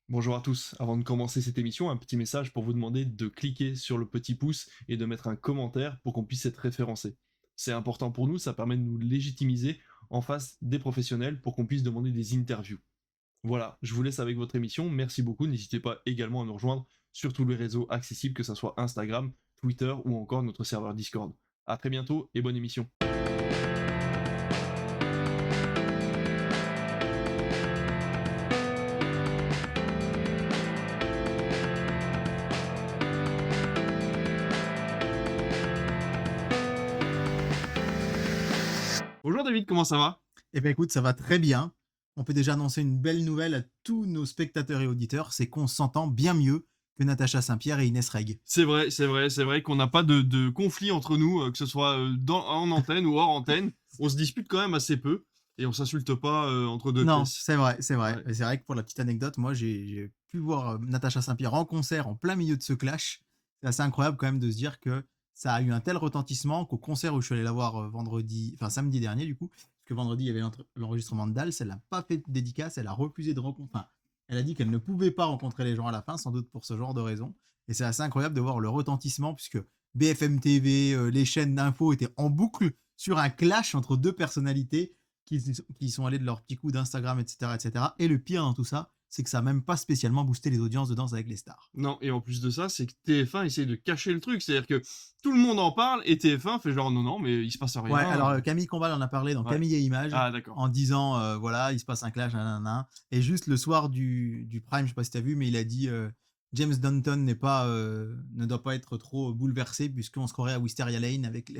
Bonjour à tous, avant de commencer cette émission, un petit message pour vous demander de cliquer sur le petit pouce et de mettre un commentaire pour qu'on puisse être référencé. C'est important pour nous, ça permet de nous légitimiser en face des professionnels pour qu'on puisse demander des interviews. Voilà, je vous laisse avec votre émission, merci beaucoup, n'hésitez pas également à nous rejoindre sur tous les réseaux accessibles, que ce soit Instagram, Twitter ou encore notre serveur Discord. A très bientôt et bonne émission. Bonjour David, comment ça va? Eh bien écoute, ça va très bien. On peut déjà annoncer une belle nouvelle à tous nos spectateurs et auditeurs, c'est qu'on s'entend bien mieux que Natacha Saint-Pierre et Inès Reg. C'est vrai qu'on n'a pas de conflit entre nous, que ce soit en antenne ou hors antenne. On se dispute quand même assez peu et on s'insulte pas entre deux Non, pièces. c'est vrai, c'est vrai. Ouais. Et c'est vrai que pour la petite anecdote, moi j'ai pu voir Natacha Saint-Pierre en concert en plein milieu de ce clash. C'est assez incroyable quand même de se dire que ça a eu un tel retentissement qu'au concert où je suis allé la voir samedi dernier du coup, parce que vendredi il y avait l'enregistrement de Dals, elle n'a pas fait de dédicace, elle a refusé de rencontrer. Enfin, elle a dit qu'elle ne pouvait pas rencontrer les gens à la fin, sans doute pour ce genre de raison. Et c'est assez incroyable de voir le retentissement puisque BFM TV, les chaînes d'infos étaient en boucle sur un clash entre deux personnalités qui sont allés de leur petit coup d'Instagram, etc., etc. Et le pire dans tout ça, c'est que ça n'a même pas spécialement boosté les audiences de Danse avec les stars. Non, et en plus de ça, c'est que TF1 essaye de cacher le truc. C'est-à-dire que tout le monde en parle et TF1 fait genre non, non, mais il se passe Ouais, alors rien. Camille Combal en a parlé dans Ouais. Camille et Images Ah, d'accord. en disant voilà, il se passe un clash, nanana. Et juste le soir du Prime, je sais pas si tu as vu, mais il a dit James Dunton ne doit pas être trop bouleversé puisqu'on se croirait à Wisteria Lane avec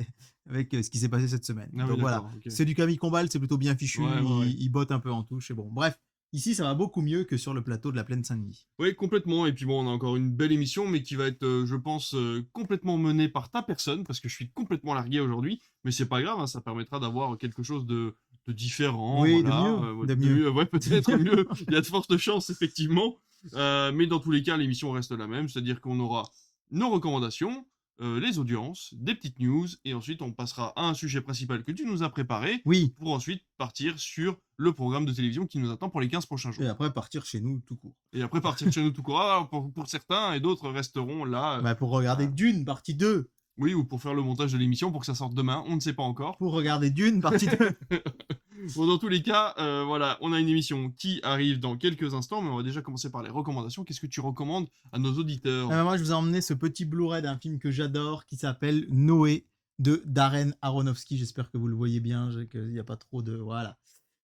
ce qui s'est passé cette semaine. Ah oui, Donc voilà, d'accord, ok. c'est du Camille Combal, c'est plutôt bien Ouais, fichu, ouais, ouais. il botte un peu en touche et bon. Bref, ici ça va beaucoup mieux que sur le plateau de la Plaine Saint-Denis. Oui, complètement. Et puis bon, on a encore une belle émission, mais qui va être, je pense, complètement menée par ta personne, parce que je suis complètement largué aujourd'hui. Mais c'est pas grave, hein, ça permettra d'avoir quelque chose de différent, Oui, voilà, de de mieux. mieux. Ouais, peut-être mieux. Il y a de fortes chances, effectivement. Mais dans tous les cas, l'émission reste la même, c'est-à-dire qu'on aura nos recommandations, les audiences, des petites news, et ensuite on passera à un sujet principal que tu nous as préparé, Oui, pour ensuite partir sur le programme de télévision qui nous attend pour les 15 prochains et jours. après partir chez nous tout court. Et après partir chez nous tout court. Ah, pour certains, et d'autres resteront là, Bah, pour regarder Dune, partie 2. oui, ou pour faire le montage de l'émission pour que ça sorte demain, on ne sait pas encore. Pour regarder Dune, partie 2. Bon, dans tous les cas, voilà, on a une émission qui arrive dans quelques instants, mais on va déjà commencer par les recommandations. Qu'est-ce que tu recommandes à nos auditeurs? Moi, je vous ai emmené ce petit Blu-ray d'un film que j'adore qui s'appelle Noé de Darren Aronofsky. J'espère que vous le voyez bien, qu'il n'y a pas trop de. Voilà.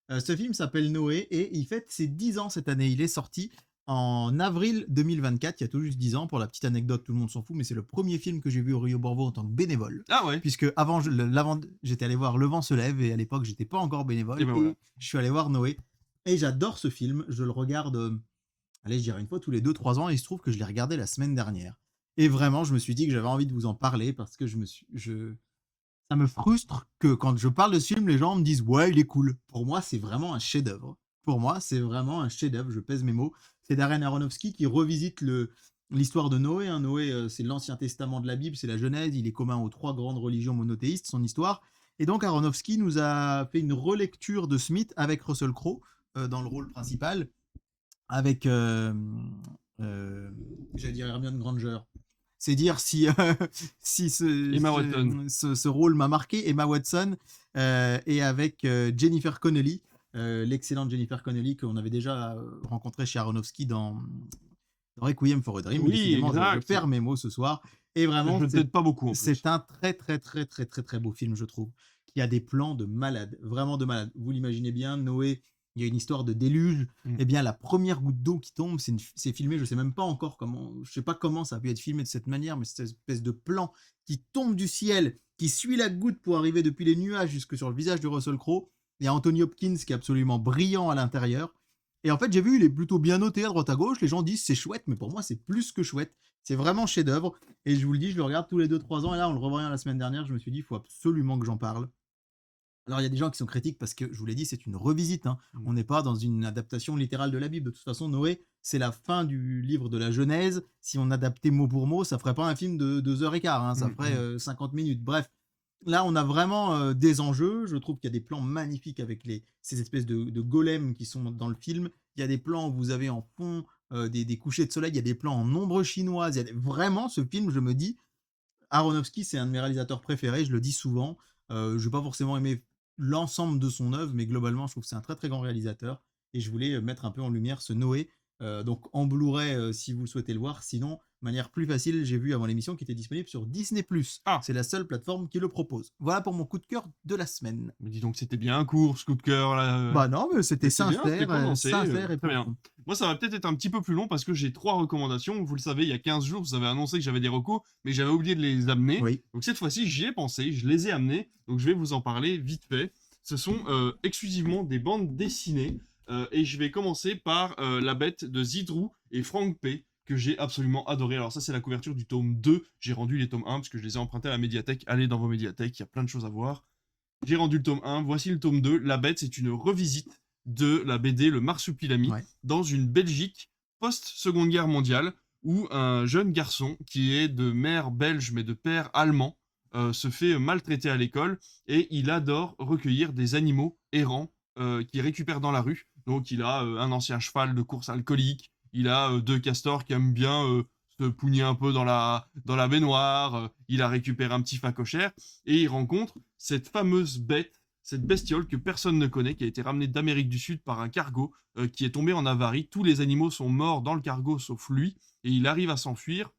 Ce film s'appelle Noé et il fête ses 10 ans cette année. Il est sorti en avril 2024, il y a tout juste 10 ans. Pour la petite anecdote, tout le monde s'en fout, mais c'est le premier film que j'ai vu au Rio Borvo en tant que bénévole. Ah ouais, Puisque j'étais allé voir Le Vent se lève et à l'époque, j'étais pas encore et bénévole ben voilà. et je suis allé voir Noé. Et j'adore ce film. Je le regarde, allez, je dirais une fois tous les 2-3 ans et il se trouve que je l'ai regardé la semaine dernière. Et vraiment, je me suis dit que j'avais envie de vous en parler parce que ça me frustre que quand je parle de ce film, les gens me disent ouais, il est cool. Pour moi, c'est vraiment un chef-d'œuvre. Pour moi, c'est vraiment un chef-d'œuvre. Je pèse mes mots. C'est Darren Aronofsky qui revisite l'histoire de Noé. Hein. Noé, c'est l'Ancien Testament de la Bible, c'est la Genèse. Il est commun aux trois grandes religions monothéistes, son histoire. Et donc, Aronofsky nous a fait une relecture de Smith avec Russell Crowe dans le rôle principal, avec, j'allais dire Hermione Granger. C'est dire si, si Emma Watson. ce rôle m'a marqué. Emma Watson et avec Jennifer Connelly, l'excellente Jennifer Connelly qu'on avait déjà rencontrée chez Aronofsky dans Requiem for a Dream. Oui, Décidément, je exact. perds mes mots ce soir. Et vraiment, Je ne t'aide pas beaucoup en plus. c'est un très, très, très, très, très, très beau film, je trouve. Qui a des plans de malade, vraiment de malade. Vous l'imaginez bien, Noé, il y a une histoire de déluge. Mm. Eh bien, la première goutte d'eau qui tombe, c'est filmé, je sais même pas encore comment, je sais pas comment ça a pu être filmé de cette manière, mais cette espèce de plan qui tombe du ciel, qui suit la goutte pour arriver depuis les nuages jusque sur le visage de Russell Crowe. Il y a Anthony Hopkins qui est absolument brillant à l'intérieur. Et en fait, j'ai vu, il est plutôt bien noté à droite à gauche. Les gens disent c'est chouette, mais pour moi, c'est plus que chouette. C'est vraiment chef-d'œuvre. Et je vous le dis, je le regarde tous les 2-3 ans. Et là, en le revoyant la semaine dernière, je me suis dit, il faut absolument que j'en parle. Alors, il y a des gens qui sont critiques parce que, je vous l'ai dit, c'est une revisite. Hein. Mm. On n'est pas dans une adaptation littérale de la Bible. De toute façon, Noé, c'est la fin du livre de la Genèse. Si on adaptait mot pour mot, ça ferait pas un film de 2h15. Hein. Ça ferait 50 minutes. Bref, là, on a vraiment des enjeux. Je trouve qu'il y a des plans magnifiques avec ces espèces de golems qui sont dans le film. Il y a des plans où vous avez en fond des couchers de soleil, il y a des plans en ombre chinoise, il y a des vraiment ce film, je me dis Aronofsky, c'est un de mes réalisateurs préférés, je le dis souvent. Je vais pas forcément aimer l'ensemble de son œuvre, mais globalement, je trouve que c'est un très, très grand réalisateur et je voulais, mettre un peu en lumière ce Noé, donc en Blu-ray, si vous le souhaitez le voir. Sinon, de manière plus facile, j'ai vu avant l'émission qu'il était disponible sur Disney+. Ah, C'est la seule plateforme qui le propose. Voilà pour mon coup de cœur de la semaine. mais dis donc, c'était bien court ce coup de cœur là. Bah non, mais c'était Mais c'est bien, c'était sincère, condensé, sincère et très bien. profond. Moi, ça va peut-être être un petit peu plus long parce que j'ai 3 recommandations. Vous le savez, il y a 15 jours, vous avez annoncé que j'avais des recos, mais j'avais oublié de les amener. Oui. Donc cette fois-ci, j'y ai pensé, je les ai amenés, donc je vais vous en parler vite fait. Ce sont exclusivement des bandes dessinées, et je vais commencer par La Bête de Zidrou et Frank P, que j'ai absolument adoré. Alors ça, c'est la couverture du tome 2. J'ai rendu les tomes 1 parce que je les ai empruntés à la médiathèque. Allez dans vos médiathèques, il y a plein de choses à voir. J'ai rendu le tome 1, voici le tome 2. La Bête, c'est une revisite de la BD Le Marsupilami Ouais. dans une Belgique post-Seconde Guerre mondiale où un jeune garçon qui est de mère belge mais de père allemand se fait maltraiter à l'école et il adore recueillir des animaux errants qu'il récupère dans la rue. Donc il a un ancien cheval de course alcoolique, il a 2 castors qui aiment bien se pougner un peu dans la baignoire, il a récupéré un petit phacochère et il rencontre cette fameuse bête, cette bestiole que personne ne connaît, qui a été ramenée d'Amérique du Sud par un cargo qui est tombé en avarie. Tous les animaux sont morts dans le cargo sauf lui, et il arrive à s'enfuir.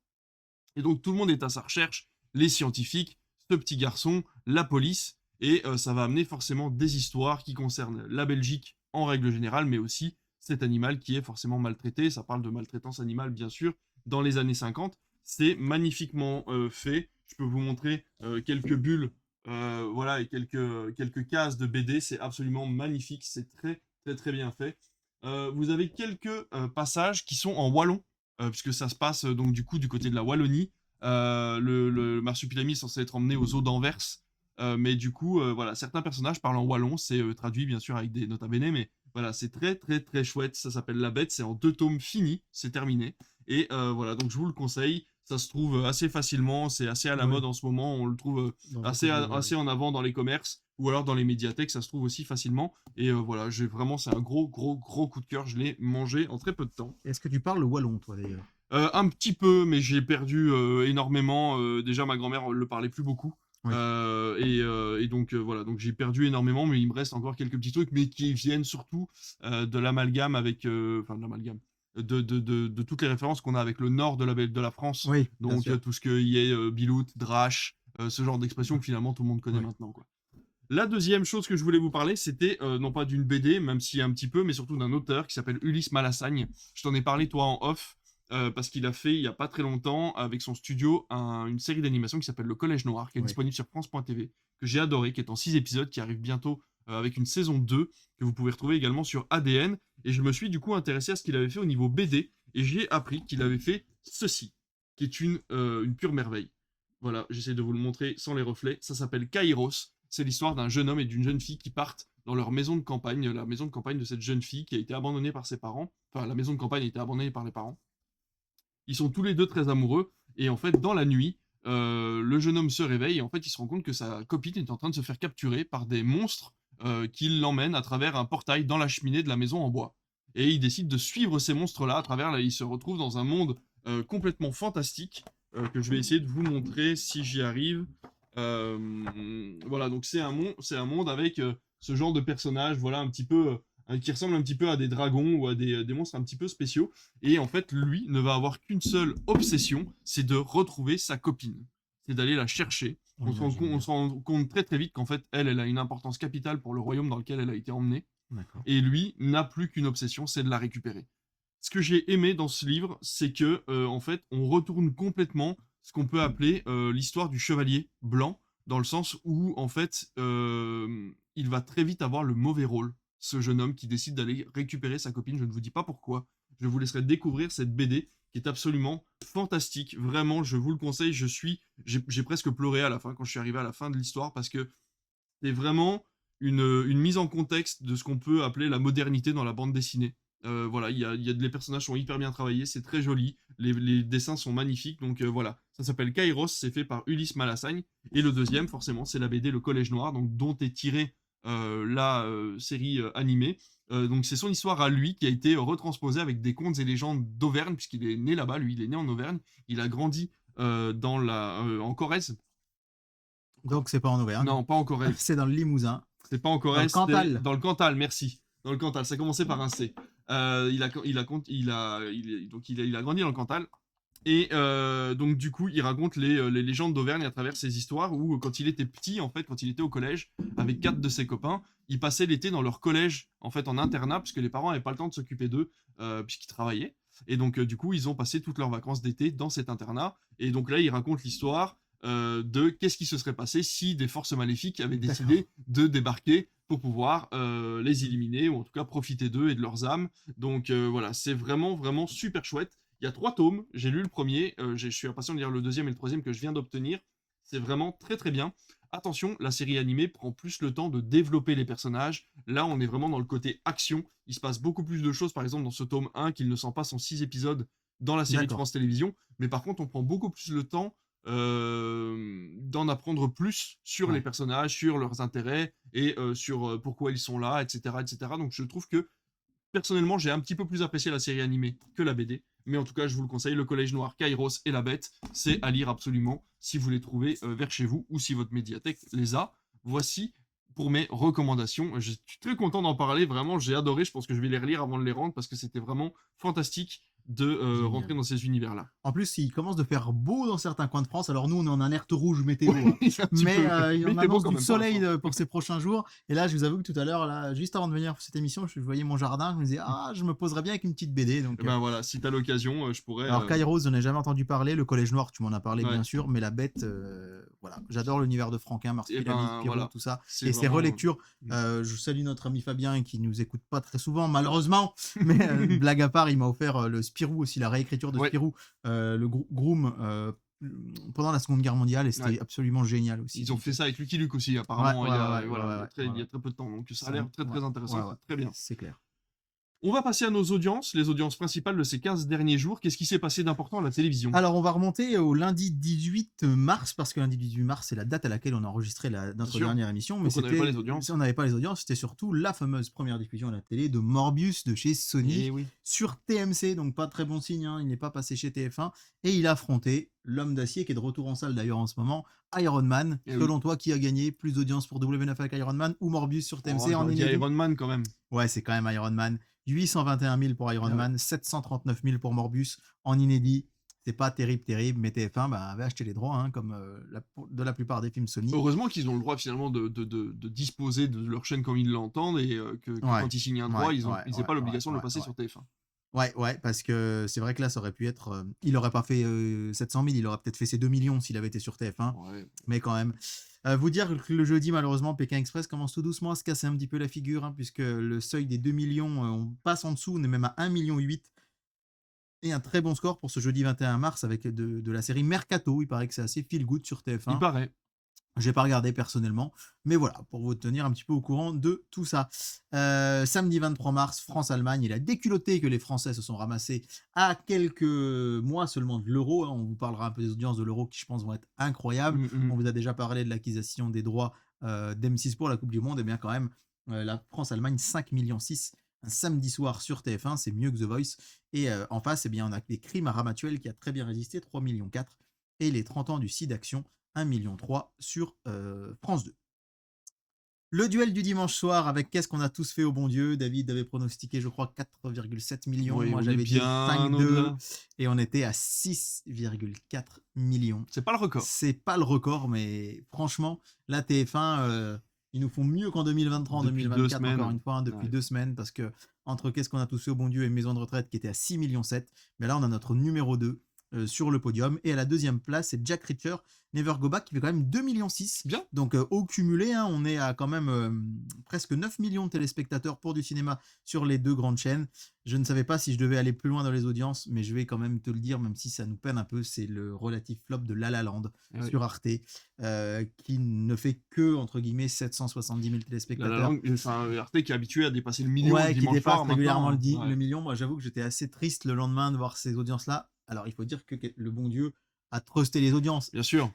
Et donc tout le monde est à sa recherche, les scientifiques, ce petit garçon, la police, et ça va amener forcément des histoires qui concernent la Belgique en règle générale, mais aussi cet animal qui est forcément maltraité. Ça parle de maltraitance animale, bien sûr, dans les années 50. C'est magnifiquement fait. Je peux vous montrer quelques bulles, voilà, et quelques cases de BD. C'est absolument magnifique. C'est très, très, très bien fait. Vous avez quelques passages qui sont en wallon, puisque ça se passe donc du coup du côté de la Wallonie. Le marsupilami est censé être emmené aux eaux d'Anvers, mais du coup, voilà, certains personnages parlent en wallon. C'est traduit bien sûr avec des nota bene, mais voilà, c'est très très très chouette. Ça s'appelle La Bête, c'est en 2 tomes finis, c'est terminé. Et voilà, donc je vous le conseille. Ça se trouve assez facilement, c'est assez à la Ouais. mode en ce moment. On le trouve Dans beaucoup assez, de librairies. assez en avant dans les commerces ou alors dans les médiathèques, ça se trouve aussi facilement. Et voilà, c'est un gros, gros, gros coup de cœur. Je l'ai mangé en très peu de temps. Est-ce que tu parles le wallon, toi, d'ailleurs? Un petit peu, mais j'ai perdu énormément. Déjà, ma grand-mère le parlait plus beaucoup. Oui. Et donc, voilà, donc j'ai perdu énormément, mais il me reste encore quelques petits trucs, mais qui viennent surtout de l'amalgame avec. Enfin, de l'amalgame. De toutes les références qu'on a avec le nord de la France. Oui, bien Donc, sûr. tout ce qui est Bilout, Drache, ce genre d'expression que finalement tout le monde connaît Oui. maintenant, quoi. La deuxième chose que je voulais vous parler, c'était non pas d'une BD, même si un petit peu, mais surtout d'un auteur qui s'appelle Ulysse Malassagne. Je t'en ai parlé, toi, en off, parce qu'il a fait, il y a pas très longtemps, avec son studio, une série d'animation qui s'appelle Le Collège Noir, qui est Oui. disponible sur France.tv, que j'ai adoré, qui est en 6 épisodes, qui arrive bientôt avec une saison 2, que vous pouvez retrouver également sur ADN. Et je me suis du coup intéressé à ce qu'il avait fait au niveau BD, et j'ai appris qu'il avait fait ceci, qui est une pure merveille. Voilà, j'essaie de vous le montrer sans les reflets. Ça s'appelle Kairos. C'est l'histoire d'un jeune homme et d'une jeune fille qui partent dans leur maison de campagne, la maison de campagne de cette jeune fille qui a été abandonnée par ses parents. Enfin, la maison de campagne a été abandonnée par les parents. Ils sont tous les deux très amoureux, et en fait, dans la nuit, le jeune homme se réveille, et en fait, il se rend compte que sa copine est en train de se faire capturer par des monstres qui l'emmènent à travers un portail dans la cheminée de la maison en bois. Et il décide de suivre ces monstres-là à travers, là, il se retrouve dans un monde complètement fantastique, que je vais essayer de vous montrer si j'y arrive. Voilà, donc c'est un monde avec ce genre de personnages, voilà, un petit peu, qui ressemble un petit peu à des dragons ou à des monstres un petit peu spéciaux. Et en fait, lui ne va avoir qu'une seule obsession, c'est de retrouver sa copine. C'est d'aller la chercher. On imagine On bien. se rend compte très très vite qu'en fait, elle a une importance capitale pour le royaume dans lequel elle a été emmenée. D'accord. Et lui n'a plus qu'une obsession, c'est de la récupérer. Ce que j'ai aimé dans ce livre, c'est que en fait, on retourne complètement ce qu'on peut appeler l'histoire du chevalier blanc, dans le sens où en fait, il va très vite avoir le mauvais rôle, ce jeune homme qui décide d'aller récupérer sa copine. Je ne vous dis pas pourquoi. Je vous laisserai découvrir cette BD qui est absolument fantastique. Vraiment, je vous le conseille. J'ai presque pleuré à la fin quand je suis arrivé à la fin de l'histoire parce que c'est vraiment une mise en contexte de ce qu'on peut appeler la modernité dans la bande dessinée. Voilà, les personnages sont hyper bien travaillés, c'est très joli, les dessins sont magnifiques, donc voilà. Ça s'appelle Kairos, c'est fait par Ulysse Malassagne. Et le deuxième, forcément, c'est la BD Le Collège Noir, donc dont est tirée la série animée. Donc c'est son histoire à lui qui a été retransposée avec des contes et légendes d'Auvergne, puisqu'il est né là-bas, lui, il est né en Auvergne. Il a grandi en Corrèze. Donc c'est pas en Auvergne, Non, pas en Corrèze. c'est dans le Limousin, C'est pas en dans le Corrèze, c'est Cantal. dans le Cantal, merci. Dans le Cantal, ça commençait par un C. Il a grandi dans le Cantal. Et donc du coup, il raconte les légendes d'Auvergne à travers ses histoires où quand il était petit, en fait, quand il était au collège, avec 4 de ses copains, il passait l'été dans leur collège, en fait, en internat, puisque les parents n'avaient pas le temps de s'occuper d'eux, puisqu'ils travaillaient. Et donc du coup, ils ont passé toutes leurs vacances d'été dans cet internat. Et donc là, il raconte l'histoire de qu'est-ce qui se serait passé si des forces maléfiques avaient D'accord. décidé de débarquer pour pouvoir les éliminer, ou en tout cas profiter d'eux et de leurs âmes. Donc voilà, c'est vraiment, vraiment super chouette. Il y a 3 tomes, j'ai lu le premier, je suis impatient de lire le deuxième et le troisième que je viens d'obtenir. C'est vraiment très très bien. Attention, la série animée prend plus le temps de développer les personnages. Là, on est vraiment dans le côté action. Il se passe beaucoup plus de choses, par exemple, dans ce tome 1 qu'il ne s'en passe en 6 épisodes dans la série de D'accord. France Télévisions. Mais par contre, on prend beaucoup plus le temps d'en apprendre plus sur les Ouais. personnages, sur leurs intérêts et sur pourquoi ils sont là, etc., etc. Donc je trouve que personnellement, j'ai un petit peu plus apprécié la série animée que la BD. Mais en tout cas, je vous le conseille, Le Collège Noir, Kairos et La Bête, c'est à lire absolument si vous les trouvez vers chez vous ou si votre médiathèque les a. Voici pour mes recommandations. Je suis très content d'en parler, vraiment, j'ai adoré. Je pense que je vais les relire avant de les rendre parce que c'était vraiment fantastique de Génial. rentrer dans ces univers-là. En plus, il commence de faire beau dans certains coins de France. Alors nous, on est en alerte rouge météo, hein. Oui, un petit Mais peu. Mais on il fait beau annonce quand du même pour soleil l'instant. pour ces prochains jours. Et là, je vous avoue que tout à l'heure, là, juste avant de venir pour cette émission, je voyais mon jardin, je me disais, ah, je me poserais bien avec une petite BD. Et Donc, ben voilà, si t'as l'occasion, je pourrais. alors Kairos, j'en ai jamais entendu parler. Le Collège Noir, tu m'en as parlé Ouais. bien sûr, mais La Bête, voilà, j'adore l'univers de Franquin, Et Marsupilami, ben Pierrot, voilà, tout ça. c'est Et ses vraiment. relectures, je salue notre ami Fabien qui nous écoute pas très souvent, malheureusement. Mais blague à part, il m'a offert le Spirou aussi, la réécriture de Ouais, Spirou, le Groom. Pendant la Seconde Guerre mondiale, et c'était ouais. absolument génial aussi. Ils ont fait ça avec Lucky Luke aussi, Ouais, apparemment, ouais, il y ouais, a, ouais, voilà, ouais, ouais, il y a ouais. très peu de temps. Donc ça a Ça, l'air très ouais, très intéressant, ouais, ouais, très bien. c'est clair. On va passer à nos audiences, les audiences principales de ces 15 derniers jours. Qu'est-ce qui s'est passé d'important à la télévision? Alors, on va remonter au lundi 18 mars, parce que lundi 18 mars, c'est la date à laquelle on a enregistré notre sûr. dernière émission. Mais Donc on n'avait pas les audiences. on n'avait pas les audiences, c'était surtout la fameuse première diffusion à la télé de Morbius de chez Sony Eh oui. sur TMC, donc pas très bon signe, hein, il n'est pas passé chez TF1, et il a affronté l'homme d'acier qui est de retour en salle d'ailleurs en ce moment, Iron Man. Eh oui. Selon toi, qui a gagné plus d'audience pour W9 avec Iron Man ou Morbius sur Oh, TMC en j'aurais dit inédit? Iron Man quand même. Ouais, c'est quand même Iron Man. 821 000 pour Iron Ah ouais. Man, 739 000 pour Morbius en inédit. C'est pas terrible, mais TF1 avait acheté les droits, hein, comme de la plupart des films Sony. Heureusement qu'ils ont le droit finalement de disposer de leur chaîne comme ils l'entendent et que Ouais, quand ils signent un droit, ouais, ils n'aient ouais, pas ouais, l'obligation de le ouais, passer ouais. sur TF1. Ouais, parce que c'est vrai que là, ça aurait pu être. Il aurait pas fait 700 000, il aurait peut-être fait ses 2 millions s'il avait été sur TF1, Ouais. mais quand même. Vous dire que le jeudi, malheureusement, Pékin Express commence tout doucement à se casser un petit peu la figure, hein, puisque le seuil des 2 millions, on passe en dessous, on est même à 1,8 million. Et un très bon score pour ce jeudi 21 mars avec de la série Mercato. Il paraît que c'est assez feel good sur Il TF1. paraît. J'ai pas regardé personnellement, mais voilà, pour vous tenir un petit peu au courant de tout ça. Samedi 23 mars, France-Allemagne, il a déculotté que les Français se sont ramassés à quelques mois seulement de l'Euro, hein. On vous parlera un peu des audiences de l'Euro qui, je pense, vont être incroyables. On vous a déjà parlé de l'acquisition des droits d'M6 pour la Coupe du Monde, et bien quand même, la France-Allemagne, 5,6 millions, un samedi soir sur TF1, c'est mieux que The Voice. Et en face, eh bien, on a des Crimes à Ramatuelle qui a très bien résisté, 3,4 millions, et les 30 ans du SIDAction, 1,3 million sur France 2. Le duel du dimanche soir avec Qu'est-ce qu'on a tous fait au bon Dieu. David avait pronostiqué, je crois, 4,7 millions. Oui, Moi, on est j'avais dit bien 5,2. au-delà. Et on était à 6,4 millions. C'est pas le record. C'est pas le record, mais franchement, la TF1, ils nous font mieux qu'en 2023, en Depuis 2 2024, semaines. encore une fois, hein, depuis Ouais. 2 semaines, parce que entre Qu'est-ce qu'on a tous fait au bon Dieu et Maison de retraite qui était à 6,7 millions, mais là, on a notre numéro 2 sur le podium. Et à la deuxième place, c'est Jack Reacher, Never Go Back, qui fait quand même 2,6 millions. Bien. Donc au cumulé, hein, on est à quand même presque 9 millions de téléspectateurs pour du cinéma sur les deux grandes chaînes. Je ne savais pas si je devais aller plus loin dans les audiences, mais je vais quand même te le dire, même si ça nous peine un peu, c'est le relatif flop de La La Land Ouais. sur Arte, qui ne fait que, entre guillemets, 770 000 La téléspectateurs. langue, enfin, Arte qui est habitué à dépasser le million Ouais, le qui dimanche dépasse soir régulièrement maintenant. Ouais. le million. Moi, j'avoue que j'étais assez triste le lendemain de voir ces audiences-là. Alors, il faut dire que le bon Dieu a trusté les audiences. Bien sûr.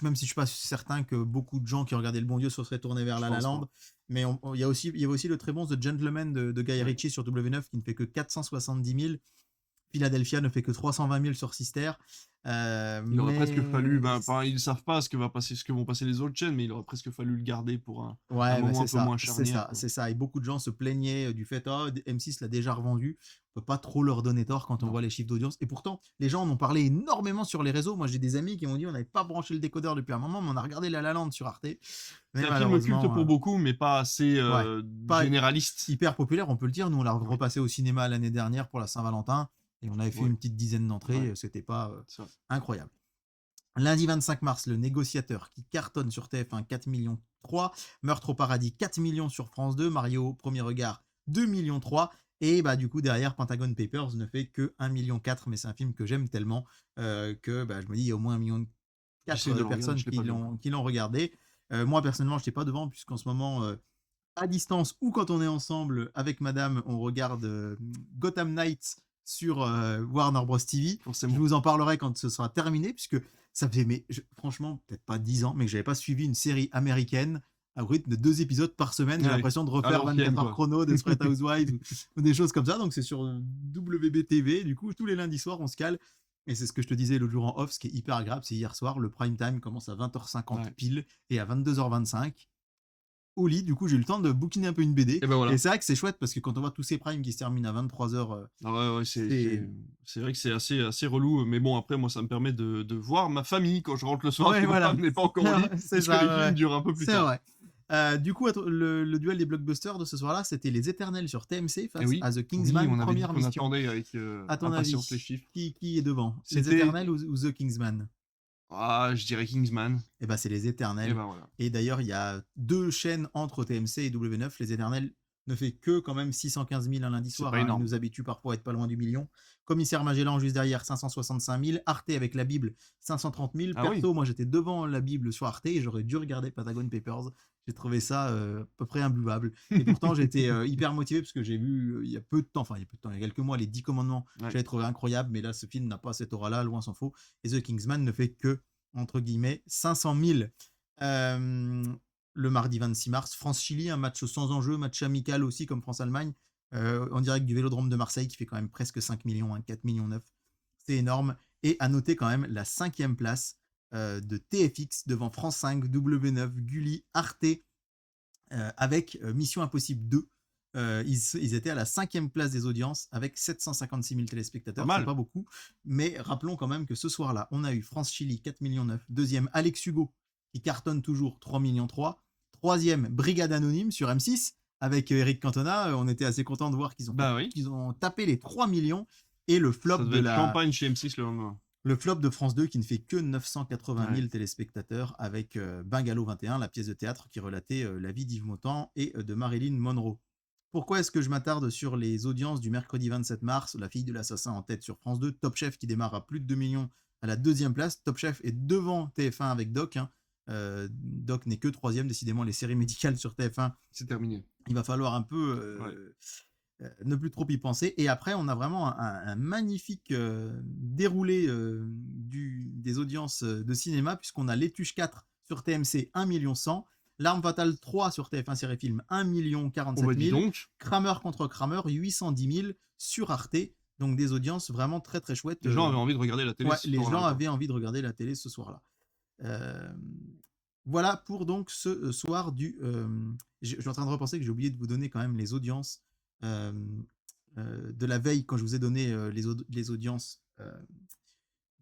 même si je suis pas certain que beaucoup de gens qui regardaient Le Bon Dieu se seraient tournés vers Je La La pense Land, pas. mais il y avait aussi le très bon The Gentleman de Guy Ouais. Ritchie sur W9 qui ne fait que 470 000. Philadelphia ne fait que 320 000 sur Sister. Il aurait presque fallu, Mais enfin, ils savent pas ce que vont passer les autres chaînes, mais il aurait presque fallu le garder pour un ouais, bah moment un c'est peu ça, moins c'est charnière, ça, quoi. c'est ça. Et beaucoup de gens se plaignaient du fait, oh, M6 l'a déjà revendu. On peut pas trop leur donner tort quand on Non. voit les chiffres d'audience. Et pourtant, les gens en ont parlé énormément sur les réseaux. Moi, j'ai des amis qui m'ont dit, on n'avait pas branché le décodeur depuis un moment, mais on a regardé La La Land sur Arte. C'est Mais un film culte malheureusement, pour beaucoup, mais pas assez ouais, pas généraliste. hyper populaire, on peut le dire. Nous, on l'a Oui, repassé au cinéma l'année dernière pour la Saint-Valentin. Et on avait fait ouais, une petite dizaine ouais, d'entrées. C'était pas c'est vrai. incroyable. Lundi 25 mars, Le Négociateur qui cartonne sur TF1 4 millions 3, Meurtre au paradis 4 millions sur France 2, Mario Premier regard 2 millions 3 et bah du coup derrière Pentagon Papers ne fait que 1 million 4 mais c'est un film que j'aime tellement que bah, je me dis il y a au moins 1 million J'essaie 4 de le regarder, personnes je l'ai pas vu encore. qui l'ont regardé. Moi personnellement je n'étais pas devant puisqu'en ce moment à distance ou quand on est ensemble avec madame, on regarde Gotham Knights sur Warner Bros. TV. Je Forcément. vous en parlerai quand ce sera terminé, puisque ça faisait, franchement, peut-être pas 10 ans, mais que j'avais pas suivi une série américaine à rythme de 2 épisodes par semaine. J'ai Ouais, l'impression de à refaire l'ancienne, 24 heures quoi. chrono, Desperate Housewives ou des choses comme ça. Donc c'est sur WBTV. Du coup, tous les lundis soirs, on se cale. Et c'est ce que je te disais l'autre jour en off, ce qui est hyper agréable, c'est hier soir, le prime time commence à 20h50 Ouais. pile et à 22h25 au lit. Du coup, j'ai eu le temps de bouquiner un peu une BD. Et ben voilà. Et c'est vrai que c'est chouette parce que quand on voit tous ces primes qui se terminent à 23h, Ah ouais, ouais, c'est. c'est vrai que c'est assez relou, mais bon, après, moi, ça me permet de voir ma famille quand je rentre le soir, parce Ouais, que ma voilà. femme n'est pas encore au lit, C'est puisque ça, les ouais, films ouais. durent un peu plus C'est tard. vrai. Du coup, le duel des blockbusters de ce soir-là, c'était Les Éternels sur TMC Et face oui, à The oui, Kingsman, on avait dit première qu'on mission. attendait avec À ton impatience les avis, chiffres. qui est devant? Les C'était, Éternels ou The Kingsman? ah, je dirais Kingsman, Eh ben, c'est Les et Éternels. ben voilà. Et d'ailleurs, il y a 2 chaînes entre TMC et W9. Les Éternels ne fait que quand même 615 000 un lundi C'est soir, pas hein. Ils énorme. nous habituent parfois à être pas loin du million. Commissaire Magellan juste derrière, 565 000. Arte avec la Bible, 530 000. Ah oui, Perso, moi j'étais devant la Bible sur Arte et j'aurais dû regarder Patagon Papers. J'ai trouvé ça à peu près imbuvable. Et pourtant, j'étais hyper motivé parce que j'ai vu il y a peu de temps, enfin il y a peu de temps, il y a quelques mois, les 10 commandements. ouais. J'avais trouvé incroyable, mais là, ce film n'a pas cette aura-là, loin s'en faut. Et The Kingsman ne fait que, entre guillemets, 500 000. Le mardi 26 mars, France-Chili, un match sans enjeu, match amical aussi comme France-Allemagne, en direct du Vélodrome de Marseille qui fait quand même presque 5 millions, hein, 4 millions 9. C'est énorme. Et à noter quand même la 5e place de TFX devant France 5, W9, Gulli, Arte, avec Mission Impossible 2. Ils étaient à la 5e place des audiences avec 756 000 Pas téléspectateurs, c'est mal. pas beaucoup. Mais rappelons quand même que ce soir-là, on a eu France-Chili 4 millions 9, deuxième Alex Hugo qui cartonne toujours 3 millions 3, troisième Brigade Anonyme sur M6 avec Eric Cantona. On était assez content de voir Bah oui, qu'ils ont tapé les 3 millions et le flop ça devait être champagne chez M6 le lendemain. le flop de France 2 qui ne fait que 980 000 Ouais. téléspectateurs avec Bungalow 21, la pièce de théâtre qui relatait la vie d'Yves Montand et de Marilyn Monroe. Pourquoi est-ce que je m'attarde sur les audiences du mercredi 27 mars? La fille de l'assassin en tête sur France 2, Top Chef qui démarre à plus de 2 millions à la 2e place. Top Chef est devant TF1 avec Doc, hein. Doc n'est que 3e, décidément les séries médicales sur TF1. C'est terminé. Il va falloir un peu ne plus trop y penser. Et après, on a vraiment un magnifique déroulé des audiences de cinéma, puisqu'on a L'Étuche 4 sur TMC, 1 million 100. L'Arme Fatale 3 sur TF1 Série Film, 1 million On 47 va dire 000. donc, Kramer contre Kramer, 810 000 sur Arte. Donc des audiences vraiment très très chouettes. les gens avaient envie de regarder la télé Ouais, ce les soir-là, gens quoi. avaient envie de regarder la télé ce soir-là. Voilà pour donc ce soir du. Je suis en train de repenser que j'ai oublié de vous donner quand même les audiences de la veille quand je vous ai donné les audiences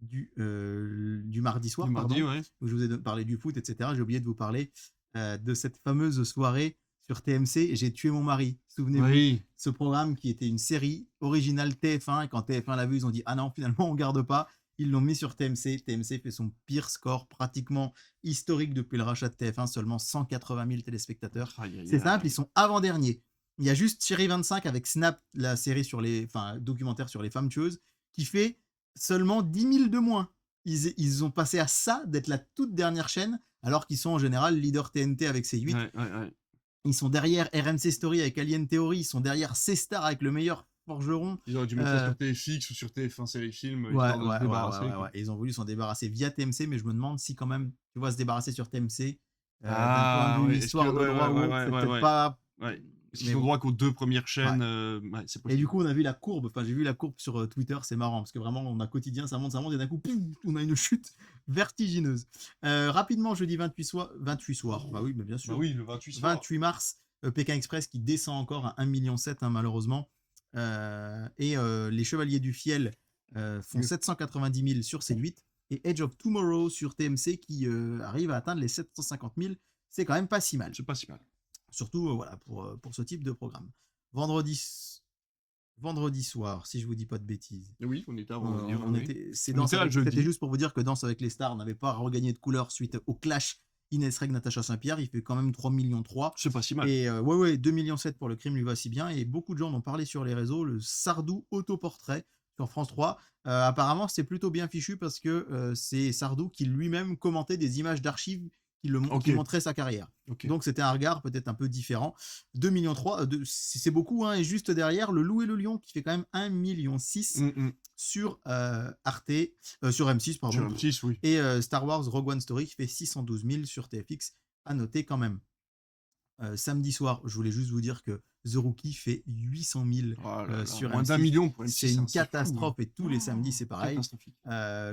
du mardi soir, Du mardi, pardon, ouais. où je vous ai parlé du foot, etc. J'ai oublié de vous parler de cette fameuse soirée sur TMC, J'ai tué mon mari. Souvenez-vous, Oui, ce programme qui était une série originale TF1. Et quand TF1 l'a vu, ils ont dit ah non, finalement on garde pas. Ils l'ont mis sur TMC. TMC fait son pire score pratiquement historique depuis le rachat de TF1, seulement 180 000 téléspectateurs. aïe, aïe, C'est simple, aïe. ils sont avant-derniers. Il y a juste Chérie 25 avec Snap, la série sur les, enfin, documentaire sur les femmes tueuses, qui fait seulement 10 000 de moins. Ils ont passé à ça d'être la toute dernière chaîne, alors qu'ils sont en général leader TNT avec ses 8. Ouais, ouais, ouais. Ils sont derrière RMC Story avec Alien Theory, ils sont derrière C-Star avec le meilleur forgeron. Ils auraient dû mettre ça Euh, sur TFX ou sur TF1 série film, Ouais, histoire de se ouais, ouais, ouais, débarrasser, ouais, quoi. ouais. Et ils ont voulu s'en débarrasser via TMC, mais je me demande si quand même, tu vois, se débarrasser sur TMC, d'un point de Ah vue ouais, est-ce que... histoire de Ouais, droit ouais, ou ouais, autre, ouais, c'est ouais, peut-être ouais. pas. Ouais. Parce qu'ils Mais ont bon, droit qu'aux 2 premières ouais. chaînes, ouais, c'est Et du possible. coup, on a vu la courbe, enfin, j'ai vu la courbe sur Twitter, c'est marrant, parce que vraiment, on a quotidien, ça monte, et d'un coup, pouf, on a une chute vertigineuse. Rapidement, jeudi 28 soir, bah oui, mais bien Bah sûr, oui, le 28 soir. 28 mars, Pékin Express qui descend encore à 1,7 million, hein, malheureusement. Les Chevaliers du Fiel font 790 000 sur C8. Et Edge of Tomorrow sur TMC qui arrive à atteindre les 750 000. C'est quand même pas si mal. C'est pas si mal. Surtout voilà, pour ce type de programme. Vendredi soir, si je vous dis pas de bêtises. Oui, on était à vendredi, C'était jeudi. juste pour vous dire que Danse avec les stars n'avait pas regagné de couleur suite au clash Inès Reg, Natacha Saint-Pierre. Il fait quand même 3,3 millions. C'est pas si mal. Et ouais, 2,7 millions pour le crime lui va si bien. Et beaucoup de gens en ont parlé sur les réseaux. Le Sardou autoportrait sur France 3. Apparemment, c'est plutôt bien fichu parce que c'est Sardou qui lui-même commentait des images d'archives qui montraient sa carrière. Ok. Donc c'était un regard peut-être un peu différent. 2,3 millions, c'est beaucoup, hein. Et juste derrière, Le Loup et le Lion qui fait quand même 1,6 million sur Arte, sur M6, pardon. Sur M6, oui. Et Star Wars Rogue One Story qui fait 612 000 sur TFX, à noter quand même. Samedi soir, je voulais juste vous dire que The Rookie fait 800 000 sur moins M6. d'1 million pour M6. C'est une fou, catastrophe et tous les samedis c'est pareil. Catastrophique.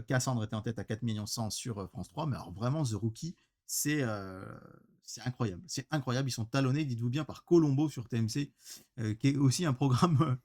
Cassandre était en tête à 4,1 millions sur France 3, mais alors vraiment The Rookie, c'est incroyable. C'est incroyable, ils sont talonnés, dites-vous bien, par Colombo sur TMC, qui est aussi un programme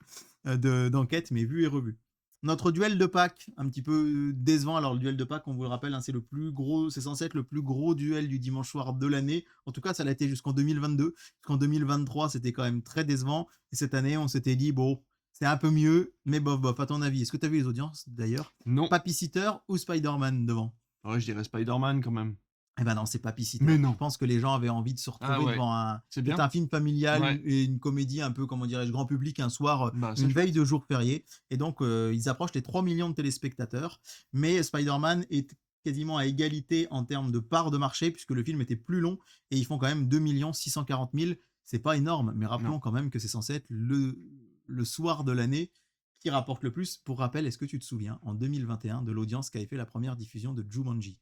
d'enquête, mais vu et revu. Notre duel de Pâques, un petit peu décevant. Alors, le duel de Pâques, on vous le rappelle, hein, c'est le plus gros, c'est censé être le plus gros duel du dimanche soir de l'année. En tout cas, ça l'a été jusqu'en 2022. Jusqu'en 2023, c'était quand même très décevant. Et cette année, on s'était dit, bon, c'est un peu mieux, mais bof, bof, à ton avis. Est-ce que tu as vu les audiences d'ailleurs? Non. Papy-Sitter ou Spider-Man devant? Ouais, je dirais Spider-Man quand même. Eh ben non, c'est Papy-Sitter. Mais non. Je pense que les gens avaient envie de se retrouver devant un film familial et une comédie un peu, comment dirais-je, grand public un soir, une veille de jour férié. Et donc, ils approchent les 3 millions de téléspectateurs. Mais Spider-Man est quasiment à égalité en termes de part de marché, puisque le film était plus long et ils font quand même 2 640 000. C'est pas énorme, mais rappelons quand même que c'est censé être le soir de l'année qui rapporte le plus. Pour rappel, est-ce que tu te souviens, en 2021, de l'audience qu'avait fait la première diffusion de Jumanji?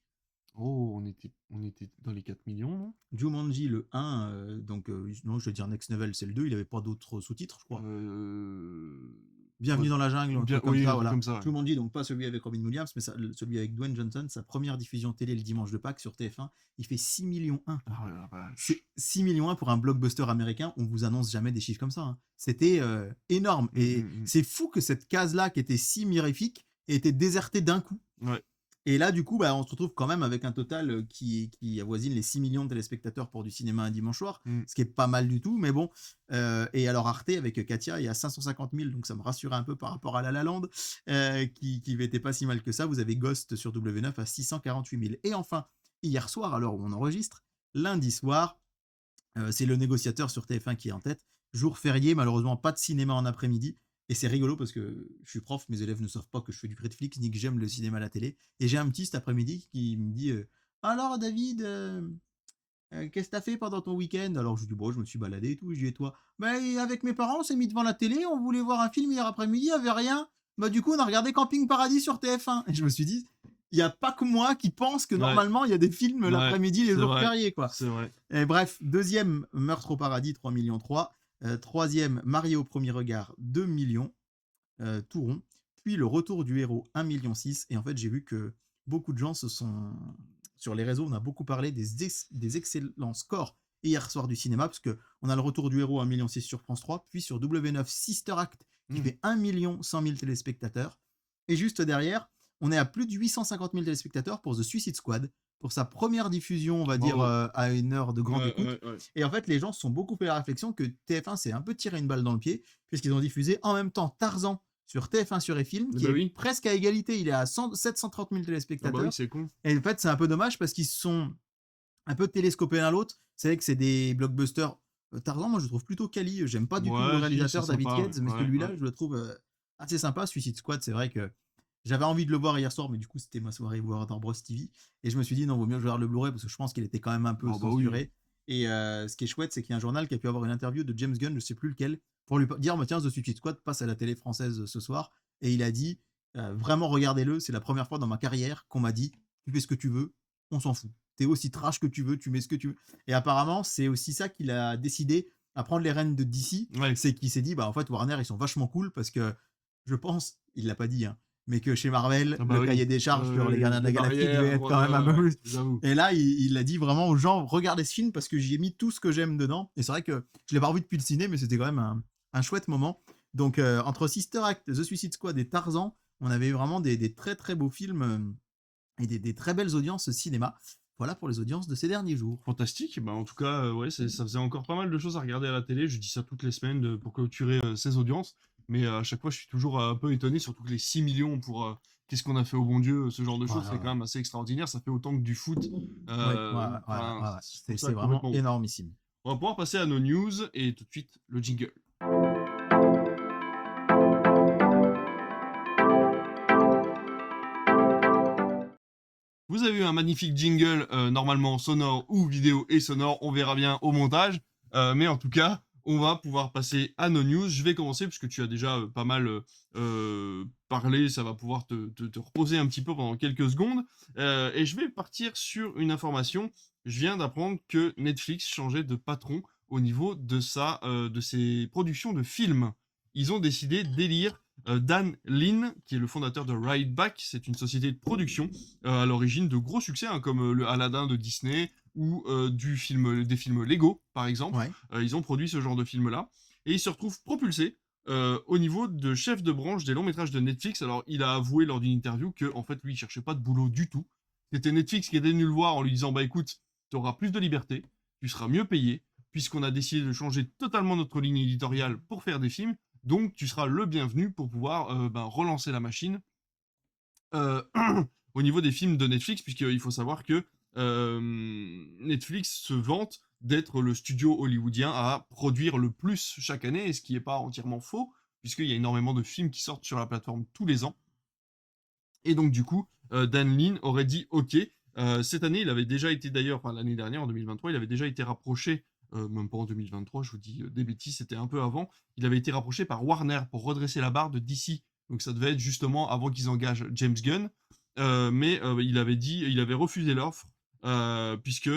Oh, on était dans les 4 millions, non? Jumanji, le 1, non, je vais dire Next Level, c'est le 2, il avait pas d'autres sous-titres, je crois. Bienvenue dans la jungle, un truc comme ça, voilà. Comme ça, ouais. Jumanji, donc pas celui avec Robin Williams, mais celui avec Dwayne Johnson, sa première diffusion télé le dimanche de Pâques sur TF1, il fait 6,1 millions. C'est 6,1 millions pour un blockbuster américain, on vous annonce jamais des chiffres comme ça, hein. C'était énorme, et c'est fou que cette case-là, qui était si mirifique, ait été désertée d'un coup. Ouais. Et là, du coup, on se retrouve quand même avec un total qui avoisine les 6 millions de téléspectateurs pour du cinéma un dimanche soir, ce qui est pas mal du tout, mais bon. Et alors Arte, avec Katia, il y a 550 000, donc ça me rassurait un peu par rapport à La La Land, qui n'était pas si mal que ça. Vous avez Ghost sur W9 à 648 000. Et enfin, hier soir, à l'heure où on enregistre, lundi soir, c'est Le Négociateur sur TF1 qui est en tête. Jour férié, malheureusement, pas de cinéma en après-midi. Et c'est rigolo parce que je suis prof, mes élèves ne savent pas que je fais du Netflix ni que j'aime le cinéma à la télé. Et j'ai un petit cet après-midi qui me dit alors David, qu'est-ce que t'as fait pendant ton week-end? Alors je lui dis bon, je me suis baladé et tout. Je dis et toi? Avec mes parents, on s'est mis devant la télé, on voulait voir un film hier après-midi, il n'y avait rien. Du coup, on a regardé Camping Paradis sur TF1. Et je me suis dit, il n'y a pas que moi qui pense que normalement il y a des films l'après-midi, les jours fériés, quoi. C'est vrai. Et bref, deuxième, Meurtre au paradis, 3,3 millions. Troisième, Marié au premier regard, 2 millions, tout rond. Puis Le Retour du héros, 1,6 million. Et en fait, j'ai vu que beaucoup de gens sur les réseaux, on a beaucoup parlé des excellents scores hier soir du cinéma, parce qu'on a Le Retour du héros, 1,6 million sur France 3, puis sur W9, Sister Act, qui fait 1,1 million téléspectateurs. Et juste derrière, on est à plus de 850 000 téléspectateurs pour The Suicide Squad, pour sa première diffusion, on va dire, à une heure de grande écoute. Et en fait, les gens se sont beaucoup fait la réflexion que TF1 s'est un peu tiré une balle dans le pied, puisqu'ils ont diffusé en même temps Tarzan sur TF1 sur E-Film, qui est presque à égalité. Il est à 730 000 téléspectateurs. C'est con. Et en fait, c'est un peu dommage parce qu'ils sont un peu télescopés l'un l'autre. C'est vrai que c'est des blockbusters. Tarzan, moi, je le trouve plutôt quali. J'aime pas du tout le réalisateur David Yates, mais celui-là, je le trouve assez sympa. Suicide Squad, c'est vrai que j'avais envie de le voir hier soir, mais du coup, c'était ma soirée Warner Bros TV. Et je me suis dit, non, vaut mieux que je regarde le Blu-ray parce que je pense qu'il était quand même un peu censuré. Et ce qui est chouette, c'est qu'il y a un journal qui a pu avoir une interview de James Gunn, je sais plus lequel, pour lui dire bah, tiens, The Suicide Squad passe à la télé française ce soir. Et il a dit vraiment, regardez-le, c'est la première fois dans ma carrière qu'on m'a dit tu fais ce que tu veux, on s'en fout. T'es aussi trash que tu veux, tu mets ce que tu veux. Et apparemment, c'est aussi ça qu'il a décidé à prendre les rênes de DC. Ouais. C'est qu'il s'est dit bah en fait, Warner, ils sont vachement cool parce que je pense, il l'a pas dit, hein, mais que chez Marvel, Ah bah le oui. cahier des charges sur les Gardiens de la Les Galaxie barrières, devait être quand même un peu plus. j'avoue. Et là, il a dit vraiment aux gens, regardez ce film parce que j'y ai mis tout ce que j'aime dedans. Et c'est vrai que je l'ai pas revu depuis le ciné, mais c'était quand même un chouette moment. Donc, entre Sister Act, The Suicide Squad et Tarzan, on avait eu vraiment des très très beaux films et des très belles audiences cinéma. Voilà pour les audiences de ces derniers jours. Fantastique. Bah, en tout cas, ouais, ça faisait encore pas mal de choses à regarder à la télé. Je dis ça toutes les semaines pour clôturer ces audiences. Mais à chaque fois, je suis toujours un peu étonné, surtout que les 6 millions pour qu'est-ce qu'on a fait au bon Dieu, ce genre de choses, c'est Ouais, quand même assez extraordinaire. Ça fait autant que du foot. ouais, ouais, Enfin, ouais. je trouve ça C'est vraiment complètement ouf. énormissime. On va pouvoir passer à nos news et tout de suite le jingle. Vous avez eu un magnifique jingle, normalement sonore ou vidéo et sonore, on verra bien au montage. Mais en tout cas, on va pouvoir passer à nos news. Je vais commencer puisque tu as déjà pas mal parlé, ça va pouvoir te reposer un petit peu pendant quelques secondes. Et je vais partir sur une information. Je viens d'apprendre que Netflix changeait de patron au niveau de ses productions de films. Ils ont décidé d'élire Dan Lin, qui est le fondateur de Ride Back. C'est une société de production à l'origine de gros succès, hein, comme le Aladdin de Disney ou des films Lego, par exemple. Ouais. Ils ont produit ce genre de film-là. Et ils se retrouvent propulsés au niveau de chef de branche des longs métrages de Netflix. Alors, il a avoué lors d'une interview que, en fait, lui, il cherchait pas de boulot du tout. C'était Netflix qui est venu le voir en lui disant, bah écoute, tu auras plus de liberté, tu seras mieux payé, puisqu'on a décidé de changer totalement notre ligne éditoriale pour faire des films. Donc, tu seras le bienvenu pour pouvoir relancer la machine au niveau des films de Netflix, puisqu'il faut savoir que Netflix se vante d'être le studio hollywoodien à produire le plus chaque année, et ce qui n'est pas entièrement faux, puisqu'il y a énormément de films qui sortent sur la plateforme tous les ans. Et donc, du coup, Dan Lin aurait dit OK. Cette année, il avait déjà été d'ailleurs, enfin l'année dernière, en 2023, il avait déjà été rapproché, même pas en 2023, je vous dis des bêtises, c'était un peu avant, il avait été rapproché par Warner pour redresser la barre de DC. Donc ça devait être justement avant qu'ils engagent James Gunn. Mais il avait refusé l'offre, puisque,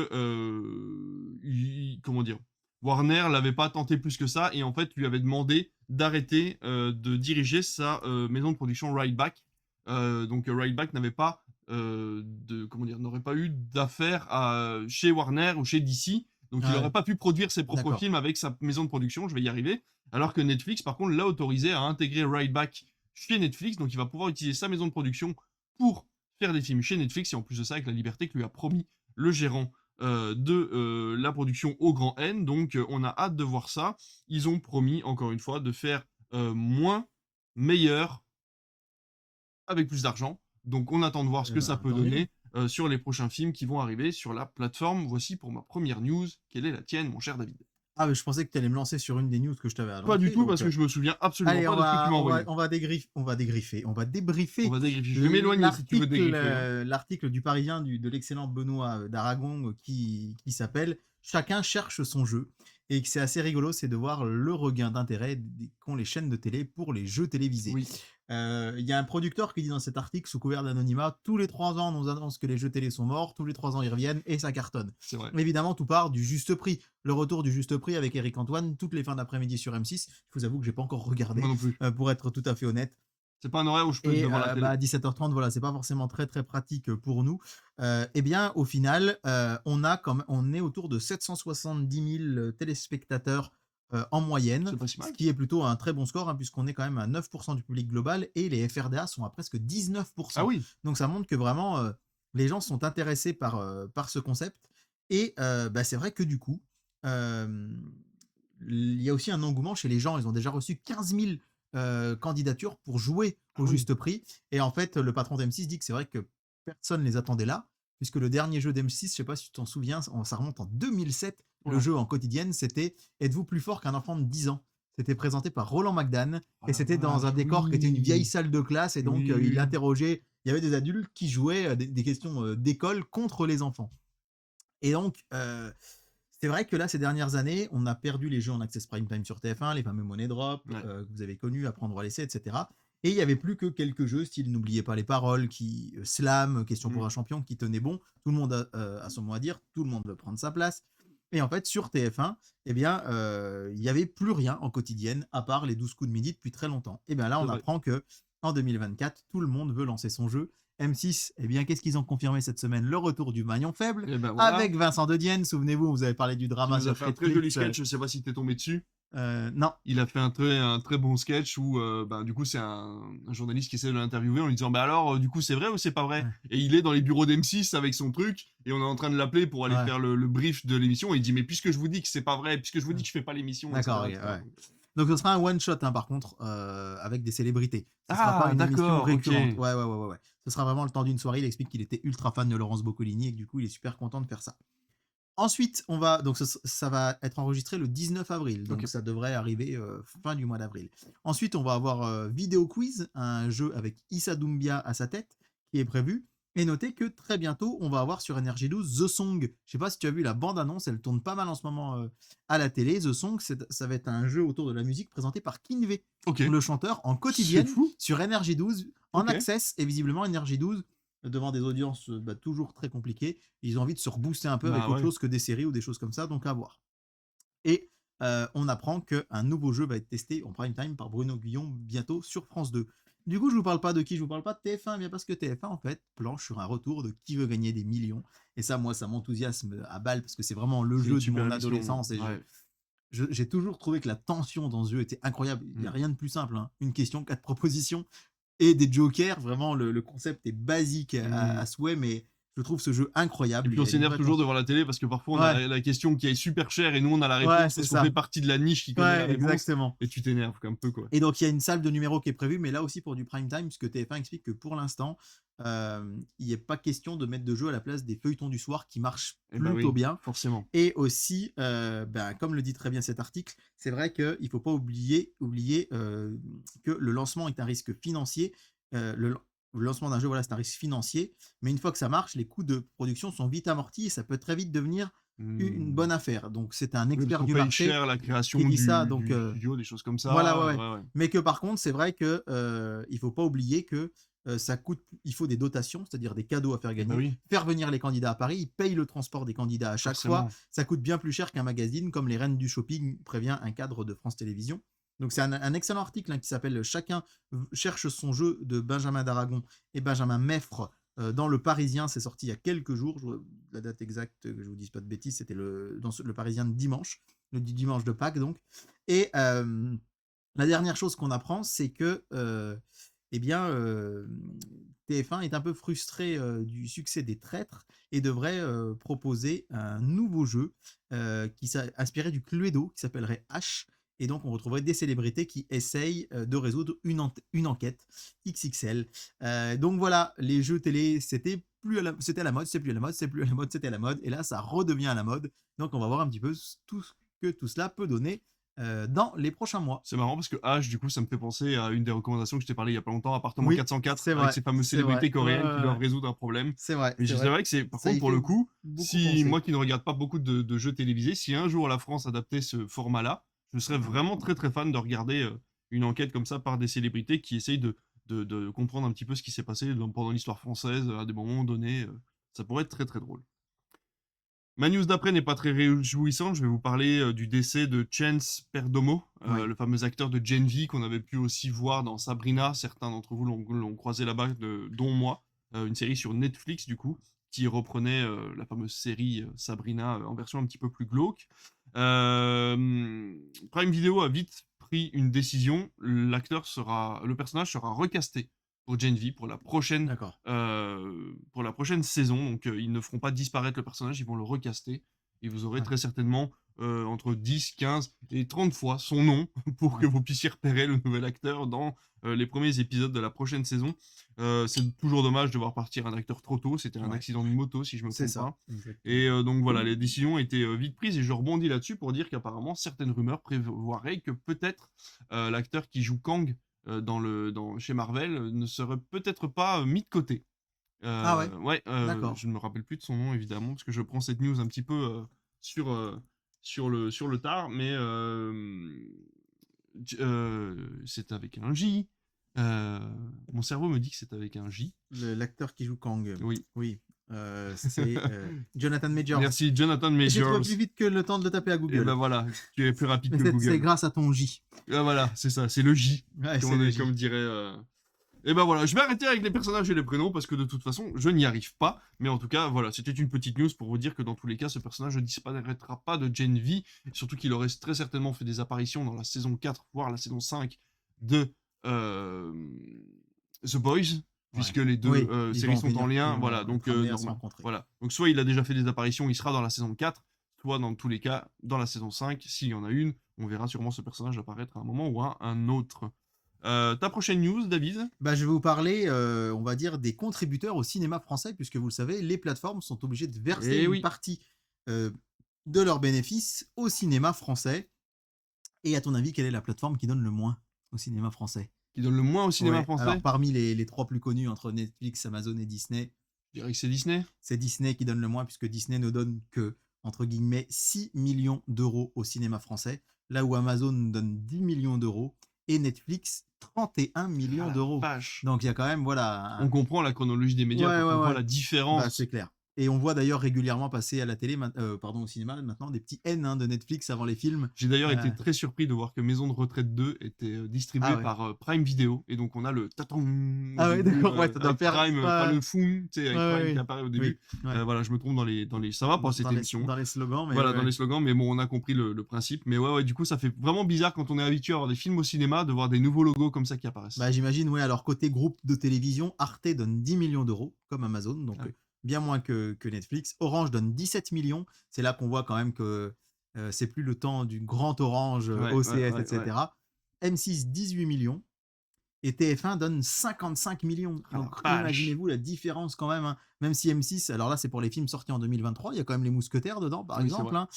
comment dire, Warner l'avait pas tenté plus que ça, et en fait lui avait demandé d'arrêter de diriger sa maison de production Rideback. Donc Rideback n'avait pas n'aurait pas eu d'affaires chez Warner ou chez DC, donc il Ah n'aurait ouais. pas pu produire ses propres D'accord. films avec sa maison de production, je vais y arriver, alors que Netflix par contre l'a autorisé à intégrer Rideback chez Netflix, donc il va pouvoir utiliser sa maison de production pour faire des films chez Netflix, et en plus de ça avec la liberté que lui a promis le gérant de la production au grand N, donc on a hâte de voir ça. Ils ont promis encore une fois de faire moins, meilleur, avec plus d'argent. Donc on attend de voir ce Eh que ça ben, peut tant mieux. donner sur les prochains films qui vont arriver sur la plateforme. Voici pour ma première news. Quelle est la tienne, mon cher David? Ah, mais je pensais que tu allais me lancer sur une des news que je t'avais Pas du annoncées. tout, Donc, parce que je me souviens absolument allez, pas de ce que tu m'as envoyé. on va On débriefer va dégriffer. Je vais m'éloigner si tu veux dégriffer. Hein. l'article du Parisien de l'excellent Benoît d'Aragon qui s'appelle Chacun cherche son jeu, et que c'est assez rigolo, c'est de voir le regain d'intérêt qu'ont les chaînes de télé pour les jeux télévisés. Oui, Il y a un producteur qui dit dans cet article, sous couvert d'anonymat, tous les 3 ans, on nous annonce que les jeux télé sont morts, tous les 3 ans, ils reviennent, et ça cartonne. c'est vrai. Évidemment, tout part du juste prix. Le retour du juste prix avec Eric Antoine, toutes les fins d'après-midi sur M6. Je vous avoue que j'ai pas encore regardé, Moi non plus. pour être tout à fait honnête. C'est pas un horaire où je peux être Et devant la télé. à 17h30, voilà, c'est pas forcément très très pratique pour nous. Eh bien, au final, on est autour de 770 000 téléspectateurs en moyenne, C'est pas si ce mal. qui est plutôt un très bon score, hein, puisqu'on est quand même à 9% du public global, et les FRDA sont à presque 19%. Ah oui. Donc ça montre que vraiment, les gens sont intéressés par ce concept. Et c'est vrai que du coup, il y a aussi un engouement chez les gens. Ils ont déjà reçu 15 000 candidatures pour jouer Ah au oui. juste prix. Et en fait, le patron d'M6 dit que c'est vrai que personne ne les attendait là, puisque le dernier jeu d'M6, je ne sais pas si tu t'en souviens, ça remonte en 2007. Le Ouais. jeu en quotidienne, c'était Êtes-vous plus fort qu'un enfant de 10 ans? C'était présenté par Roland McDan, Oh et la c'était dans un vache, décor qui était une oui. vieille salle de classe, et donc Oui, il oui. interrogeait, il y avait des adultes qui jouaient des questions d'école contre les enfants. Et donc, C'est vrai que là, ces dernières années, on a perdu les jeux en access prime time sur TF1, les fameux Money Drop, Ouais. que vous avez connus, Apprendre à laisser, et cetera. Et il y avait plus que quelques jeux, style N'oubliez pas les paroles, Slam, Question Mmh. pour un champion, qui tenaient bon. Tout le monde a son mot à dire, tout le monde veut prendre sa place. Et en fait, sur TF1, eh bien, il y avait plus rien en quotidienne, à part les 12 coups de midi depuis très longtemps. Et bien là, C'est on vrai. apprend que en 2024, tout le monde veut lancer son jeu. M6, eh bien, qu'est-ce qu'ils ont confirmé cette semaine? Le retour du maillon faible, Et ben voilà. avec Vincent De Dienne. Souvenez-vous, vous avez parlé du Qui drama nous a sur fait un très joli Netflix. sketch, je sais pas si tu es tombé dessus? Non, Il a fait un très bon sketch où, bah, du coup, c'est un journaliste qui essaie de l'interviewer en lui disant: «Bah, alors, du coup, c'est vrai ou c'est pas vrai?» ouais, Et il est dans les bureaux d'M6 avec son truc et on est en train de l'appeler pour aller ouais, faire le brief de l'émission et il dit: «Mais puisque je vous dis que c'est pas vrai, puisque je vous ouais. dis que je fais pas l'émission» et D'accord, cetera ok, et cetera ouais. donc Donc ce sera un one shot, hein, par contre, avec des célébrités. Ce sera pas ah une émission d'accord, OK. récurrente. Ouais, ouais, ouais, ouais, ouais. Ce sera vraiment le temps d'une soirée. Il explique qu'il était ultra fan de Laurence Boccolini et que du coup, il est super content de faire ça. Ensuite, on va donc ça va être enregistré le 19 avril, OK. donc ça devrait arriver, fin du mois d'avril. Ensuite, on va avoir, Vidéo Quiz, un jeu avec Issa Doumbia à sa tête, qui est prévu. Et notez que très bientôt, on va avoir sur NRJ12 The Song. Je sais pas si tu as vu la bande annonce, elle tourne pas mal en ce moment, à la télé. The Song, ça va être un jeu autour de la musique présenté par Kinvé, OK. le chanteur, en C'est quotidienne fou. sur NRJ12 en OK. access, et visiblement NRJ12, devant des audiences, toujours très compliquées, ils ont envie de se rebooster un peu avec Bah, autre ouais. chose que des séries ou des choses comme ça, donc à voir. Et on apprend qu'un nouveau jeu va être testé en prime time par Bruno Guillon bientôt sur France 2. Du coup, je vous parle pas de qui, je vous parle pas de TF1, bien parce que TF1, en fait, planche sur un retour de Qui veut gagner des millions. Et ça, moi, ça m'enthousiasme à balle parce que c'est vraiment le C'est une jeu de super mon émission, adolescence et ouais. j'ai toujours trouvé que la tension dans ce jeu était incroyable. Il n'y a Mmh. rien de plus simple, hein. Une question, quatre propositions et des jokers. Vraiment, le concept est basique à Mmh. souhait, mais je trouve ce jeu Et incroyable. puis Il on y a une s'énerve vraie toujours tension. devant la télé parce que parfois on Ouais, a la question qui est super chère et nous on a la ouais, réponse c'est parce qu'on fait ça. partie de la niche qui connaît la Ouais, réponse exactement. et tu t'énerves un peu, quoi. Et donc, il y a une salle de numéro qui est prévue, mais là aussi pour du prime time, puisque TF1 explique que pour l'instant, il n'est pas question de mettre de jeu à la place des feuilletons du soir qui marchent Et bah plutôt oui, bien. forcément. Et aussi, ben, comme le dit très bien cet article, c'est vrai qu'il ne faut pas oublier que le lancement est un risque financier. Le lancement d'un jeu, voilà, c'est un risque financier. Mais une fois que ça marche, les coûts de production sont vite amortis et ça peut très vite devenir une Mmh. bonne affaire. Donc, c'est un Oui, parce expert qu'on du paye marché cher la qui création dit ça. du Donc, du studio, des choses comme voilà, ouais, ça, ouais. ouais, ouais. Mais que par contre, c'est vrai que, il faut pas oublier que, ça coûte il faut des dotations, c'est-à-dire des cadeaux à faire Et bah gagner. oui, Faire venir les candidats à Paris, ils payent le transport des candidats à chaque fois. forcément. Ça coûte bien plus cher qu'un magazine, comme les reines du shopping, prévient un cadre de France Télévisions. Donc c'est un excellent article, hein, qui s'appelle «Chacun cherche son jeu» de Benjamin Daragon et Benjamin Meffre, dans Le Parisien. C'est sorti il y a quelques jours. La date exacte, que je vous dise pas de bêtises, c'était Le Parisien de dimanche, le dimanche de Pâques donc. Et la dernière chose qu'on apprend, c'est que, eh bien, TF1 est un peu frustré, du succès des Traîtres et devrait, proposer un nouveau jeu, qui inspiré du Cluedo, qui s'appellerait H. Et donc on retrouverait des célébrités qui essayent, de résoudre une enquête XXL. Donc voilà, les jeux télé, c'était à la mode, c'est plus à la mode, c'est plus à la mode, c'était à la mode, et là ça redevient à la mode. Donc on va voir un petit peu tout ce que tout cela peut donner, dans les prochains mois. C'est marrant parce que H, du coup, ça me fait penser à une des recommandations que je t'ai parlé il y a pas longtemps, Appartement Oui, 404, c'est avec vrai, ces fameuses c'est vrai. célébrités Ouais, coréennes qui ouais, doivent ouais. résoudre un problème. C'est vrai, Mais c'est c'est vrai. vrai que c'est, par Ça contre, y pour fait le coup, beaucoup si penser. moi qui ne regarde pas beaucoup de jeux télévisés, si un jour la France adaptait ce format-là, je serais vraiment très très fan de regarder une enquête comme ça par des célébrités qui essayent de comprendre un petit peu ce qui s'est passé pendant l'histoire française à des moments donnés. Ça pourrait être très très drôle. Ma news d'après n'est pas très réjouissante. Je vais vous parler du décès de Chance Perdomo, Oui, le fameux acteur de Gen V qu'on avait pu aussi voir dans Sabrina. Certains d'entre vous l'ont croisé là-bas, dont moi. Une série sur Netflix, du coup, qui reprenait la fameuse série Sabrina en version un petit peu plus glauque. Prime Video a vite pris une décision. Le personnage sera recasté pour Gen V d'accord. pour la prochaine saison. Donc, ils ne feront pas disparaître le personnage, ils vont le recaster. Et vous aurez Ouais, très certainement entre 10, 15 et 30 fois son nom pour que ouais, vous puissiez repérer le nouvel acteur dans les premiers épisodes de la prochaine saison. C'est toujours dommage de voir partir un acteur trop tôt. C'était un ouais. accident de moto, si je me C'est trompe ça, pas. exactement. Et donc voilà, les décisions étaient vite prises. Et je rebondis là-dessus pour dire qu'apparemment, certaines rumeurs prévoiraient que peut-être l'acteur qui joue Kang chez Marvel ne serait peut-être pas mis de côté. Ah ouais? Ouais, D'accord. je ne me rappelle plus de son nom évidemment, parce que je prends cette news un petit peu sur le tard, mais c'est avec un J. Mon cerveau me dit que c'est avec un J. L'acteur qui joue Kang. Oui. Oui. C'est Jonathan Majors. Merci, Jonathan J'ai trouvé Majors. plus vite que le temps de le taper à Et Google. ben voilà, tu es plus rapide Mais que c'est Google. grâce à ton J. Voilà, c'est ça, c'est le J. Ouais, c'est le J. Comme dirait. Et ben voilà, je vais arrêter avec les personnages et les prénoms parce que de toute façon, je n'y arrive pas. Mais en tout cas, voilà, c'était une petite news pour vous dire que dans tous les cas, ce personnage ne disparaîtra pas de Gen V. Surtout qu'il aurait très certainement fait des apparitions dans la saison 4, voire la saison 5 de The Boys. Puisque les deux Oui, ils séries vont sont en venir, lien, ils vont voilà, donc être amenés à se normal. rencontrer. Voilà. Donc soit il a déjà fait des apparitions, il sera dans la saison 4, soit dans tous les cas, dans la saison 5, s'il y en a une, on verra sûrement ce personnage apparaître à un moment ou à un autre. Ta prochaine news, David? Bah, je vais vous parler, on va dire, des contributeurs au cinéma français, puisque vous le savez, les plateformes sont obligées de verser une partie de leurs bénéfices au cinéma français. Et à ton avis, quelle est la plateforme qui donne le moins au cinéma français? Qui donne le moins au cinéma français? Alors, parmi les trois plus connus entre Netflix, Amazon et Disney, je dirais que c'est Disney. C'est Disney qui donne le moins, puisque Disney ne donne que, entre guillemets, 6 millions d'euros au cinéma français, là où Amazon donne 10 millions d'euros et Netflix 31 millions d'euros. Vache. Donc il y a quand même, voilà. On comprend la chronologie des médias, on voit la différence. Bah, c'est clair. Et on voit d'ailleurs régulièrement passer à la télé, au cinéma maintenant, des petits N de Netflix avant les films. J'ai d'ailleurs été très surpris de voir que Maison de retraite 2 était distribuée par Prime Video. Et donc on a le taton. Ah ouais, d'accord, ouais, ça doit faire Prime, pas le fond, tu sais, avec Prime qui apparaît au début. Voilà, je me trompe dans les. Ça va pas cette émission. Dans les slogans, mais. Voilà, dans les slogans, mais bon, on a compris le principe. Mais ouais, du coup, ça fait vraiment bizarre quand on est habitué à voir des films au cinéma, de voir des nouveaux logos comme ça qui apparaissent. Bah, j'imagine, ouais, alors côté groupe de télévision, Arte donne 10 millions d'euros, comme Amazon, donc bien moins que Netflix. Orange donne 17 millions. C'est là qu'on voit quand même que c'est plus le temps du grand Orange, OCS, etc. M6, 18 millions. Et TF1 donne 55 millions. Donc imaginez-vous la différence quand même. Hein. Même si M6, alors là c'est pour les films sortis en 2023, il y a quand même Les Mousquetaires dedans par exemple. Hein.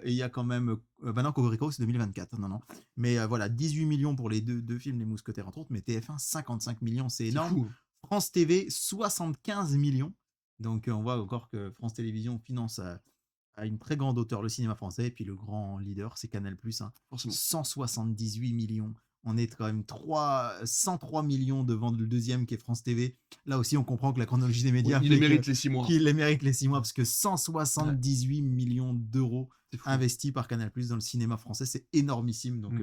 Et il y a quand même... non, Cocorico c'est 2024. Non. Mais voilà, 18 millions pour les deux films Les Mousquetaires entre autres. Mais TF1, 55 millions, c'est énorme. Fou. France TV, 75 millions. Donc on voit encore que France Télévisions finance à une très grande hauteur le cinéma français. Et puis le grand leader, c'est Canal+. Hein. 178 millions. On est quand même 103 millions devant le deuxième qui est France TV. Là aussi, on comprend que la chronologie des médias... il les mérite les 6 mois. Qu'il les mérite les 6 mois, parce que 178 millions d'euros investis par Canal+ dans le cinéma français, c'est énormissime. Donc,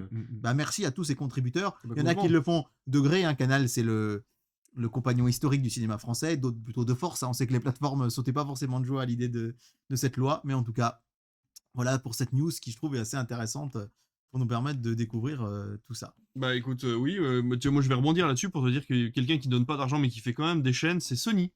merci à tous ces contributeurs. Il y en a qui le font de gré. Hein. Canal, c'est le compagnon historique du cinéma français, d'autres plutôt de force. Hein. On sait que les plateformes ne sautaient pas forcément de joie à l'idée de cette loi, mais en tout cas, voilà pour cette news qui, je trouve, est assez intéressante pour nous permettre de découvrir tout ça. Bah écoute, oui, moi je vais rebondir là-dessus pour te dire que quelqu'un qui donne pas d'argent mais qui fait quand même des chaînes, c'est Sony.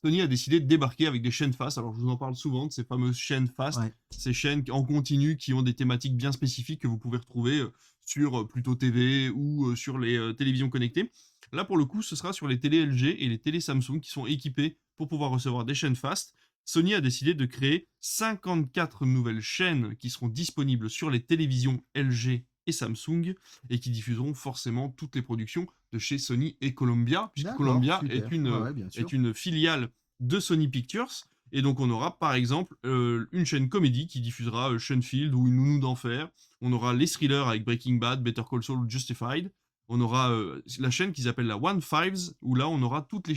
Sony a décidé de débarquer avec des chaînes fast. Alors je vous en parle souvent de ces fameuses chaînes fast, ces chaînes en continu qui ont des thématiques bien spécifiques que vous pouvez retrouver sur Pluto TV ou sur les télévisions connectées. Là pour le coup, ce sera sur les télé LG et les télé Samsung qui sont équipés pour pouvoir recevoir des chaînes fast. Sony a décidé de créer 54 nouvelles chaînes qui seront disponibles sur les télévisions LG et Samsung et qui diffuseront forcément toutes les productions de chez Sony et Columbia, puisque Columbia est une filiale de Sony Pictures. Et donc on aura par exemple une chaîne comédie qui diffusera Seinfeld ou Une nounou d'enfer. On aura les thrillers avec Breaking Bad, Better Call Saul ou Justified. On aura la chaîne qu'ils appellent la One Fives, où là on aura toutes les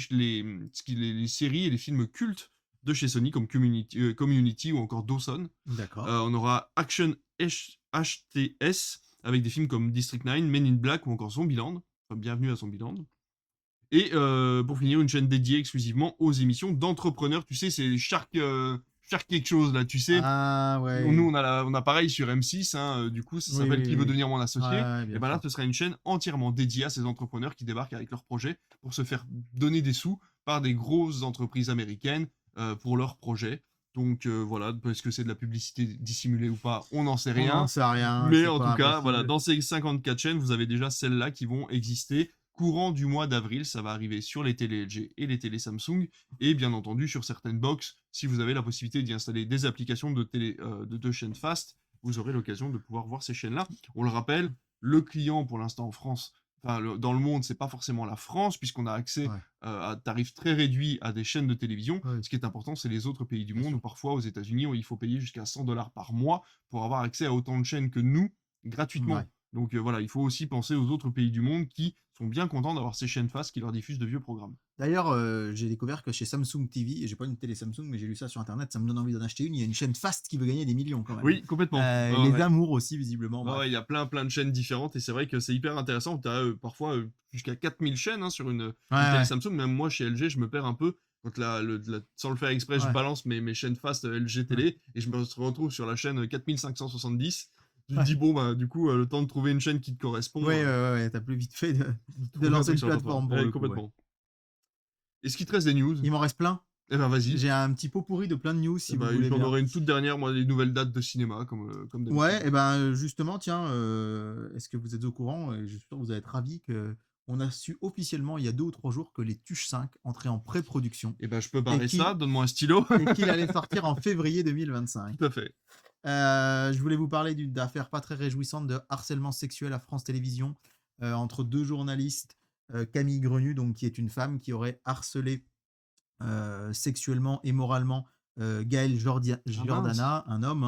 séries et les films cultes de chez Sony, comme Community ou encore Dawson. D'accord. On aura Action HTS, avec des films comme District 9, Men in Black ou encore Zombieland. Enfin, bienvenue à Zombieland. Et pour finir, une chaîne dédiée exclusivement aux émissions d'entrepreneurs. Tu sais, c'est Shark quelque chose, là, tu sais. Ah, ouais. Nous, on a pareil sur M6, hein, du coup, ça s'appelle Qui veut devenir mon associé. Et ben là, ce sera une chaîne entièrement dédiée à ces entrepreneurs qui débarquent avec leurs projets pour se faire donner des sous par des grosses entreprises américaines pour leurs projets. Donc voilà, est-ce que c'est de la publicité dissimulée ou pas, on n'en sait rien. On n'en sait rien. Mais en tout cas, voilà, dans ces 54 chaînes, vous avez déjà celles-là qui vont exister. Courant du mois d'avril, ça va arriver sur les télé LG et les télé Samsung. Et bien entendu, sur certaines box, si vous avez la possibilité d'y installer des applications de chaînes fast, vous aurez l'occasion de pouvoir voir ces chaînes-là. On le rappelle, le client pour l'instant en France dans le monde, c'est pas forcément la France, puisqu'on a accès Ouais, à tarifs très réduits à des chaînes de télévision. ouais, Ce qui est important, c'est les autres pays du bien monde, où sûr. parfois aux États-Unis, il faut payer jusqu'à 100 $ par mois pour avoir accès à autant de chaînes que nous, Ouais. gratuitement. Donc voilà, il faut aussi penser aux autres pays du monde qui sont bien contents d'avoir ces chaînes FAST qui leur diffusent de vieux programmes. D'ailleurs, j'ai découvert que chez Samsung TV, et j'ai pas une télé Samsung, mais j'ai lu ça sur internet, ça me donne envie d'en acheter une. Il y a une chaîne Fast qui veut gagner des millions quand même. Oui, complètement. Ouais, Les ouais. Amours aussi, visiblement, Ouais, bref. ouais, il y a plein de chaînes différentes et c'est vrai que c'est hyper intéressant. Tu as parfois jusqu'à 4000 chaînes, hein, sur Ouais, une télé ouais, Samsung. Même moi, chez LG, je me perds un peu. Quand sans le faire exprès, je ouais, balance mes chaînes fast LG ouais, télé et je me retrouve sur la chaîne 4570. Tu te ouais. dis, bon, bah, du coup, le temps de trouver une chaîne qui te correspond, Ouais, ouais, ouais, ouais, tu plus vite fait de de trouver un lancer truc une sur la plateforme. plateforme pour Ouais, le coup, ouais. complètement. Est-ce qu'il te reste des news? Il m'en reste plein. Eh ben, vas-y. J'ai un petit pot pourri de plein de news Eh si vous ben, voulez j'en bien. aurai une toute dernière, moi, les nouvelles dates de cinéma, comme Ouais, d'habitude. et ben, justement, tiens, est-ce que vous êtes au courant? Et je suis sûr que vous allez être ravis qu'on a su officiellement il y a 2 ou 3 jours que les Tuches 5 entraient en pré-production Eh ben, je peux et barrer ça, qu'il donne-moi un stylo. et qu'il allait sortir en février 2025. Tout à fait. Je voulais vous parler d'une affaire pas très réjouissante de harcèlement sexuel à France Télévisions, entre 2 journalistes, Camille Grenu, donc qui est une femme qui aurait harcelé, sexuellement et moralement, Gaël Ah mince. Giordana, un homme,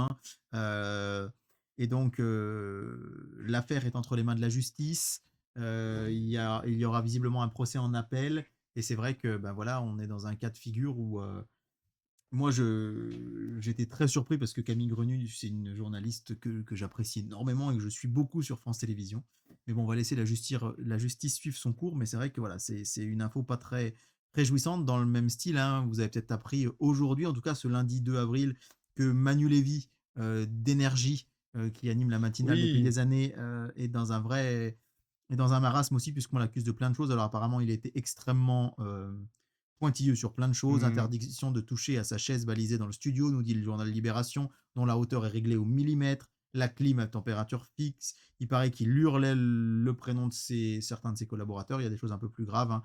hein, et donc l'affaire est entre les mains de la justice. Il y aura visiblement un procès en appel et c'est vrai que, ben, voilà, on est dans un cas de figure où, moi j'étais très surpris parce que Camille Grenu, c'est une journaliste que j'apprécie énormément et que je suis beaucoup sur France Télévisions. Mais bon, on va laisser la justice suivre son cours, mais c'est vrai que voilà, c'est une info pas très réjouissante dans le même style, hein. Vous avez peut-être appris aujourd'hui, en tout cas ce lundi 2 avril, que Manu Lévy, d'Énergie, qui anime la matinale depuis Oui. des années, est dans un marasme aussi puisqu'on l'accuse de plein de choses. Alors apparemment, il était extrêmement, pointilleux sur plein de choses, Mmh. interdiction de toucher à sa chaise balisée dans le studio, nous dit le journal Libération, dont la hauteur est réglée au millimètre, la clim à température fixe. Il paraît qu'il hurlait le prénom de certains de ses collaborateurs. Il y a des choses un peu plus graves, hein,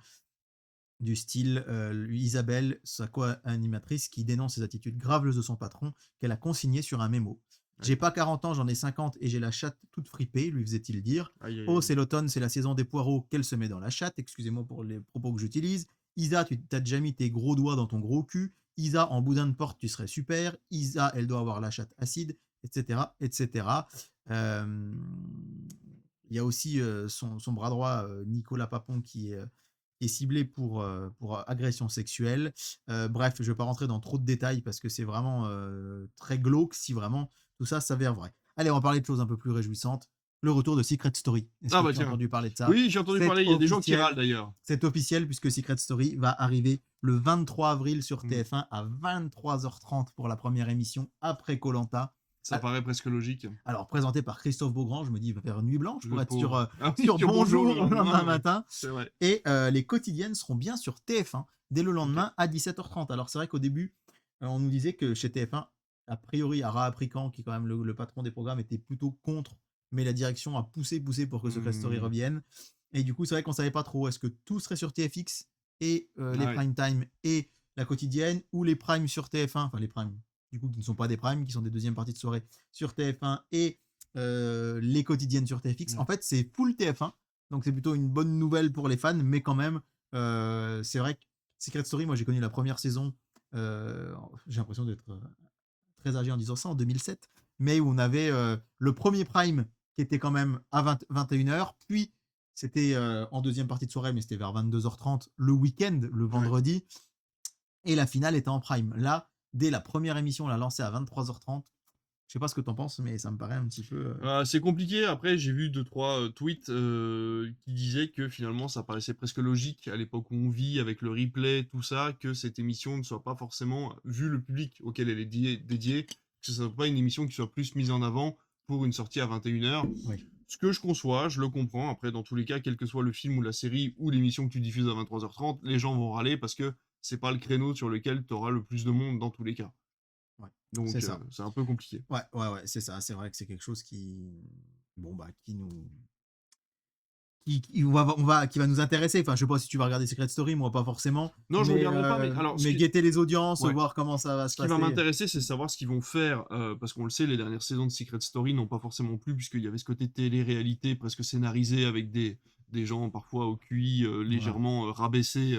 du style Isabelle, sa co-animatrice, qui dénonce ses attitudes graveleuses de son patron qu'elle a consigné sur un mémo. Aïe. J'ai pas 40 ans, j'en ai 50 et j'ai la chatte toute fripée, lui faisait-il dire. Aïe, aïe, Oh, aïe. c'est l'automne, c'est la saison des poireaux, qu'elle se met dans la chatte. Excusez-moi pour les propos que j'utilise. Isa, tu t'as déjà mis tes gros doigts dans ton gros cul. Isa, en boudin de porte, tu serais super. Isa, elle doit avoir la chatte acide, etc. etc. Euh, Il y a aussi son bras droit, Nicolas Papon, qui est ciblé pour agression sexuelle. Bref, je ne vais pas rentrer dans trop de détails parce que c'est vraiment très glauque si vraiment tout ça s'avère vrai. Allez, on va parler de choses un peu plus réjouissantes. Le retour de Secret Story. Est-ce Ah que bah tu as tiens. entendu parler de ça? Oui, j'ai entendu C'est parler, il y a des gens qui râlent officiel. d'ailleurs. C'est officiel puisque Secret Story va arriver le 23 avril sur Mmh. TF1 à 23h30 pour la première émission après koh. Ça paraît presque logique. Alors, présenté par Christophe Beaugrand, je me dis, il va faire nuit blanche pour Le être sur, pauvre. Ah oui, sur sur Bonjour le Bonjour le lendemain lendemain, oui. matin. C'est vrai. Et les quotidiennes seront bien sur TF1 dès le OK. lendemain à 17h30. Alors, c'est vrai qu'au début, on nous disait que chez TF1, a priori, Ara Aprican, qui est quand même le patron des programmes, était plutôt contre, mais la direction a poussé pour que Secret Story Mmh. revienne. Et du coup, c'est vrai qu'on savait pas trop, est-ce que tout serait sur TFX et les Ah oui. prime time et la quotidienne, ou les primes sur TF1, enfin les primes, du coup, qui ne sont pas des primes, qui sont des deuxièmes parties de soirée sur TF1 et les quotidiennes sur TFX. En Ouais. fait, c'est full TF1, donc c'est plutôt une bonne nouvelle pour les fans, mais quand même, c'est vrai que Secret Story, moi j'ai connu la première saison, j'ai l'impression d'être très âgé en disant ça, en 2007, mais où on avait le premier prime qui était quand même à 21h, puis c'était en deuxième partie de soirée, mais c'était vers 22h30 le week-end, le Ouais. vendredi, et la finale était en prime. Là, dès la première émission, on l'a lancée à 23h30. Je sais pas ce que tu en penses, mais ça me paraît un petit peu. C'est compliqué. Après, j'ai vu 2-3 tweets qui disaient que finalement ça paraissait presque logique à l'époque où on vit avec le replay, tout ça, que cette émission ne soit pas forcément, vu le public auquel elle est dédiée, que ce soit pas une émission qui soit plus mise en avant pour une sortie à 21h. Oui. Ce que je conçois, je le comprends. Après, dans tous les cas, quel que soit le film ou la série ou l'émission que tu diffuses à 23h30, les gens vont râler parce que c'est pas le créneau sur lequel tu auras le plus de monde dans tous les cas. Ouais, c'est Donc, ça. c'est un peu compliqué. Ouais, ouais, ouais, c'est ça. C'est vrai que c'est quelque chose qui, bon bah, qui va nous intéresser. Enfin, je sais pas si tu vas regarder Secret Story, moi pas forcément, Non, je regarderai pas, mais alors, mais guetter les audiences, ouais. voir comment ça va Ce se qui va passer. m'intéresser, c'est savoir ce qu'ils vont faire, parce qu'on le sait, les dernières saisons de Secret Story n'ont pas forcément plu, puisqu'il y avait ce côté télé-réalité presque scénarisé avec des gens parfois au QI légèrement rabaissé,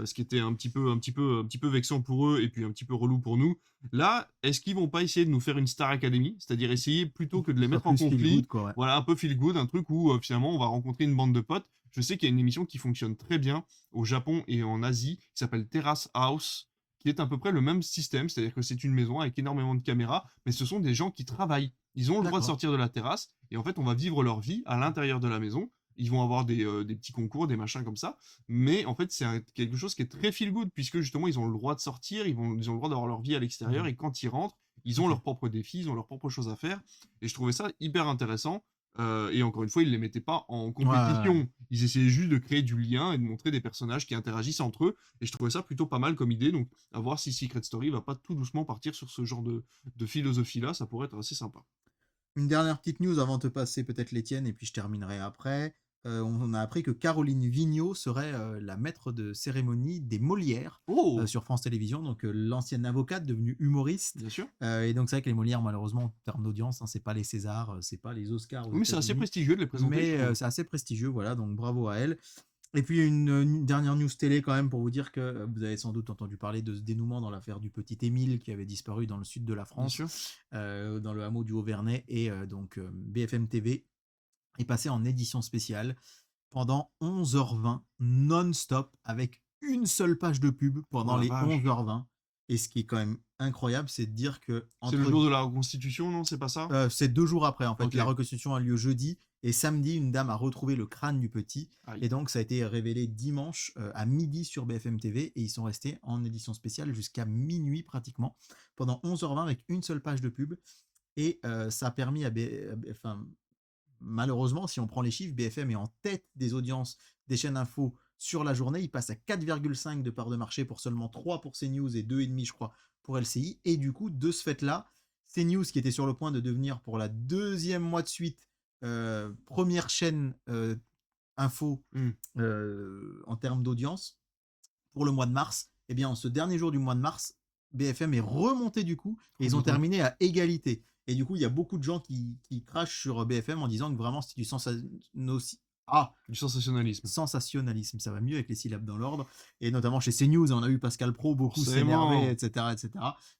ce qui était un petit peu vexant pour eux et puis un petit peu relou pour nous. Là, est-ce qu'ils vont pas essayer de nous faire une Star Academy? C'est-à-dire essayer plutôt que de les Soit mettre en plus feel good, conflit, quoi, ouais. voilà, un peu feel good, un truc où finalement on va rencontrer une bande de potes. Je sais qu'il y a une émission qui fonctionne très bien au Japon et en Asie, qui s'appelle Terrace House, qui est à peu près le même système, c'est-à-dire que c'est une maison avec énormément de caméras, mais ce sont des gens qui travaillent. Ils ont le droit de D'accord. sortir de la terrasse, et en fait, on va vivre leur vie à l'intérieur de la maison. Ils vont avoir des petits concours, des machins comme ça, mais en fait, quelque chose qui est très feel good, puisque justement, ils ont le droit de sortir, ils ont le droit d'avoir leur vie à l'extérieur, Mmh. et quand ils rentrent, ils ont OK. leurs propres défis, ils ont leurs propres choses à faire, et je trouvais ça hyper intéressant. Et encore une fois, ils les mettaient pas en Ouais, ouais, ouais. compétition. Ils essayaient juste de créer du lien et de montrer des personnages qui interagissent entre eux. Et je trouvais ça plutôt pas mal comme idée. Donc, à voir si Secret Story va pas tout doucement partir sur ce genre de philosophie-là. Ça pourrait être assez sympa. Une dernière petite news avant de te passer peut-être les tiennes et puis je terminerai après. On a appris que Caroline Vigneault serait, la maître de cérémonie des Molières, Oh! sur France Télévisions, donc l'ancienne avocate devenue humoriste, Bien sûr. et donc c'est vrai que les Molières malheureusement en termes d'audience, hein, c'est pas les Césars, c'est pas les Oscars aux Oui, mais c'est assez États-Unis, prestigieux de les présenter, je mais trouve. c'est assez prestigieux, voilà, donc bravo à elle. Et puis une dernière news télé quand même pour vous dire que, vous avez sans doute entendu parler de ce dénouement dans l'affaire du petit Émile qui avait disparu dans le sud de la Bien France, sûr. dans le hameau du Haut-Vernay et donc BFM TV est passé en édition spéciale pendant 11h20 non-stop avec une seule page de pub Oh pendant la les vache. 11h20 et ce qui est quand même incroyable, c'est de dire que C'est le entre jour de la reconstitution, non? C'est pas ça? C'est 2 jours après, en fait. Ok. La reconstitution a lieu jeudi et samedi, une dame a retrouvé le crâne du petit Aïe. et donc ça a été révélé dimanche, à midi sur BFM TV et ils sont restés en édition spéciale jusqu'à minuit pratiquement, pendant 11h20 avec une seule page de pub et ça a permis enfin, malheureusement, si on prend les chiffres, BFM est en tête des audiences des chaînes info sur la journée. Il passe à 4,5 de part de marché pour seulement 3 pour CNews et 2,5, je crois, pour LCI. Et du coup, de ce fait-là, CNews, qui était sur le point de devenir pour la deuxième mois de suite première chaîne info Hmm. en termes d'audience pour le mois de mars, eh bien, en ce dernier jour du mois de mars, BFM est remonté du coup et Oh, ils ont dommage. terminé à égalité. Et du coup, il y a beaucoup de gens qui crachent sur BFM en disant que vraiment c'était du Du sensationnalisme. sensationnalisme. Ça va mieux avec les syllabes dans l'ordre. Et notamment chez CNews, on a vu Pascal Pro beaucoup s'énerver, Forcément. etc., etc.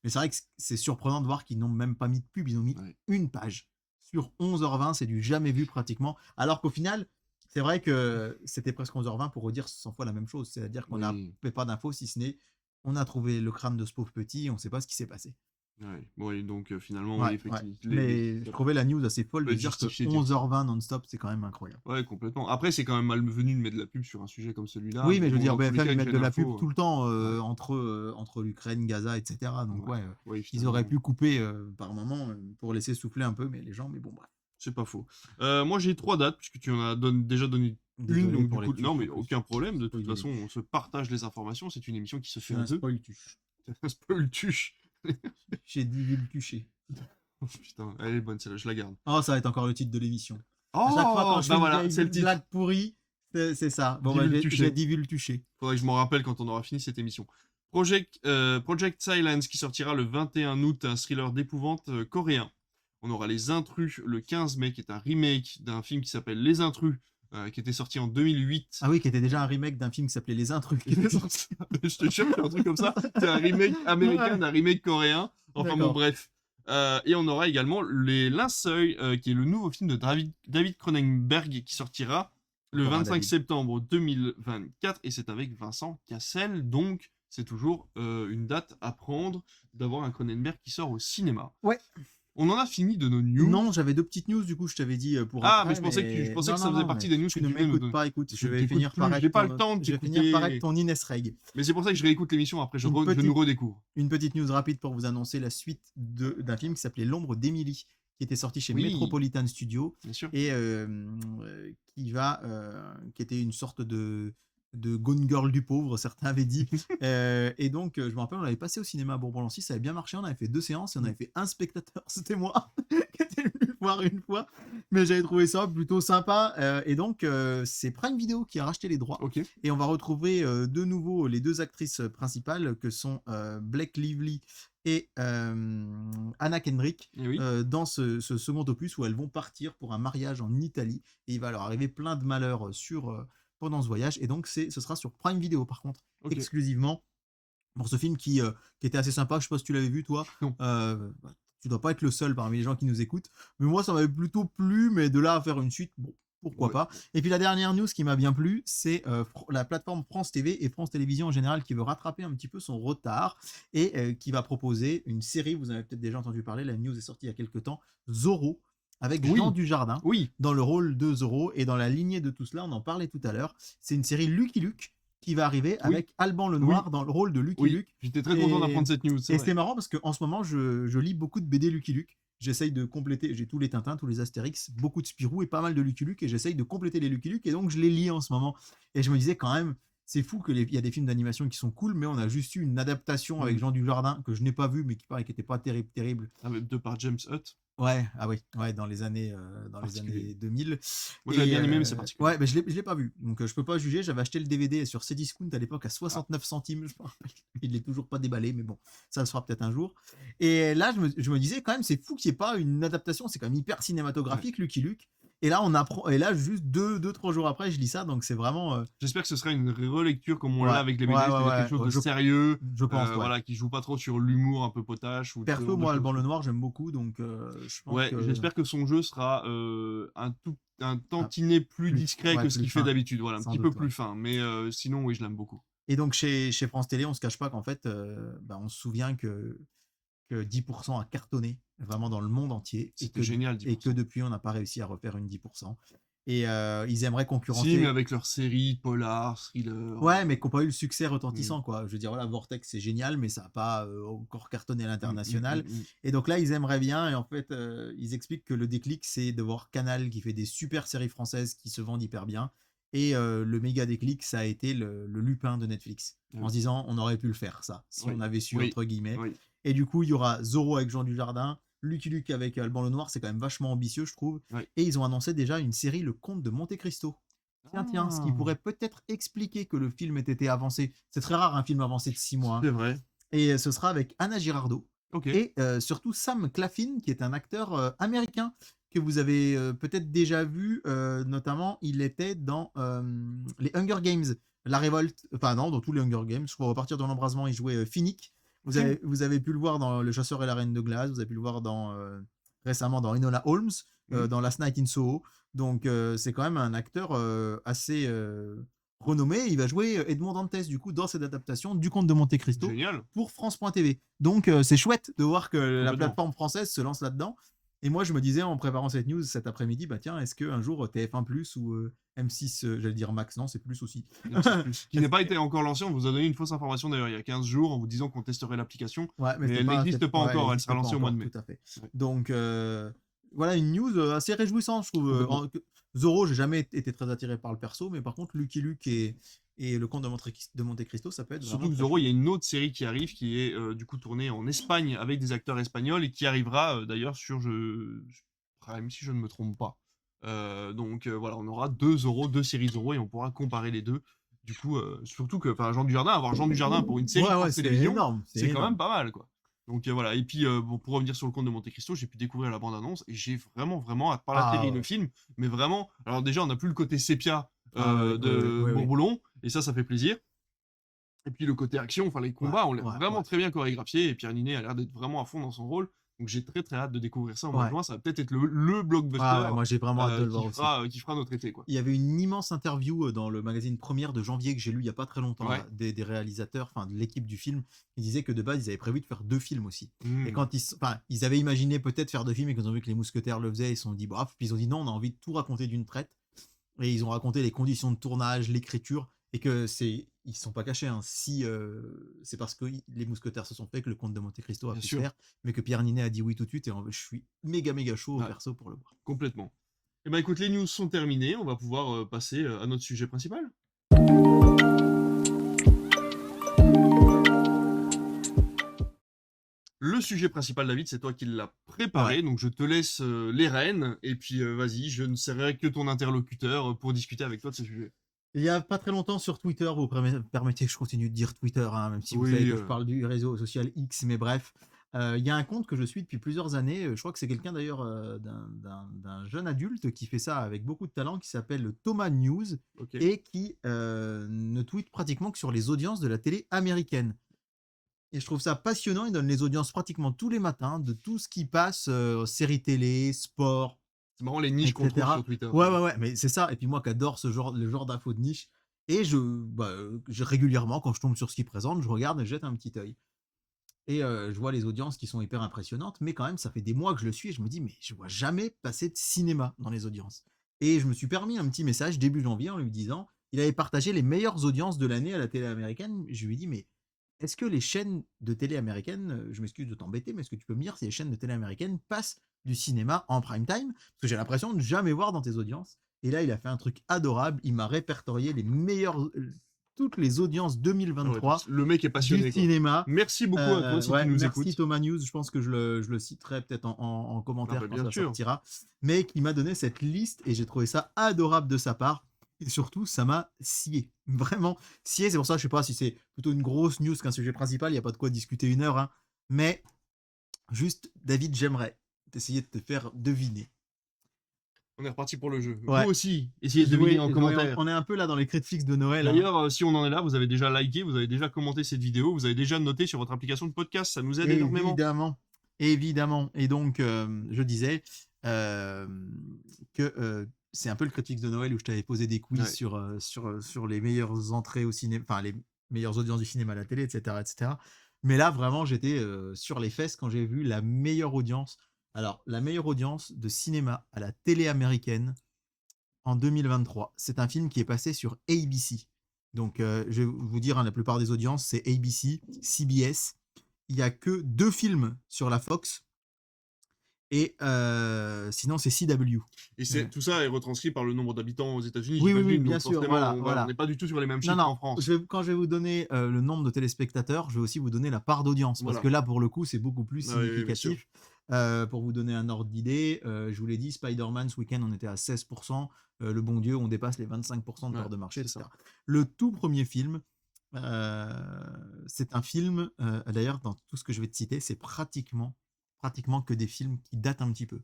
Mais c'est vrai que c'est surprenant de voir qu'ils n'ont même pas mis de pub, ils ont mis Ouais. une page. Sur 11h20, c'est du jamais vu pratiquement. Alors qu'au final, c'est vrai que c'était presque 11h20 pour redire 100 fois la même chose. C'est-à-dire qu'on n'a Oui. pas d'infos si ce n'est on a trouvé le crâne de ce pauvre petit et on ne sait pas ce qui s'est passé. Ouais. Bon, et donc finalement, oui, Ouais, ouais. effectivement, Mais je ça trouvais la news assez folle peut de être dire que justifié, dire ça. 11h20 non-stop, c'est quand même incroyable. Ouais, complètement. Après, c'est quand même malvenu de mettre de la pub sur un sujet comme celui-là, Oui, mais mais je veux bon, dire, dans tous les BFM, cas, ils une mettent de chaîne la pub info, tout le temps ouais, entre l'Ukraine, Gaza, etc. Donc, ouais, ouais, oui, ils auraient finalement, pu couper par moment pour laisser souffler un peu, mais les gens, mais bon, bref. c'est pas faux. Moi, j'ai 3 dates, puisque tu en as déjà donné une, Désolé donc du pour les coup, non, tuches en mais plus. aucun problème. De toute Spoiler les façon, on tuches. se partage les informations. C'est une émission qui se Je fait suis à un deux. spoil tuche. C'est un spoil tuche. J'ai dit vu le tucher. Oh, putain, elle est bonne celle-là, je la garde. Oh, ça va être encore le titre de l'émission. À chaque fois quand Oh, je fais bah une voilà, vieille c'est le titre. blague pourrie, c'est ça. Bon, bah, Dis-le le j'ai tucher. dit vu le tucher. Faudrait que je m'en rappelle quand on aura fini cette émission. Project Silence qui sortira le 21 août, un thriller d'épouvante coréen. On aura Les Intrus le 15 mai, qui est un remake d'un film qui s'appelle Les Intrus, qui était sorti en 2008. Ah oui, qui était déjà un remake d'un film qui s'appelait Les Intrus. Je te jure, c'est un truc comme ça. C'est un remake américain d'un remake coréen. Enfin bon, D'accord. bref. Et on aura également Les Linceuls, qui est le nouveau film de David Cronenberg qui sortira le Encore un 25 David. septembre 2024. Et c'est avec Vincent Cassel. Donc, c'est toujours une date à prendre d'avoir un Cronenberg qui sort au cinéma. Ouais. On en a fini de nos news. Non, j'avais 2 petites news, du coup, je t'avais dit pour Ah, après, mais je pensais que non, ça non, faisait non, partie mais des news tu que ne tu voulais nous m'écoutes donner. pas, écoute, Je t'écoute plus, j'ai pas le temps de je vais finir par être t'écouter. ton Inès Reg. Mais c'est pour ça que je réécoute l'émission après, je nous redécouvre. Une petite news rapide pour vous annoncer la suite d'un film qui s'appelait L'ombre d'Emily, qui était sorti chez Oui. Metropolitan Studio Bien sûr. et qui était une sorte de Gone Girl du pauvre, certains avaient dit. Et donc, je me rappelle, on l'avait passé au cinéma à Bourbon-Lancy, ça avait bien marché, on avait fait 2 séances et on avait fait un spectateur, c'était moi, qui était venu voir une fois, mais j'avais trouvé ça plutôt sympa. Et donc, c'est Prime Video qui a racheté les droits. Ok. Et on va retrouver de nouveau les deux actrices principales que sont Blake Lively et Anna Kendrick Et oui. dans ce second opus où elles vont partir pour un mariage en Italie. Et il va leur arriver plein de malheurs pendant ce voyage. Et donc, ce sera sur Prime Video, par contre, Ok. exclusivement pour ce film qui était assez sympa. Je sais pas si tu l'avais vu, toi. Non. Bah, tu dois pas être le seul parmi les gens qui nous écoutent. Mais moi, ça m'avait plutôt plu. Mais de là à faire une suite, bon, pourquoi Ouais. pas. Et puis la dernière news qui m'a bien plu, c'est la plateforme France TV et France Télévisions en général qui veut rattraper un petit peu son retard et qui va proposer une série. Vous en avez peut-être déjà entendu parler. La news est sortie il y a quelques temps. Zorro, avec Oui. Jean Dujardin Oui. dans le rôle de Zorro. Et dans la lignée de tout cela, on en parlait tout à l'heure. C'est une série Lucky Luke qui va arriver avec Alban Lenoir dans le rôle de Lucky Oui. Luke. J'étais très content Et- d'apprendre cette news. Et c'était marrant parce qu'en ce moment, je lis beaucoup de BD Lucky Luke. J'essaye de compléter, j'ai tous les Tintins, tous les Astérix, beaucoup de Spirou et pas mal de Lucky Luke, et j'essaye de compléter les Lucky Luke, et donc je les lis en ce moment. Et je me disais quand même, c'est fou qu'il y a des films d'animation qui sont cool, mais on a juste eu une adaptation avec Jean Dujardin que je n'ai pas vu, mais qui paraît qui n'était pas terrible. De par James Hutt. Ouais, ah oui, ouais, dans les années Particulier. 2000. Moi, j'avais bien aimé, mais c'est particulier. Ouais, mais je l'ai pas vu, donc je peux pas juger. J'avais acheté le DVD sur Cdiscount à l'époque à 69 centimes, je me rappelle. Il est toujours pas déballé, mais bon, ça se fera peut-être un jour. Et là, je me disais quand même, c'est fou qu'il n'y ait pas une adaptation. C'est quand même hyper cinématographique, Lucky Luke. Et là, on apprend. Et là, juste 3 jours après, je lis ça, donc c'est vraiment. J'espère que ce sera une relecture comme on Ouais. l'a avec les BD, Ouais, c'est-à-dire ouais, quelque chose ouais. de sérieux, Je pense. Ouais. voilà, qui joue pas trop sur l'humour un peu potache. Ou Perso, moi, Alban Lenoir, j'aime beaucoup, donc je pense Ouais, que. j'espère que son jeu sera un tantinet plus discret ouais, que ce plus qu'il fait fin, d'habitude, voilà, un sans petit doute, peu plus fin. Mais sinon, oui, je l'aime beaucoup. Et donc chez France Télé, on se cache pas qu'en fait, on se souvient que 10% a cartonné vraiment dans le monde entier et C'était que, génial, et que 10%. depuis on n'a pas réussi à refaire une 10%. Et ils aimeraient Si, concurrencer. mais avec leurs séries, polar, thriller. Ouais, mais qui n'ont pas eu le succès retentissant, quoi. Je veux dire, voilà, Vortex, c'est génial, mais ça n'a pas encore cartonné à l'international. Et donc là, ils aimeraient bien, et en fait, ils expliquent que le déclic, c'est de voir Canal qui fait des super séries françaises qui se vendent hyper bien. Et le méga déclic, ça a été le Lupin de Netflix. En se disant, on aurait pu le faire, ça, si Oui. on avait su, Oui. entre guillemets. Oui. Et du coup, il y aura Zorro avec Jean Dujardin, Lucky Luke avec Alban Lenoir, c'est quand même vachement ambitieux, je trouve. Oui. Et ils ont annoncé déjà une série, Le Comte de Monte Cristo. Tiens, ce qui pourrait peut-être expliquer que le film ait été avancé. C'est très rare un film avancé de 6 mois. C'est vrai. Et ce sera avec Anna Girardot. Ok. Et surtout Sam Claflin, qui est un acteur américain que vous avez peut-être déjà vu. Notamment, il était dans les Hunger Games, La Révolte. Enfin, non, dans tous les Hunger Games. Je crois repartir de l'embrasement, il jouait Finnick. Vous avez pu le voir dans Le Chasseur et la Reine de Glace. Vous avez pu le voir récemment dans Enola Holmes, dans Last Night in Soho. Donc, c'est quand même un acteur assez renommé. Il va jouer Edmond Dantès, du coup, dans cette adaptation du Comte de Monte Cristo pour France.tv. Donc, c'est chouette de voir que la plateforme française se lance là-dedans. Et moi, je me disais, en préparant cette news cet après-midi, bah tiens, est-ce qu'un jour TF1 Plus ou M6, j'allais dire Max, non, c'est Plus aussi. Qui n'a pas été encore lancé, on vous a donné une fausse information d'ailleurs il y a 15 jours en vous disant qu'on testerait l'application. Ouais, mais elle n'existe pas encore, elle sera lancée au mois de mai. Tout à fait. Ouais. Donc, voilà une news assez réjouissante, je trouve. Zorro, j'ai jamais été très attiré par le perso, mais par contre, Lucky Luke et le Comte de Monte Cristo, ça peut être surtout que Zorro, il y a une autre série qui arrive qui est du coup tournée en Espagne avec des acteurs espagnols et qui arrivera d'ailleurs sur Prime si je ne me trompe pas. Donc voilà, on aura 2 séries Zorro et on pourra comparer les deux. Du coup, surtout que avoir Jean Dujardin pour une série de télévision, énorme, c'est quand même pas mal, quoi. Donc voilà, et puis pour revenir sur le Comte de Monte Cristo, j'ai pu découvrir la bande-annonce et j'ai vraiment hâte, pas la série, le film, mais vraiment, alors déjà on n'a plus le côté sépia de Bourboulon, et ça fait plaisir. Et puis le côté action, enfin les combats ont l'air vraiment très bien chorégraphiés, et Pierre Ninet a l'air d'être vraiment à fond dans son rôle, donc j'ai très hâte de découvrir ça au mois de juin, ça va peut-être être le blockbuster moi j'ai vraiment hâte de le voir aussi. Qui fera notre été, quoi. Il y avait une immense interview dans le magazine Première de janvier que j'ai lu il y a pas très longtemps, là, des réalisateurs, enfin de l'équipe du film, qui disaient que de base ils avaient prévu de faire 2 films aussi. Et quand ils avaient imaginé peut-être faire 2 films et qu'ils ont vu que les Mousquetaires le faisaient, ils se sont dit bref, puis ils ont dit non, on a envie de tout raconter d'une traite. Et ils ont raconté les conditions de tournage, l'écriture, et que ils sont pas cachés. Si c'est parce que les Mousquetaires se sont fait que le Comte de Monte Cristo a pu se faire, mais que Pierre Ninet a dit oui tout de suite, et je suis méga chaud au perso pour le voir. Complètement. Et ben écoute, les news sont terminées, on va pouvoir passer à notre sujet principal. Le sujet principal, David, c'est toi qui l'as préparé, Ouais. donc je te laisse les rênes, et puis vas-y, je ne serai que ton interlocuteur pour discuter avec toi de ce sujet. Il y a pas très longtemps sur Twitter, vous permettez que je continue de dire Twitter, hein, même si vous savez Oui, que je parle du réseau social X, mais bref. Il y a un compte que je suis depuis plusieurs années, je crois que c'est quelqu'un d'ailleurs d'un jeune adulte qui fait ça avec beaucoup de talent, qui s'appelle Thomas News, ok. et qui ne tweet pratiquement que sur les audiences de la télé américaine. Et je trouve ça passionnant, il donne les audiences pratiquement tous les matins de tout ce qui passe, séries télé, sport, C'est marrant les niches qu'on trouve sur etc. Twitter. Ouais, ouais, ouais, mais c'est ça. Et puis moi qui adore le genre d'infos de niche, et régulièrement, quand je tombe sur ce qu'il présente, je regarde et je jette un petit œil. Et je vois les audiences qui sont hyper impressionnantes, mais quand même, ça fait des mois que je le suis et je me dis, mais je vois jamais passer de cinéma dans les audiences. Et je me suis permis un petit message début janvier en lui disant, il avait partagé les meilleures audiences de l'année à la télé américaine. Je lui ai dit, mais est-ce que les chaînes de télé américaines, je m'excuse de t'embêter, mais est-ce que tu peux me dire si les chaînes de télé américaines passent du cinéma en prime time? Parce que j'ai l'impression de jamais voir dans tes audiences. Et là, il a fait un truc adorable. Il m'a répertorié toutes les audiences Ah ouais, 2023 le mec est du passionné, quoi. cinéma. Merci beaucoup à toi si tu Ouais, nous merci écoutes. Thomas News. Je pense que je le citerai peut-être en Ah commentaire bah, quand bien ça sûr. sortira. Mais qui m'a donné cette liste et j'ai trouvé ça adorable de sa part. Et surtout, ça m'a scié. Vraiment scié. C'est pour ça, je sais pas si c'est plutôt une grosse news qu'un sujet principal. Il n'y a pas de quoi discuter une heure, hein. Mais juste, David, j'aimerais essayer de te faire deviner. On est reparti pour le jeu. Vous Ouais. aussi, essayez de deviner en commentaire. On est un peu là dans les critiques de Noël, hein. D'ailleurs, si on en est là, vous avez déjà liké, vous avez déjà commenté cette vidéo, vous avez déjà noté sur votre application de podcast, ça nous aide énormément. Évidemment, évidemment. Et donc, je disais que c'est un peu le critique de Noël où je t'avais posé des quiz Ouais. sur les meilleures entrées au cinéma, enfin les meilleures audiences du cinéma à la télé, etc., etc. Mais là, vraiment, j'étais sur les fesses quand j'ai vu la meilleure audience. Alors, la meilleure audience de cinéma à la télé américaine en 2023. C'est un film qui est passé sur ABC. Donc, je vais vous dire, hein, la plupart des audiences, c'est ABC, CBS. Il y a que 2 films sur la Fox et sinon c'est CW. Et tout ça est retranscrit par le nombre d'habitants aux États-Unis, Oui, oui, oui, j'imagine. bien Donc sûr, forcément, voilà, on voilà. n'est pas du tout sur les mêmes Non, chiffres non, qu'en France. quand je vais vous donner le nombre de téléspectateurs, je vais aussi vous donner la part d'audience, parce Voilà. que là, pour le coup, c'est beaucoup plus Ah oui, oui, bien sûr. significatif. Pour vous donner un ordre d'idée, je vous l'ai dit, Spider-Man, ce week-end, on était à 16%. Le bon Dieu, on dépasse les 25% de part Ouais, de marché, c'est etc. ça. Le tout premier film, c'est un film, d'ailleurs, dans tout ce que je vais te citer, c'est pratiquement que des films qui datent un petit peu.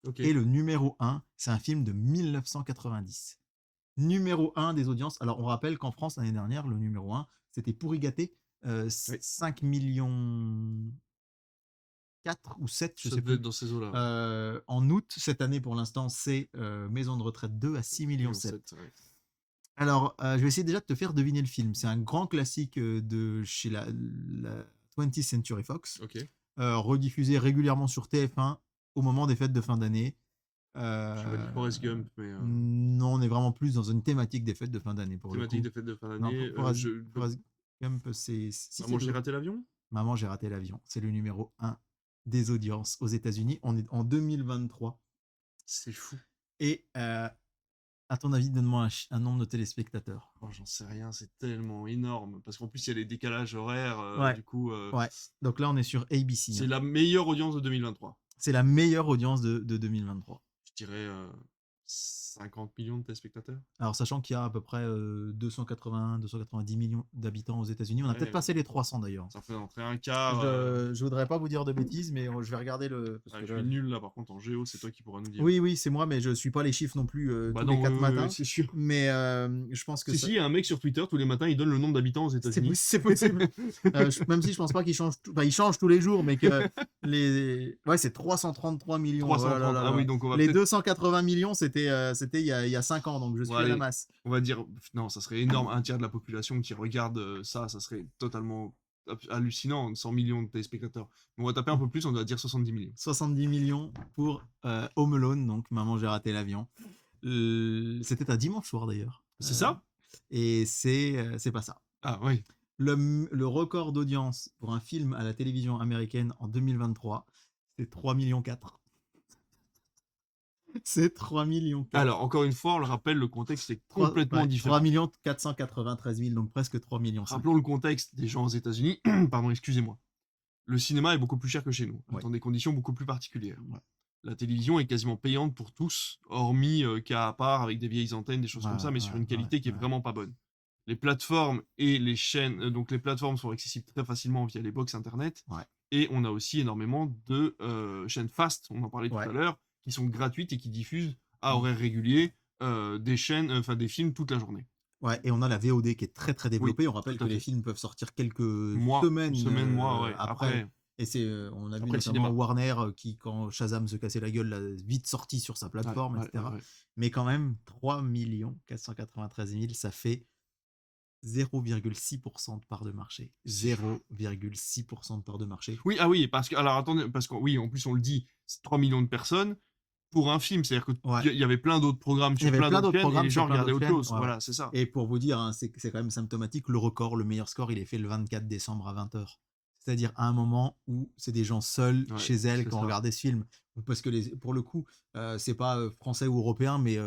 Ok. Et le numéro 1, c'est un film de 1990. Numéro 1 des audiences. Alors, on rappelle qu'en France, l'année dernière, le numéro 1, c'était Pourri gâté, Oui. 5 millions 4 ou 7, je Ça sais devait être plus. dans ces eaux-là. En août, cette année, pour l'instant, c'est Maison de retraite 2 à 6 millions 7. Ouais. Alors, je vais essayer déjà de te faire deviner le film. C'est un grand classique de chez la 20th Century Fox, Ok. rediffusé régulièrement sur TF1 au moment des fêtes de fin d'année. J'aurais dit Forrest Gump, mais Non, on est vraiment plus dans une thématique des fêtes de fin d'année pour thématique le de fête de fin coup. Non, d'année. Forrest Gump, c'est Maman, j'ai raté l'avion. Maman, j'ai raté l'avion. C'est le numéro 1 des audiences aux États-Unis. On est en 2023. C'est fou. Et à ton avis, donne-moi un nombre de téléspectateurs. Oh, j'en sais rien, c'est tellement énorme. Parce qu'en plus, il y a les décalages horaires. Ouais. Du coup, Ouais. Donc là, on est sur ABC. c'est hein. la meilleure audience de 2023. C'est la meilleure audience de 2023. Je dirais 50 millions de téléspectateurs. Alors, sachant qu'il y a à peu près 290 millions d'habitants aux États-Unis, on a Ouais, peut-être passé les 300 d'ailleurs. Ça représenterait un quart. Je voudrais pas vous dire de bêtises, mais je vais regarder le. parce que Je suis nul là, par contre, en géo, c'est toi qui pourras nous dire. Oui, oui, c'est moi, mais je suis pas les chiffres non plus Bah tous non, les 4 oui, matins. oui, c'est sûr. Mais je pense que Si, il y a un mec sur Twitter, tous les matins, il donne le nombre d'habitants aux États-Unis. c'est possible. Même si je pense pas qu'il change. Il change tous les jours, mais que ouais, c'est 333 millions. 330. Oh là là là Ah oui, là. donc on va Les peut-être. 280 millions, c'était il y a 5 ans, donc je suis Ouais, à la allez. masse. On va dire. Non, ça serait énorme. Un tiers de la population qui regarde ça serait totalement hallucinant. 100 millions de téléspectateurs. On va taper un peu plus, on doit dire 70 millions. 70 millions pour Home Alone, donc Maman, j'ai raté l'avion. C'était un dimanche soir d'ailleurs. C'est ça? Et c'est pas ça. Ah oui. Le record d'audience pour un film à la télévision américaine en 2023, c'est 3,4 millions. C'est 3,4 millions. Alors, encore une fois, on le rappelle, le contexte est complètement différent. 3 493 000, donc presque 3 millions. Rappelons le contexte des gens aux États-Unis. Pardon, excusez-moi. le cinéma est beaucoup plus cher que chez nous, Ouais. dans des conditions beaucoup plus particulières. Ouais. La télévision est quasiment payante pour tous, hormis cas à part avec des vieilles antennes, des choses Ouais, comme ça, mais sur ouais, une ouais, qualité qui est ouais. vraiment pas bonne. Les plateformes et les chaînes, donc les plateformes sont accessibles très facilement via les box internet, Ouais. et on a aussi énormément de chaînes fast, on en parlait tout Ouais. à l'heure, qui sont gratuites et qui diffusent à Mmh. horaires réguliers des chaînes, enfin des films toute la journée. Ouais, et on a la VOD qui est très, très Oui, développée. On rappelle tout que à les fait. films peuvent sortir quelques Mois, une semaines, semaine, mois, ouais. après, Après, et c'est, on a vu après le notamment cinéma. Warner, qui quand Shazam se cassait la gueule, l'a vite sorti sur sa Ouais, plateforme, et ouais, ouais, cetera. ouais. Mais quand même 3 493 000, ça fait 0,6 de part de marché. C'est fou. 0,6 de part de marché. Oui, ah oui, parce que, alors attendez, parce que oui, en plus on le dit, c'est 3 millions de personnes pour un film, c'est-à-dire qu'il Ouais. y avait plein d'autres programmes Il y sur avait plein plein d'autres d'autres chaînes et programmes les sur gens plein regardaient d'autres autre chaînes. chose. Ouais, ouais. Voilà, c'est ça. Et pour vous dire, hein, c'est quand même symptomatique, le record, le meilleur score, il est fait le 24 décembre à 20h. C'est-à-dire à un moment où c'est des gens seuls Ouais, chez elles c'est qui ont ça. regardé ce film. Parce que pour le coup, c'est pas français ou européen, mais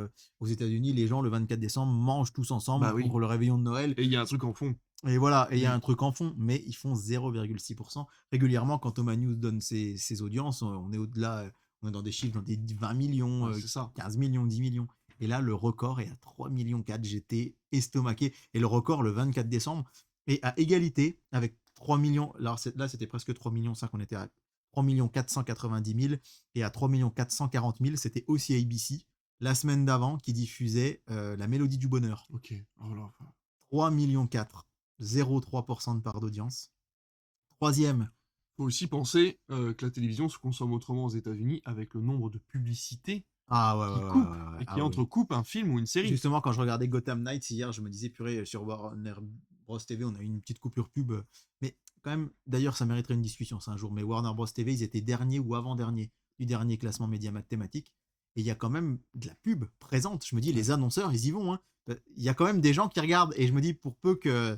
aux États-Unis, les gens le 24 décembre mangent tous ensemble Bah oui. pour le réveillon de Noël. Et il y a un truc en fond. Et voilà, et il y a Oui. un truc en fond, mais ils font 0,6%. Régulièrement, quand Thomas News donne ses audiences, on est au-delà, on est dans des chiffres, dans des 20 millions, Ouais, c'est ça. 15 millions, 10 millions. Et là, le record est à 3,4 millions. J'étais estomaqué. Et le record, le 24 décembre, est à égalité avec 3 millions. Alors là, c'était presque 3 millions 5, on était à 3 490 000. Et à 3 440 000, c'était aussi ABC, la semaine d'avant, qui diffusait La Mélodie du Bonheur. Ok. Oh là, enfin, 3 millions 4, 0,3 de part d'audience. Troisième, faut aussi penser que la télévision se consomme autrement aux États-Unis avec le nombre de publicités ah ouais, qui ouais, ouais, coupent ouais, ouais, et qui ah oui. entrecoupent un film ou une série. Justement, quand je regardais Gotham Knights hier, je me disais, purée, sur Warner Bros. TV, on a eu une petite coupure pub. Mais quand même, d'ailleurs, ça mériterait une discussion, ça, un jour. Mais Warner Bros. TV, ils étaient derniers ou avant-dernier du dernier classement média thématique. Et il y a quand même de la pub présente. Je me dis, Ouais. les annonceurs, ils y vont, hein. Il y a quand même des gens qui regardent. Et je me dis, pour peu que.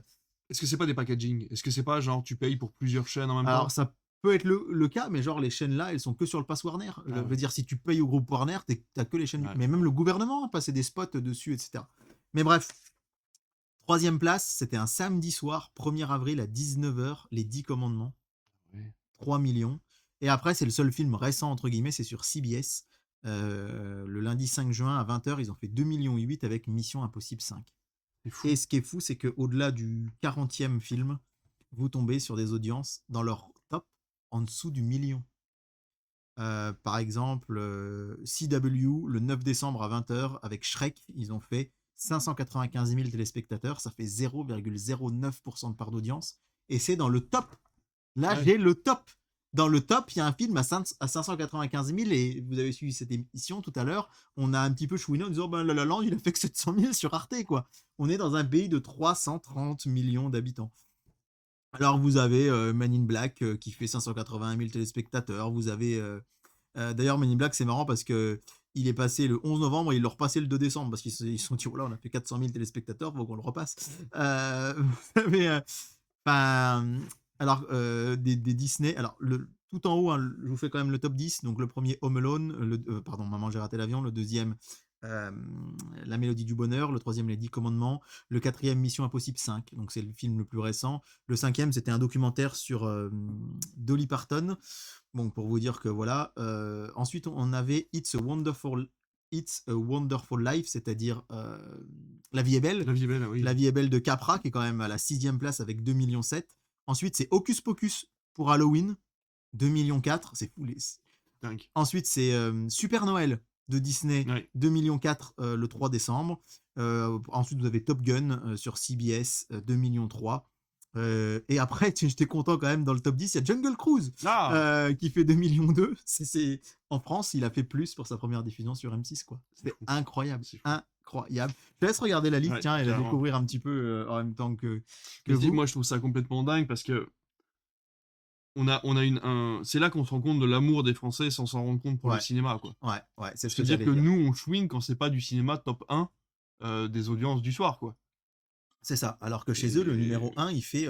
Est-ce que c'est pas des packaging? Est-ce que c'est pas genre tu payes pour plusieurs chaînes en même Alors, temps? ça peut être le cas, mais genre, les chaînes là, elles sont que sur le pass Warner. Je Ah veux ouais. dire, si tu payes au groupe Warner, t'as que les chaînes. Ouais. Mais même le gouvernement a passé des spots dessus, etc. Mais bref, troisième place, c'était un samedi soir, 1er avril à 19h, Les 10 Commandements, Ouais. 3 millions. Et après, c'est le seul film récent, entre guillemets, c'est sur CBS. Le lundi 5 juin à 20h, ils ont fait 2,8 millions avec Mission Impossible 5. C'est fou. Et ce qui est fou, c'est qu'au-delà du 40e film, vous tombez sur des audiences dans leur top en dessous du million. Par exemple, CW, le 9 décembre à 20h, avec Shrek, ils ont fait 595 000 téléspectateurs, ça fait 0,09% de part d'audience, et c'est dans le top. Là, Ouais. j'ai le top. Dans le top, il y a un film à 595 000, et vous avez suivi cette émission tout à l'heure, on a un petit peu chouiné en disant, ben La La Land, il a fait que 700 000 sur Arte, quoi. On est dans un pays de 330 millions d'habitants. Alors, vous avez Men in Black qui fait 581 000 téléspectateurs. Vous avez. D'ailleurs, Men in Black, c'est marrant parce que il est passé le 11 novembre et ils l'ont repassé le 2 décembre parce qu'ils se sont dit, oh là, on a fait 400 000 téléspectateurs, faut qu'on le repasse. Vous avez. Enfin, alors, des Disney. Alors, tout en haut, hein, je vous fais quand même le top 10. Donc, le premier, Home Alone. Pardon, Maman, j'ai raté l'avion. Le deuxième, La Mélodie du Bonheur. Le troisième, Les 10 Commandements. Le quatrième, Mission Impossible 5. Donc, c'est le film le plus récent. Le cinquième, c'était un documentaire sur Dolly Parton. Bon, pour vous dire que voilà. Ensuite, on avait It's a Wonderful Life, c'est-à-dire La vie est belle. La vie est belle, oui. La vie est belle de Capra, qui est quand même à la 6e place avec 2,7 millions. Ensuite, c'est Hocus Pocus pour Halloween, 2,4 millions. C'est fou. Dingue. Ensuite, c'est Super Noël de Disney, Ouais. 2,4 millions le 3 décembre. Ensuite, vous avez Top Gun sur CBS, 2,3 millions. Et après, j'étais content quand même, dans le top 10, il y a Jungle Cruise Ah! qui fait 2,2 millions. En France, il a fait plus pour sa première diffusion sur M6, quoi. C'est C'était fou. incroyable. C'est fou. Incroyable. Je te laisse regarder la liste, Ouais, tiens, et la carrément. découvrir un petit peu en même temps que Mais vous. moi, je trouve ça complètement dingue parce que on a c'est là qu'on se rend compte de l'amour des Français sans s'en rendre compte pour le Ouais. cinéma, quoi. Ouais, c'est ce que C'est-à-dire j'allais que dire. nous, on chouine quand c'est pas du cinéma top 1 des audiences du soir, quoi. C'est ça. Alors que chez eux, le numéro Et 1, il fait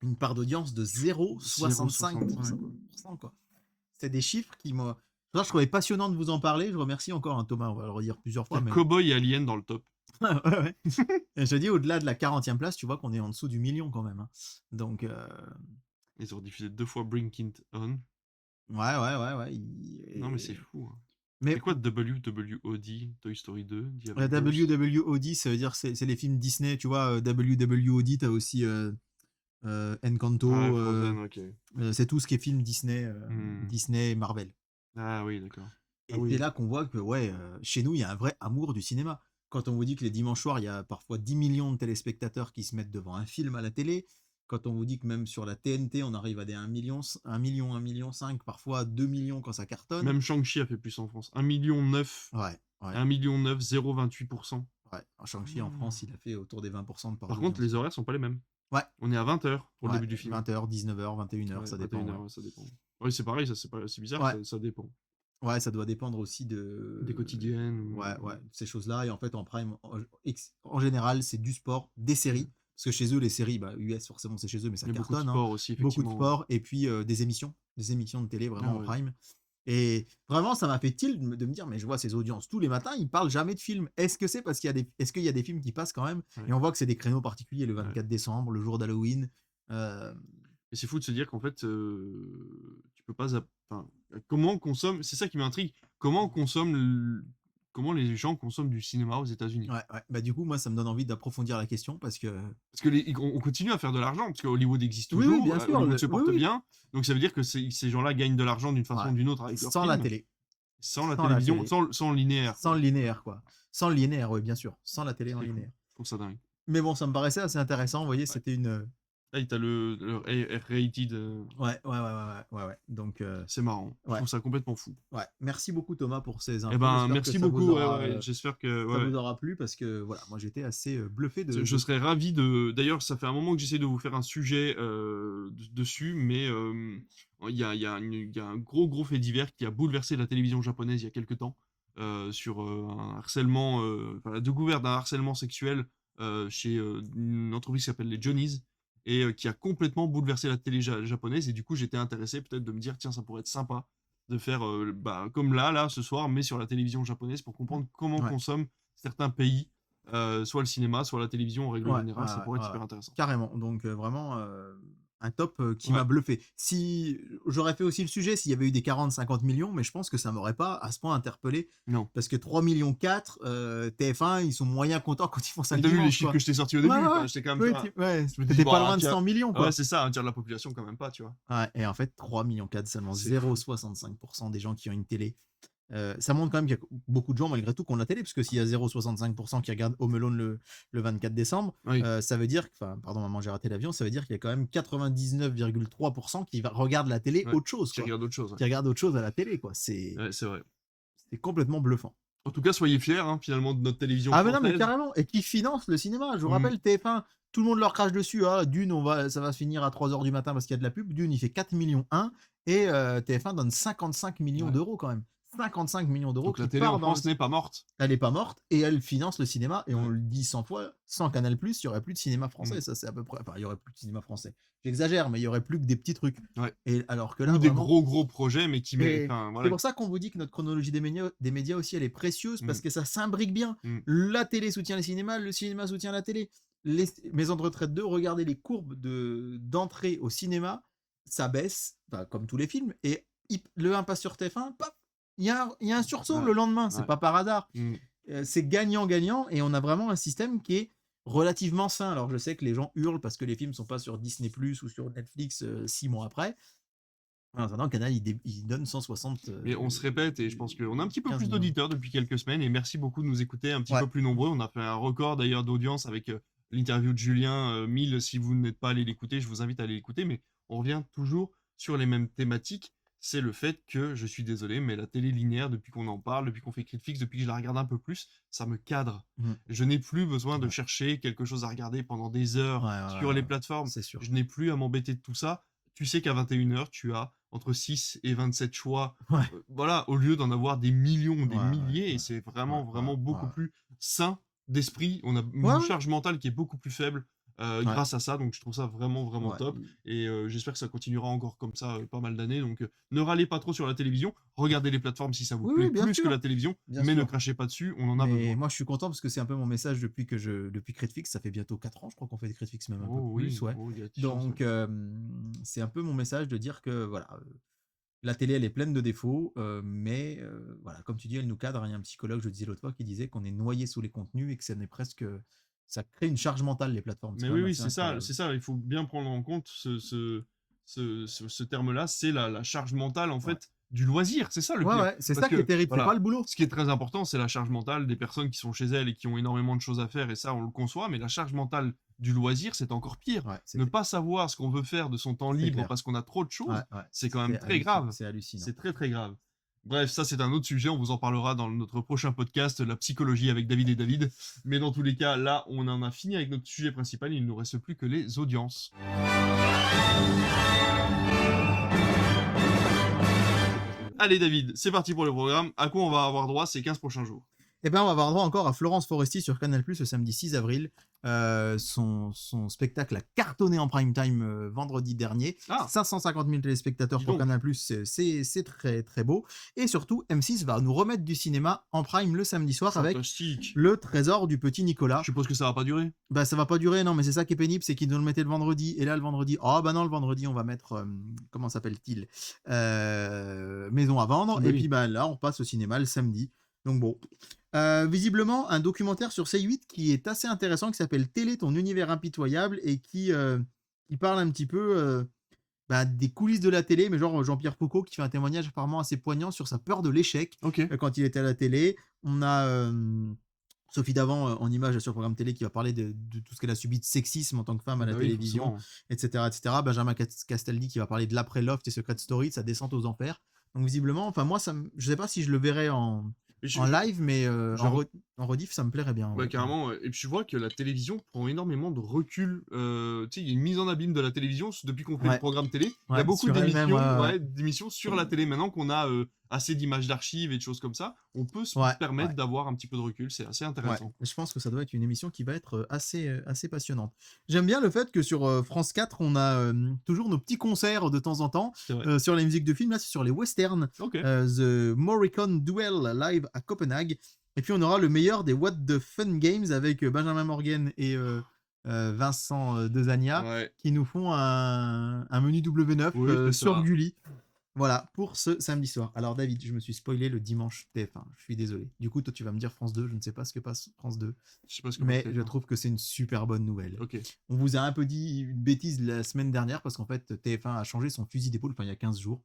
une part d'audience de 0,65%, 0,65, quoi. C'est des chiffres qui moi. Je trouvais passionnant de vous en parler. Je remercie encore, hein, Thomas, on va le redire plusieurs fois. ouais, Mais... Cowboy et Alien dans le top. ouais, ouais. Et je dis, au-delà de la 40e place, tu vois qu'on est en dessous du million quand même, hein. Donc, Ils ont diffusé 2 fois Bring It On. Ouais. Non, mais c'est fou, hein. Mais C'est quoi WWOD, Toy Story 2, The la Avengers? WWOD, ça veut dire c'est les films Disney, tu vois. WWOD, t'as aussi Ah, Encanto. Frozen, OK. C'est tout ce qui est film Disney, Mmh. Disney et Marvel. Ah oui, d'accord. Ah Et c'est oui. là qu'on voit que, ouais, chez nous, il y a un vrai amour du cinéma. Quand on vous dit que les dimanches soirs, il y a parfois 10 millions de téléspectateurs qui se mettent devant un film à la télé, quand on vous dit que même sur la TNT, on arrive à des 1 million, 1,5 million, parfois 2 millions quand ça cartonne. Même Shang-Chi a fait plus en France. 1,9 Ouais, million, ouais, 1,9 million, 0,28%. ouais. Shang-Chi en France, il a fait autour des 20% de part Par contre, d'audience. les horaires sont pas les mêmes. Ouais, On est à 20h pour le ouais, début du film. 20h, 19h, 21h, Ouais, ça dépend, 21h, ouais. ouais, ça dépend. Oui, c'est pareil, ça c'est bizarre, Ouais, ça dépend. ouais, ça doit dépendre aussi Des quotidiennes ouais, ces choses-là. Et en fait, en prime, en général, c'est du sport, des séries. Parce que chez eux, les séries, bah, US, forcément, c'est chez eux, mais ça il y a beaucoup de cartonne, hein. sport aussi, Beaucoup de effectivement. sport. Et puis des émissions de télé Ah vraiment en ouais. prime. Et vraiment, ça m'a fait tilt de me dire, mais je vois ces audiences tous les matins, ils parlent jamais de films. Est-ce que c'est parce est-ce qu'il y a des films qui passent quand même? Ouais, Et on voit que c'est des créneaux particuliers, le ouais. 24 décembre, le jour d'Halloween. euh, Et c'est fou de se dire qu'en fait, tu peux pas enfin, comment on consomme c'est ça qui m'intrigue. Comment on consomme comment les gens consomment du cinéma aux États-Unis? ouais. Bah, du coup, moi, ça me donne envie d'approfondir la question parce que. Parce que on continue à faire de l'argent, parce que Hollywood existe Oui, toujours, bien sûr. Hollywood se Oui, porte oui. bien, donc ça veut dire que ces gens-là gagnent de l'argent d'une façon Ouais. ou d'une autre avec leurs Sans la films, télé. sans la Sans la télévision, télé. sans le linéaire, Sans le quoi. linéaire, quoi. Sans le linéaire, oui, bien sûr. Sans la télé Ce en qui est fou. linéaire. Je trouve ça dingue. Mais bon, ça me paraissait assez intéressant. Vous voyez, Ouais. c'était une. Là, tu as le R-rated, Ouais. Donc, c'est marrant. Je ouais. trouve ça complètement fou. Ouais. Merci beaucoup, Thomas, pour ces Eh infos. ben, J'espère que merci ça vous beaucoup, ouais, aura, ouais, j'espère que ça ouais. vous aura plu parce que, voilà, moi, j'étais assez bluffé Je serais ravi de. D'ailleurs, ça fait un moment que j'essaie de vous faire un sujet dessus, mais il y a un gros fait divers qui a bouleversé la télévision japonaise il y a quelques temps sur un harcèlement, enfin, la découverte d'un harcèlement sexuel chez une entreprise qui s'appelle les Johnnies et qui a complètement bouleversé la télé japonaise. Et du coup, j'étais intéressé peut-être de me dire, tiens, ça pourrait être sympa de faire bah, comme là, ce soir, mais sur la télévision japonaise pour comprendre comment Ouais. consomment certains pays soit le cinéma, soit la télévision en règle générale, ça pourrait être super intéressant. Carrément. Donc, vraiment, un top qui Ouais, m'a bluffé. Si j'aurais fait aussi le sujet s'il y avait eu des 40-50 millions, mais je pense que ça m'aurait pas à ce point interpellé. non. Parce que 3,4 millions, TF1, ils sont moyens contents quand ils font ça Mais le t'as vu les dimanche, chiffres quoi. que je t'ai sortis au Ouais, début, ouais, enfin, j'étais quand même ouais, pas. ouais, Je me dis, t'étais bon, pas un loin de tiers. 100 millions, Ouais, quoi. c'est ça, un tiers de la population, quand même pas, tu vois. Ouais, et en fait, 3,4 millions seulement, C'est fou. 0,65% des gens qui ont une télé. Ça montre quand même qu'il y a beaucoup de gens, malgré tout, qui ont la télé, parce que s'il y a 0,65% qui regardent Home Alone le 24 décembre, Oui, ça veut dire, enfin, pardon, maman, j'ai raté l'avion, ça veut dire qu'il y a quand même 99,3% qui regardent la télé ouais. autre chose, Qui quoi. regarde autre chose, ouais. Qui regardent autre chose à la télé, quoi. C'est Ouais, c'est vrai. complètement bluffant. En tout cas, soyez fiers, hein, finalement, de notre télévision Ah, mais non, mais française. carrément. Et qui finance le cinéma. Je vous Mm. rappelle, TF1, tout le monde leur crache dessus. Ah, Dune, ça va se finir à 3h du matin parce qu'il y a de la pub. Dune, il fait 4,1 millions. Et TF1 donne 55 millions Ouais. d'euros quand même. 55 millions d'euros Donc la qui télé en partent dans le. France n'est pas morte. Elle n'est pas morte et elle finance le cinéma. Et on Ouais. le dit 100 fois, sans Canal+, il n'y aurait plus de cinéma français. Mm. Ça, c'est à peu près. Enfin, il n'y aurait plus de cinéma français. J'exagère, mais il n'y aurait plus que des petits trucs. Ouais. Et alors que là, Ou des vraiment. gros projets, mais qui méritent. Enfin, C'est voilà. pour ça qu'on vous dit que notre chronologie des médias aussi, elle est précieuse parce que ça s'imbrique bien. Mm. La télé soutient le cinéma soutient la télé. Les maisons de retraite 2, regardez les courbes d'entrée au cinéma, ça baisse, bah, comme tous les films. Et le 1 passe sur TF1, pop, il y a un sursaut Ouais. le lendemain, c'est Ouais. pas par hasard. Mm. C'est gagnant-gagnant et on a vraiment un système qui est relativement sain. Alors je sais que les gens hurlent parce que les films sont pas sur Disney+ ou sur Netflix 6 mois après. En attendant, Canal, il donne 160. Mais on se répète, et je pense qu'on a un petit peu 15 plus millions. d'auditeurs depuis quelques semaines, et merci beaucoup de nous écouter un petit Ouais. peu plus nombreux. On a fait un record d'ailleurs d'audience avec l'interview de Julien, 1000. Si vous n'êtes pas allé l'écouter, je vous invite à aller l'écouter, mais on revient toujours sur les mêmes thématiques. C'est le fait que, je suis désolé, mais la télé linéaire, depuis qu'on en parle, depuis qu'on fait Critflix, depuis que je la regarde un peu plus, ça me cadre. Mhm. Je n'ai plus besoin de Ouais. chercher quelque chose à regarder pendant des heures Ouais, sur les plateformes. c'est sûr. Je n'ai plus à m'embêter de tout ça. Tu sais qu'à 21h, tu as entre 6 et 27 choix. Ouais. Voilà, au lieu d'en avoir des millions, des Ouais, milliers, ouais, et c'est vraiment ouais, beaucoup ouais. plus sain d'esprit. On a une Ouais, ouais. charge mentale qui est beaucoup plus faible. Ouais. grâce à ça, donc je trouve ça vraiment, vraiment Ouais, top et j'espère que ça continuera encore comme ça, pas mal d'années, donc ne râlez pas trop sur la télévision, regardez les plateformes si ça vous oui, plaît oui, plus que la télévision, bien mais ne sûr. crachez pas dessus, on en a Mais besoin. moi, je suis content parce que c'est un peu mon message depuis Critfix. Ça fait bientôt 4 ans, je crois qu'on fait des Critfix, même un peu Oh plus, oui, ouais. oh il y a de chance, ouais. Donc, c'est un peu mon message de dire que voilà, la télé, elle est pleine de défauts, mais voilà, comme tu dis, elle nous cadre. Il y a un psychologue, je disais l'autre fois, qui disait qu'on est noyé sous les contenus et que ça n'est presque ça crée une charge mentale, les plateformes. C'est Mais quand oui, même oui, assez incroyable. c'est ça, il faut bien prendre en compte ce terme-là, c'est la charge mentale, en Ouais. fait, du loisir, c'est ça le Ouais, pire. ouais, c'est Parce ça qui est que, terrible, c'est pas voilà, le boulot. ce qui est très important, c'est la charge mentale des personnes qui sont chez elles et qui ont énormément de choses à faire, et ça, on le conçoit, mais la charge mentale du loisir, c'est encore pire. Ouais, Ne pas savoir ce qu'on veut faire de son temps c'est libre clair. parce qu'on a trop de Ouais, choses, ouais, c'est quand même très grave. c'est hallucinant. C'est très, très grave. Bref, ça, c'est un autre sujet, on vous en parlera dans notre prochain podcast, la psychologie avec David et David. Mais dans tous les cas, là, on en a fini avec notre sujet principal, il ne nous reste plus que les audiences. Allez David, c'est parti pour le programme. À quoi on va avoir droit ces 15 prochains jours? Eh ben, on va avoir droit encore à Florence Foresti sur Canal+ le samedi 6 avril. Son spectacle a cartonné en prime time vendredi dernier. Ah, 550 000 téléspectateurs dis pour donc, Canal+, c'est très très beau. Et surtout, M6 va nous remettre du cinéma en prime le samedi soir avec fantastique. Le Trésor du Petit Je Nicolas. suppose que ça va pas durer. Bah ça va pas durer, non, mais c'est ça qui est pénible, c'est qu'ils nous le mettaient le vendredi. Et là, le vendredi, oh bah non, le vendredi, on va mettre, comment s'appelle-t-il, Maison à vendre. Mais Et oui. puis bah là, on passe au cinéma le samedi. Donc bon. Visiblement, un documentaire sur C8 qui est assez intéressant, qui s'appelle Télé, ton univers impitoyable, et qui parle un petit peu bah, des coulisses de la télé, mais genre Jean-Pierre Foucault qui fait un témoignage apparemment assez poignant sur sa peur de l'échec Ok. quand il était à la télé. On a Sophie Davant en image sur le programme télé qui va parler de tout ce qu'elle a subi de sexisme en tant que femme à la Bah oui, télévision, forcément. etc., etc. Benjamin Castaldi qui va parler de l'après Loft et Secret Story, de sa descente aux enfers. Donc visiblement, enfin moi, je sais pas si je le verrai Mais en live, mais je re- en rediff, ça me plairait bien. Ouais, Ouais. carrément. Ouais. Et puis je vois que la télévision prend énormément de recul. Tu sais, il y a une mise en abîme de la télévision depuis qu'on fait des Ouais, programmes télé. Il y a ouais, beaucoup sur elle-même, ouais, d'émissions, ouais. ouais, d'émissions sur la télé. Maintenant qu'on a assez d'images d'archives et de choses comme ça, on peut se Ouais, permettre ouais. d'avoir un petit peu de recul. C'est assez Ouais, intéressant. je pense que ça doit être une émission qui va être assez passionnante. J'aime bien le fait que sur France 4, on a toujours nos petits concerts de temps en temps C'est vrai. sur les musiques de films. Là, c'est sur les westerns. Ok. The Morricone Duel live à Copenhague. Et puis, on aura le meilleur des What the Fun Games avec Benjamin Morgan et Vincent Dezania Ouais. qui nous font un menu W9 Oui, c'est sur ça. Gulli. Voilà, pour ce samedi soir. Alors David, je me suis spoilé le dimanche TF1, je suis désolé. Du coup, toi tu vas me dire France 2, je ne sais pas ce que passe France 2, Je sais pas ce que mais c'est. je trouve que c'est une super bonne nouvelle. Ok. On vous a un peu dit une bêtise la semaine dernière parce qu'en fait TF1 a changé son fusil d'épaule, enfin il y a 15 jours,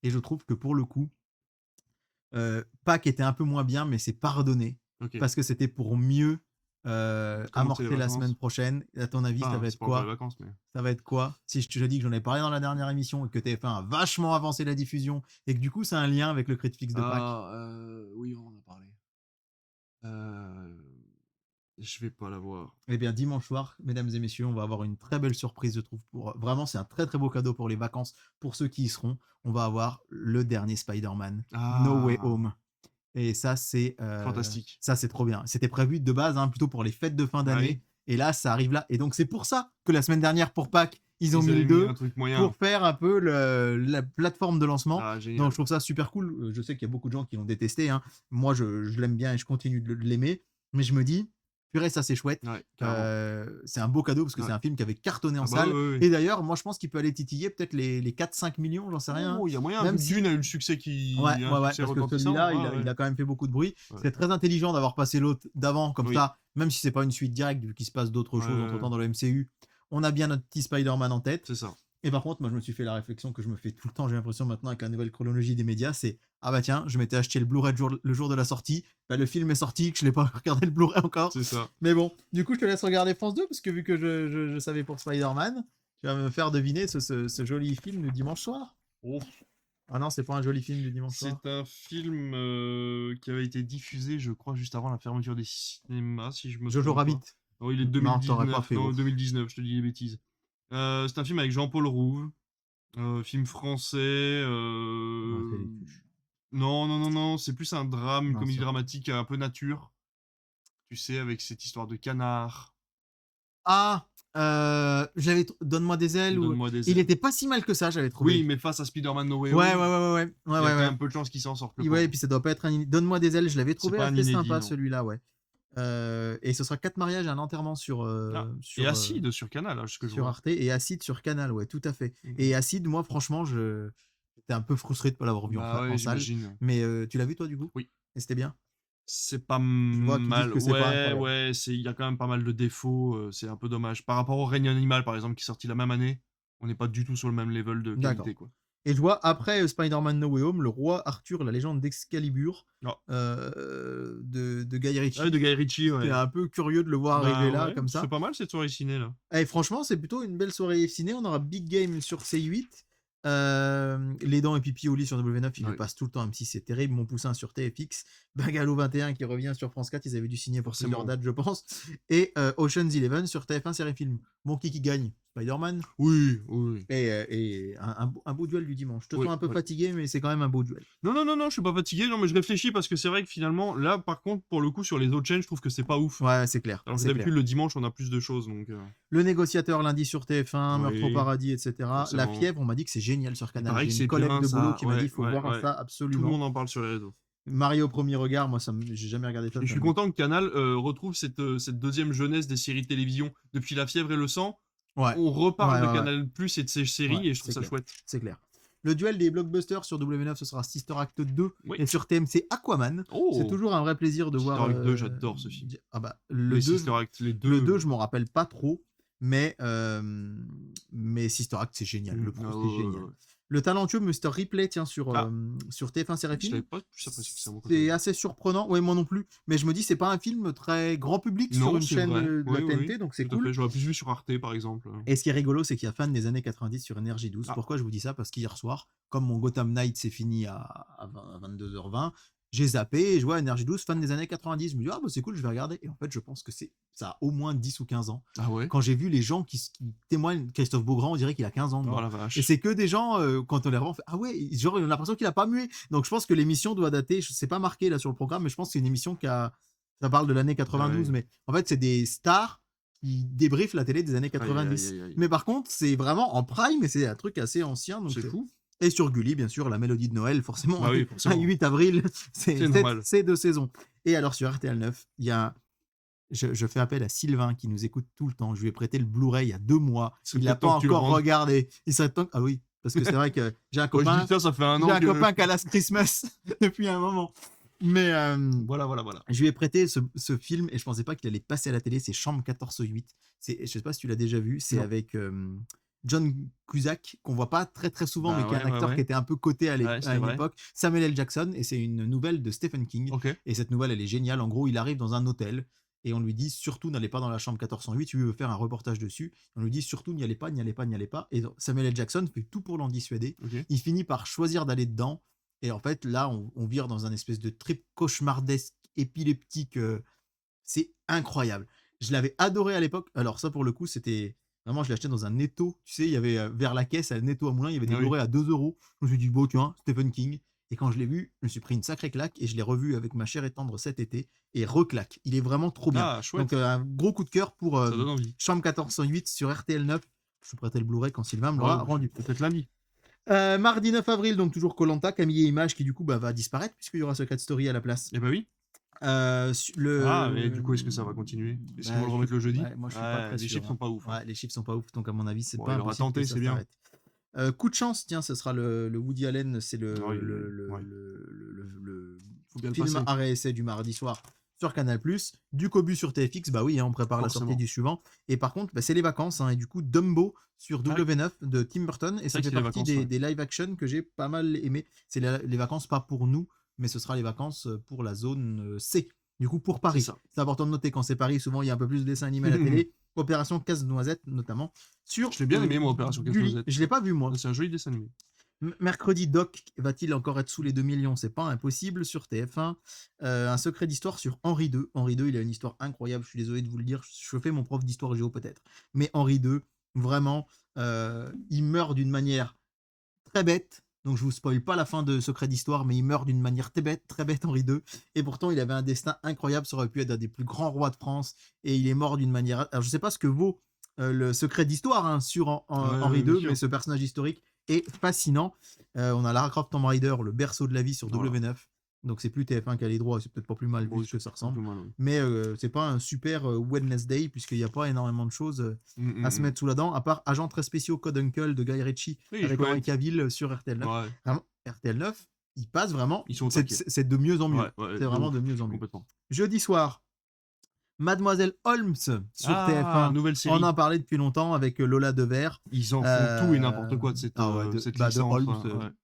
et je trouve que pour le coup, Pâques était un peu moins bien, mais c'est pardonné, Ok. parce que c'était pour mieux Commencer les amorcer la semaine vacances. prochaine. Et à ton avis, ça Enfin, va c'est être pas encore les quoi? vacances, mais. Ça va être quoi? Si je te dis que j'en ai parlé dans la dernière émission et que TF1 a vachement avancé la diffusion et que du coup, ça a un lien avec le crit fixe de Pâques. Ah, oui, on en a parlé. Euh, je vais pas l'avoir. Eh bien, dimanche soir, mesdames et messieurs, on va avoir une très belle surprise, je trouve. Vraiment, c'est un très très beau cadeau pour les vacances. Pour ceux qui y seront, on va avoir le dernier Spider-Man, No Way Ah, Home. Et fantastique. ça, c'est trop bien. C'était prévu de base, hein, plutôt pour les fêtes de fin Ah d'année. oui, Et là, ça arrive là. Et donc, c'est pour ça que la semaine dernière, pour Pâques, ils ont ils mis avaient le mis 2 un truc moyen. pour faire un peu la plateforme de lancement. Ah, Donc, génial. je trouve ça super cool. Je sais qu'il y a beaucoup de gens qui l'ont détesté, hein. Moi, je l'aime bien et je continue de l'aimer. Mais je me dis, purée, ça, c'est chouette. Ouais, carrément. C'est un beau cadeau parce que Ouais. c'est un film qui avait cartonné en Ah bah salle. oui, oui, oui. Et d'ailleurs, moi, je pense qu'il peut aller titiller peut-être les 4-5 millions, j'en sais rien, hein. Oh, il y a moyen. Même Vu que si Dune a eu le succès qui. ouais, Un ouais, ouais, succès parce que retentissant. celui-là, Ouais, il ouais. a quand même fait beaucoup de bruit. Ouais. C'est très intelligent d'avoir passé l'autre d'avant comme Oui. ça, même si c'est pas une suite directe, vu qu'il se passe d'autres Ouais, choses ouais, entre-temps ouais. dans le MCU. On a bien notre petit Spider-Man en tête. C'est ça. Et par contre, moi, je me suis fait la réflexion que je me fais tout le temps, j'ai l'impression maintenant avec la nouvelle chronologie des médias, c'est ah bah tiens, je m'étais acheté le Blu-ray le jour de la sortie, bah, le film est sorti, que je l'ai pas regardé le Blu-ray encore. C'est ça. Mais bon, du coup, je te laisse regarder France 2, parce que vu que je savais pour Spider-Man, tu vas me faire deviner ce joli film du dimanche soir. Oh. Ah non, c'est pas un joli film du dimanche soir. C'est un film qui avait été diffusé, je crois, juste avant la fermeture des cinémas, si je me Jojo trompe Rabbit. pas. Oh, il est de Non, t'aurais pas 2019. fait Non, ouf. 2019, je te dis des bêtises. C'est un film avec Jean-Paul Rouve. Film français. On a fait les cuches. Non, non, non, non, c'est plus un drame, une Non, comédie ça. dramatique un peu nature. Tu sais, avec cette histoire de canard. Ah Donne-moi des ailes ou Donne-moi des il ailes. était pas si mal que ça, j'avais trouvé. Oui, mais face à Spider-Man No Way Ouais, Home, ouais, il y a quand ouais. même peu de chances qu'il s'en sorte, le Ouais, et pauvre. puis ça doit pas être Donne-moi des ailes, je l'avais C'est trouvé pas un assez inédit, sympa non. celui-là, ouais. Et ce sera 4 mariages et un enterrement Ah, et Acide sur Canal, ce que je sur vois. Arte et Acide sur Canal, ouais, tout à fait. Mmh. Et Acide, moi franchement, j'étais un peu frustré de pas l'avoir vu Bah en ouais, salle. j'imagine. Mais tu l'as vu toi du coup? Oui. Et c'était bien? C'est pas Je vois qu'ils disent mal. que c'est pas Ouais, incroyable. ouais, il y a quand même pas mal de défauts, c'est un peu dommage. Par rapport au Règne animal, par exemple, qui est sorti la même année, on n'est pas du tout sur le même level de D'accord. qualité, quoi. Et je vois après Spider-Man No Way Home, le roi Arthur, la légende d'Excalibur, Ah. de Guy Ouais, de Ritchie. Guy Ritchie, J'étais ouais. un peu curieux de le voir arriver Ben là, ouais, comme c'est ça. pas mal cette soirée ciné, là. Et franchement, c'est plutôt une belle soirée ciné. On aura Big Game sur C8. Les Dents et Pipi au lit sur W9, ils le Ouais, passent tout le temps, même si c'est terrible. Mon Poussin sur TFX. Bungalow 21 qui revient sur France 4. Ils avaient dû signer pour plusieurs forcément. dates, je pense. Et Ocean's Eleven sur TF1 Série Film. Bon, qui gagne? Spider-Man. Oui, oui. Et un beau duel du dimanche. Je te Oui, sens un peu oui. fatigué, mais c'est quand même un beau duel. Non, non, non, non, je suis pas fatigué, non, mais je réfléchis parce que c'est vrai que finalement, là, par contre, pour le coup, sur les autres chaînes, je trouve que c'est pas ouf. Ouais, c'est clair. Alors que C'est clair. d'habitude, le dimanche, on a plus de choses, donc. Le Négociateur lundi sur TF1, Meurtre au Oui, paradis, etc. La forcément. Fièvre, on m'a dit que c'est génial sur Il Canal. paraît J'ai que une c'est collègue bien, de boulot ça. qui m'a dit Ouais, il faut ouais, voir ouais. ça Tout le absolument. monde en parle sur les réseaux. Mario au premier regard, moi j'ai jamais regardé ça. Et je suis content que Canal retrouve cette deuxième jeunesse des séries de télévision. Depuis La Fièvre et le Sang, Ouais, on reparle de ouais. Canal Plus et de ces Ouais, séries et je trouve c'est ça clair. chouette. C'est clair. Le duel des blockbusters sur W9, ce sera Sister Act 2 Oui. et sur TMC Aquaman. C'est Oh, toujours un vrai plaisir de Sister voir. Act 2, j'adore ce film. Ah bah, Les Sister Act, les le deux. 2, je m'en rappelle pas trop, mais Sister Act, c'est génial. Le pro, Ah, c'est ouais, ouais, génial. ouais. Le talentueux Mr. Ripley, tiens, Ah, sur TF1 Série je Film. l'avais pas plus apprécié que ça, mon C'est côté. assez surprenant. Ouais, moi non plus. Mais je me dis, c'est pas un film très grand public sur Non, une c'est chaîne vrai. de Oui, la oui, oui. TNT, donc c'est Tout à cool. fait. J'aurais plus vu sur Arte, par exemple. Et ce qui est rigolo, c'est qu'il y a fan des années 90 sur Énergie 12. Ah, Pourquoi je vous dis ça? Parce qu'hier soir, comme mon Gotham Knight s'est fini à 22h20, j'ai zappé et je vois Énergie 12, fan des années 90. Je me dis, ah bah c'est cool, je vais regarder. Et en fait, je pense que ça a au moins 10 ou 15 ans. ah ouais. Quand j'ai vu les gens qui témoignent, Christophe Beaugrand, on dirait qu'il a 15 ans Oh dedans. la Et vache. c'est que des gens, quand on les revoit, on fait, ah ouais, genre, on a l'impression qu'il a pas mué. Donc je pense que l'émission doit dater, je sais pas marqué là sur le programme, mais je pense que c'est une émission ça parle de l'année 92, Ouais. mais en fait, c'est des stars qui débriefent la télé des années Aïe, aïe, 90. aïe, aïe. Mais par contre, c'est vraiment en prime et c'est un truc assez ancien. Donc C'est fou. Et sur Gulli, bien sûr, la mélodie de Noël, forcément, Bah oui, un forcément. 8 avril, C'est normal. c'est de saison. Et alors sur RTL 9, il y a je fais appel à Sylvain qui nous écoute tout le temps. Je lui ai prêté le Blu-ray il y a 2 mois. C'est Il l'a peut-être pas temps que tu le encore rendes. regardé. Il serait temps. Ah oui, parce que c'est vrai que j'ai un Quand je copain, dis ça fait un j'ai an un que. copain qui a Last Christmas depuis un moment. Mais Voilà, voilà, voilà. je lui ai prêté ce film et je pensais pas qu'il allait passer à la télé. C'est Chambre 14-8. Je sais pas si tu l'as déjà vu. C'est Non. avec John Cusack, qu'on voit pas très très souvent, Bah mais qui est un ouais, acteur ouais. qui était un peu coté à Ouais, c'est une vrai. époque. Samuel L. Jackson, et c'est une nouvelle de Stephen King. Ok. Et cette nouvelle, elle est géniale. En gros, il arrive dans un hôtel et on lui dit surtout n'allez pas dans la chambre 1408. Lui veut faire un reportage dessus. On lui dit surtout n'y allez pas, n'y allez pas, n'y allez pas. Et Samuel L. Jackson fait tout pour l'en dissuader. Ok. Il finit par choisir d'aller dedans. Et en fait, là, on vire dans un espèce de trip cauchemardesque, épileptique. C'est incroyable. Je l'avais adoré à l'époque. Alors ça, pour le coup, c'était... Vraiment, je l'ai acheté dans un Netto. Tu sais, il y avait vers la caisse, à Netto à Moulins, il y avait des Ah oui. Blu-ray à 2 euros. Je me suis dit, bon, tiens, Stephen King. Et quand je l'ai vu, je me suis pris une sacrée claque et je l'ai revu avec ma chère et tendre cet été. Et reclaque. Il est vraiment trop bien. Ah, chouette. Donc, un gros coup de cœur pour Ça donne envie. Chambre 1408 sur RTL 9. Je vous prêtais le Blu-ray quand Sylvain me l'aura Oh, rendu. Peut-être lundi. Mardi 9 avril, donc toujours Koh-Lanta, Camille et Images qui du coup va disparaître puisqu'il y aura Secret Story à la place. Eh bah oui. Ah, mais du coup, est-ce que ça va continuer? Est-ce qu'ils vont le remettre le jeudi? Ouais, moi, je suis pas très Les sûr, chiffres sont pas ouf. Ouais, les chiffres sont pas ouf, donc à mon avis, c'est Bon, pas il aura impossible tenté, que ça c'est bien. s'arrête. Coup de chance, tiens, ce sera le Woody Allen, c'est Ouais. le Faut bien le film passer. arrêt-essai du mardi soir sur Canal+. Du Cobu sur TFX, bah oui, hein, on prépare la Forcément. sortie du suivant. Et par contre, bah, c'est les vacances, hein, et du coup, Dumbo sur W9 de Tim Burton, et ça vrai fait que c'est les partie vacances, ouais. des live action que j'ai pas mal aimé. C'est les vacances pas pour nous, mais ce sera les vacances pour la zone C. Du coup, pour Paris. C'est ça. C'est important de noter quand c'est Paris, souvent il y a un peu plus de dessins animés à la télé. Opération Casse-Noisette, notamment. Sur Je l'ai bien aimé, moi, Opération Gulli. Casse-Noisette. Je l'ai pas vu, moi. C'est un joli dessin animé. Mercredi, Doc va-t-il encore être sous les 2 millions? C'est pas impossible sur TF1. Un secret d'histoire sur Henri II. Henri II, il a une histoire incroyable. Je suis désolé de vous le dire. Je fais mon prof d'histoire géo peut-être. Mais Henri II, vraiment, il meurt d'une manière très bête. Donc je vous spoil pas la fin de Secret d'Histoire, mais il meurt d'une manière très bête Henri II. Et pourtant il avait un destin incroyable, ça aurait pu être un des plus grands rois de France. Et il est mort d'une manière... Alors je sais pas ce que vaut le secret d'histoire hein, sur Henri bien II, sûr. mais ce personnage historique est fascinant. On a Lara Croft Tomb Raider, le berceau de la vie sur Voilà. W9. Donc c'est plus TF1 qui a les droits, c'est peut-être pas plus mal Bon, vu ce que ça un ressemble. peu mal, oui. Mais c'est pas un super Wednesday, puisqu'il n'y a pas énormément de choses à se Mm. mettre sous la dent, à part Agents très spéciaux Code Uncle de Guy Ritchie Oui, avec chouette. Henri Cavill sur RTL9. Ouais, Vraiment, RTL9, ils passent vraiment. Ils sont au C'est taquet. c'est de mieux en mieux. Ouais, C'est de vraiment ouf, de mieux en mieux. complètement. Jeudi soir, Mademoiselle Holmes sur TF1. Nouvelle série. On en parlait depuis longtemps avec Lola Devers. Ils en font tout et n'importe quoi de cette, de cette de licence. Holmes.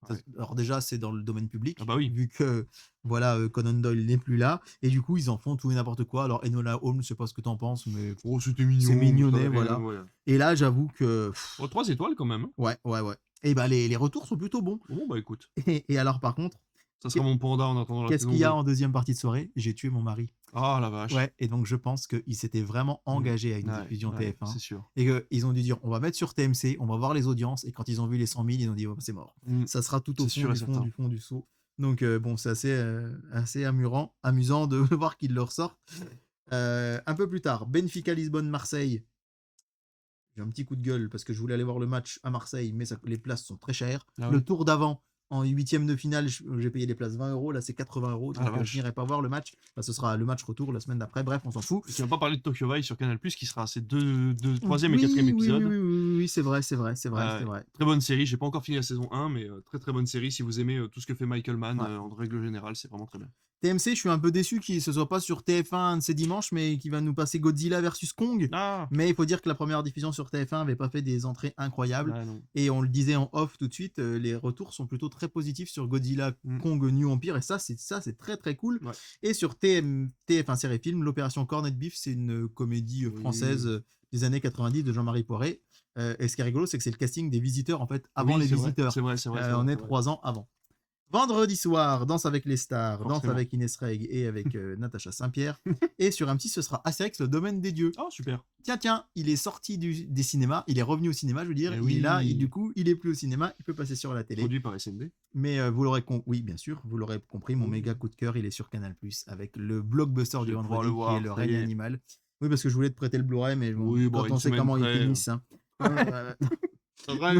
Ouais. Alors déjà, c'est dans le domaine public, Ah bah oui. vu que voilà, Conan Doyle n'est plus là. Et du coup, ils en font tout et n'importe quoi. Alors Enola Holmes, je sais pas ce que t'en penses, mais Oh, c'était mignon. c'est mignonnet, ça, voilà. ouais. Et là, j'avoue que... Oh, 3 étoiles quand même. Hein. Ouais. Et bah les retours sont plutôt bons. Bon, bah écoute. Et alors, par contre, Ça sera mon panda en attendant la qu'est-ce saison qu'il y a 2. en deuxième partie de soirée? J'ai tué mon mari. Ah la vache. Ouais, et donc je pense qu'ils s'étaient vraiment engagés à une Ouais, diffusion ouais, TF1. C'est sûr. Et qu'ils ont dû dire, on va mettre sur TMC, on va voir les audiences. Et quand ils ont vu les 100 000, ils ont dit, oh, c'est mort. Mm. Ça sera tout au C'est fond sûr et du fond, certain. du fond, du saut. Donc bon, c'est assez amusant de voir qu'ils le ressortent. Un peu plus tard, Benfica Lisbonne-Marseille. J'ai un petit coup de gueule parce que je voulais aller voir le match à Marseille, mais les places sont très chères. Ah Le oui. tour d'avant, en huitième de finale, j'ai payé les places 20 €. Là, c'est 80 €. Ah la Donc vache. je n'irai pas voir le match. Enfin, ce sera le match retour la semaine d'après. Bref, on s'en fout. Tu n'as pas parlé de Tokyo Vice sur Canal+, qui sera ses troisième et quatrième épisodes. Oui, c'est vrai. Très bonne série. J'ai pas encore fini la saison 1, mais très bonne série. Si vous aimez tout ce que fait Michael Mann, Ouais. en règle générale, c'est vraiment très bien. TMC, je suis un peu déçu qu'il ne se soit pas sur TF1 un de ces dimanches, mais qu'il va nous passer Godzilla versus Kong. Ah Mais il faut dire que la première diffusion sur TF1 n'avait pas fait des entrées incroyables. ouais, non. Et on le disait en off tout de suite, les retours sont plutôt très positifs sur Godzilla Mm. Kong New Empire. Et ça, c'est très très cool. Ouais. Et sur TF1 Série Film, l'Opération Cornet Beef, c'est une comédie française des années 90 de Jean-Marie Poiret. Et ce qui est rigolo, c'est que c'est le casting des visiteurs en fait avant Oui, les c'est vrai, visiteurs. C'est vrai. On est 3 ans avant. Vendredi soir, Danse avec les stars, Forcément. Danse avec Inès Reg et avec Natacha Saint-Pierre. Et sur M6, ce sera Astérix, le domaine des dieux. Oh, super. Tiens, il est sorti des cinémas, il est revenu au cinéma, je veux dire. Eh Il est là, oui. et du coup, il est plus au cinéma, il peut passer sur la télé. Produit par SND. Mais vous l'aurez oui, bien sûr, vous l'aurez compris, mon méga coup de cœur, il est sur Canal+, avec le blockbuster Je du vais pouvoir vendredi, le voir, qui est le ça règne y est. animal. Oui, parce que je voulais te prêter le Blu-ray, mais bon, Oui, bon, quand une on sait semaine comment ils près, finissent. Hein. C'est vrai,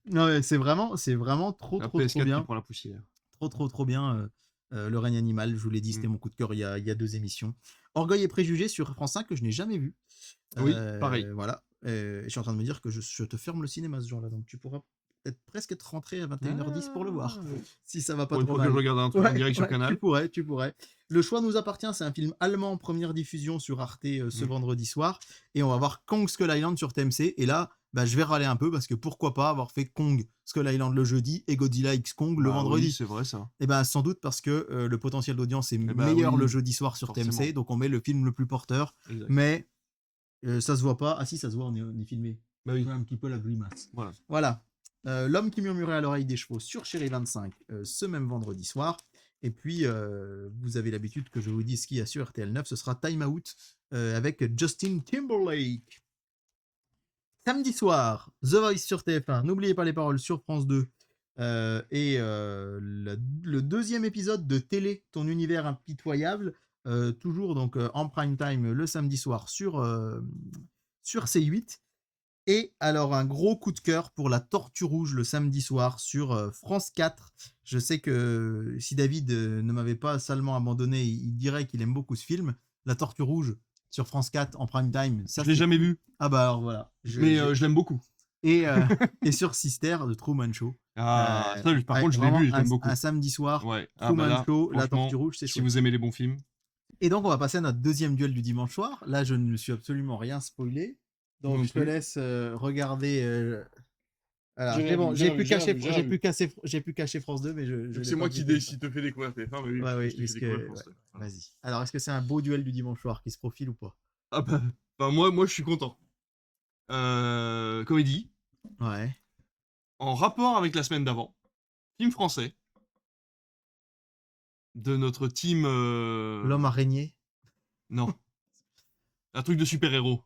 Non, mais c'est vraiment trop la trop PS4 bien. qui prend la poussière. Trop bien. Le règne animal, je vous l'ai dit, c'était mon coup de cœur il y a 2 émissions. Orgueil et préjugés sur France 5 que je n'ai jamais vu. Oui, pareil. Voilà. Je suis en train de me dire que je te ferme le cinéma ce jour-là, donc tu pourras peut-être presque être rentré à 21h10 pour le voir, si ça va pas Pour une trop fois que mal. je regarde un truc en direct sur Canal. Tu pourrais. Le choix nous appartient, c'est un film allemand en première diffusion sur Arte ce vendredi soir, et on va voir Kong Skull Island sur TMC, et là, je vais râler un peu, parce que pourquoi pas avoir fait Kong Skull Island le jeudi et Godzilla X Kong le vendredi. Oui, c'est vrai ça. Et sans doute parce que le potentiel d'audience est ben meilleur oui, le jeudi soir sur TMC, forcément. donc on met le film le plus porteur, Exact. mais ça se voit pas. Ah si, ça se voit, on est filmé. Bah oui. On voit un petit peu la grimace. Voilà. L'homme qui murmurait à l'oreille des chevaux sur Chéri 25 ce même vendredi soir. Et puis, vous avez l'habitude que je vous dise ce qu'il y a sur RTL9, ce sera Time Out avec Justin Timberlake. Samedi soir, The Voice sur TF1, n'oubliez pas les paroles sur France 2. Et le deuxième épisode de Télé, ton univers impitoyable, toujours donc en prime time le samedi soir sur C8. Et alors un gros coup de cœur pour La Tortue Rouge le samedi soir sur France 4. Je sais que si David ne m'avait pas salement abandonné, il dirait qu'il aime beaucoup ce film. La Tortue Rouge sur France 4 en prime time. Ça, Je l'ai jamais vu. Ah bah alors voilà. Mais je l'aime beaucoup. Et sur Sister de Truman Show. Ah, ça, par contre, je l'ai vraiment vu et je l'aime beaucoup. Un samedi soir, Ouais. Truman Show, La franchement, Tortue Rouge, c'est si chouette. vous aimez les bons films. Et donc on va passer à notre deuxième duel du dimanche soir. Là, je ne me suis absolument rien spoilé. Donc je te laisse regarder. Alors, c'est bon, j'ai pu cacher France 2, mais je C'est moi qui décide de faire découvrir TF1, mais oui. Ouais, je te fais découvrir France 2. Vas-y. Alors, est-ce que c'est un beau duel du dimanche soir qui se profile ou pas? Ah bah moi je suis content. Comédie. Ouais. En rapport avec la semaine d'avant. Film français. De notre team. L'homme araignée. Non. Un truc de super-héros.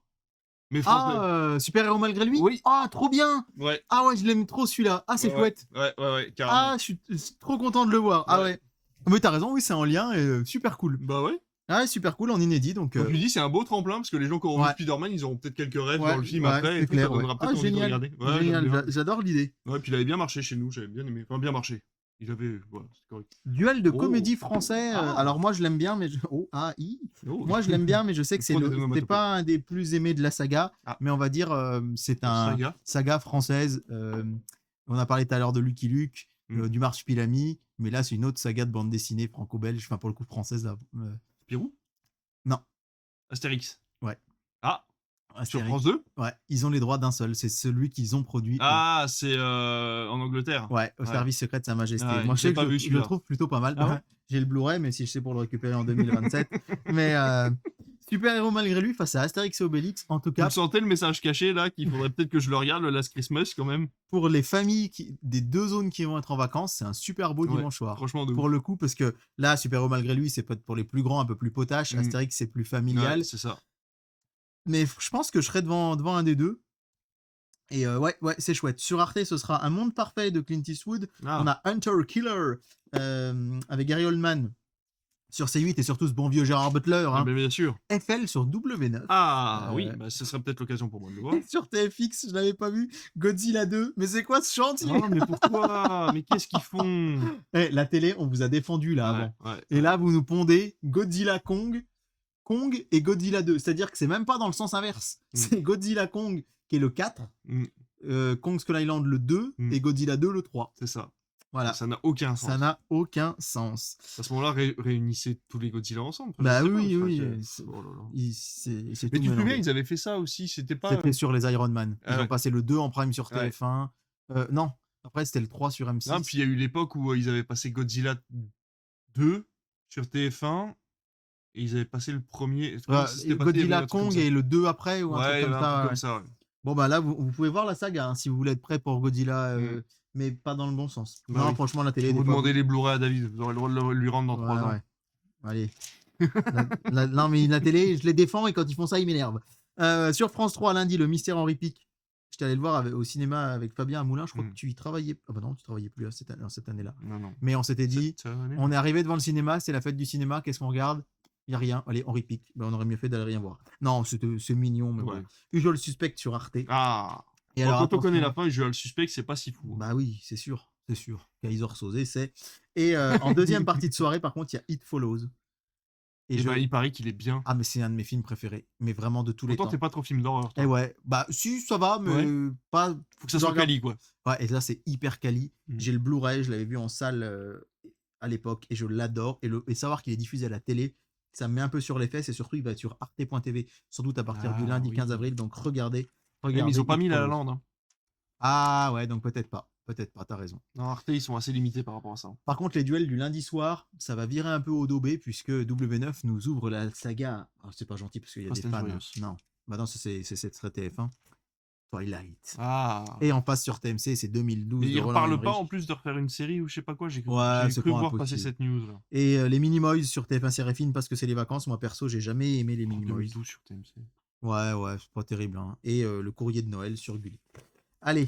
Mais français. Ah, super-héros malgré lui? Oui. Ah, trop bien! Ouais. Ah ouais, je l'aime trop celui-là. Ah, c'est chouette. Ouais, carrément. Ah, je suis trop content de le voir. Ah ouais. Mais t'as raison, oui, c'est en lien et super cool. Bah ouais. Ah ouais, super cool, en inédit, donc Comme tu dis, c'est un beau tremplin parce que les gens qui auront vu ouais, Spider-Man, ils auront peut-être quelques rêves ouais, dans le film ouais, après et c'est tout, ça clair, ouais. donnera Ah peut-être envie de génial, regarder. Ouais, j'aime génial, bien. j'adore l'idée. Ouais, puis il avait bien marché chez nous, j'avais bien aimé. Enfin, bien marché. Il avait. Voilà, c'est correct. Duel de Oh! comédie français, Ah! alors moi je l'aime bien, mais oh, ah, Oh! moi je l'aime bien, mais je sais que Trop c'est d'onomatopées. pas un des plus aimés de la saga, Ah, mais on va dire c'est la un saga. saga française. On a parlé tout à l'heure de Lucky Luke, Hmm. du Marsupilami, mais là c'est une autre saga de bande dessinée franco-belge, enfin pour le coup française là. Spirou? Non, Astérix. ouais, Ah! Sur Astérix. France 2? Ouais, ils ont les droits d'un seul, c'est celui qu'ils ont produit. Ah, c'est en Angleterre. Ouais, au Ouais. service secret de Sa Majesté. Ouais, Moi, je sais j'ai que pas vu je le celui-là. trouve plutôt pas mal. Ah ouais? J'ai le Blu-ray, mais si je sais pour le récupérer en 2027. Mais super-héros malgré lui face à Astérix et Obélix, en tout Vous le cas, sentez le message caché là qu'il faudrait peut-être que je le regarde le Last Christmas quand même? pour les familles des deux zones qui vont être en vacances, c'est un super beau Ouais, dimanche soir. franchement de Pour ouf. le coup, parce que là, super-héros malgré lui, c'est peut-être pour les plus grands, un peu plus potache. Hmm. Astérix, c'est plus Ouais, familial. c'est ça. Mais je pense que je serais devant un des deux. Et ouais, c'est chouette. Sur Arte, ce sera Un monde parfait de Clint Eastwood. On Ah, a Hunter Killer avec Gary Oldman sur C8 et surtout ce bon vieux Gérard Butler. ah Hein. ben bien sûr. FL sur W9. Ah oui, bah ce serait peut-être l'occasion pour moi de le voir. Sur TFX, je l'avais pas vu. Godzilla 2. Mais c'est quoi ce chantier? Ah mais pourquoi? Mais qu'est-ce qu'ils font? La télé, on vous a défendu là Ouais, avant. ouais, Et ouais. là, vous nous pondez Godzilla Kong, Kong et Godzilla 2. C'est-à-dire que c'est même pas dans le sens inverse. Mm. C'est Godzilla Kong qui est le 4, Mm, Kong Skull Island le 2 mm, et Godzilla 2 le 3. c'est ça. Voilà. Ça n'a aucun Ça sens. n'a aucun sens. À ce moment-là, réunissez tous les Godzilla ensemble. Enfin, Bah je sais pas, oui, enfin, oui. oh là là. C'est Mais tout tu te souviens, mélangé. ils avaient fait ça aussi. C'était pas. C'était sur les Iron Man. Ils Ah ont ouais. passé le 2 en prime sur Ouais. TF1. Non, après c'était le 3 sur M6. Non, puis il y a eu l'époque où ils avaient passé Godzilla 2 sur TF1 et ils avaient passé le premier. Comme si c'était passé, il y avait Godzilla un truc comme Kong ça. et le 2 après ou un truc Ouais, il y comme avait un ça. truc Ouais. comme ça. Ouais. Bon bah là, vous pouvez voir la saga hein, si vous voulez être prêt pour Godzilla, Mm. mais pas dans le bon sens. Bah Non, oui. franchement, la télé, Vous des fois. demandez les Blu-ray à David, vous aurez le droit de lui rendre dans 3 Ouais, ans. ouais. Allez. Non, mais la télé, je les défends et quand ils font ça, ils m'énervent. Sur France 3, lundi, Le Mystère Henri Pic. J'étais allé le voir au cinéma avec Fabien à Moulin. Je crois que tu y travaillais. Ah bah non, tu travaillais plus cette année-là. Non, non. Mais on s'était dit, Ça va aller, on est arrivé devant le cinéma, c'est la fête du cinéma, qu'est-ce qu'on regarde? Il n'y a rien. Allez, Henri Pic. Ben, on aurait mieux fait d'aller rien voir. Non, c'est mignon, mais Ouais. voilà. Usual Suspect sur Arte. Ah. Et Bon, alors, quand on connaît la attention. fin, je le suspect que c'est pas si fou. Hein. Bah oui, c'est sûr. C'est sûr. Kaysor Sosé, c'est. Et en deuxième partie de soirée, par contre, il y a It Follows. Et bah, il paraît qu'il est bien. Ah, mais c'est un de mes films préférés. Mais vraiment de tous les Pourtant, temps. t'es pas trop film d'horreur. Et ouais. Bah, si, ça va, mais Ouais. pas. Faut que ça je soit regarde- quali, quoi. Ouais, et là, c'est hyper quali. Mm. J'ai le Blu-ray, je l'avais vu en salle à l'époque et je l'adore. Et savoir qu'il est diffusé à la télé, ça me met un peu sur les fesses et surtout, il va être sur arte.tv, sans doute à partir du lundi oui. 15 avril. Donc, regardez. Mais ils ont pas It mis La La Follows. Land. Hein. Ah ouais, donc peut-être pas. Peut-être pas, t'as raison. Non, Arte, ils sont assez limités par rapport à ça. Par contre, les duels du lundi soir, ça va virer un peu au dos B puisque W9 nous ouvre la saga. Alors, c'est pas gentil parce qu'il y a Fast des and fans. Furious. Non. Bah non, c'est TF1. Twilight. Ah. Et on passe sur TMC, c'est 2012. Mais de ils Roland reparlent pas Emmerich. en plus de refaire une série ou je sais pas quoi. J'ai cru, Ouais, j'ai c'est cru pas voir passer impossible. cette news là. Et les Minimoys sur TF1 Série Film parce que c'est les vacances. Moi perso, j'ai jamais aimé les En Minimoys. 2012 sur TMC. Ouais, c'est pas terrible. Hein. Et le courrier de Noël sur Gulli. Allez,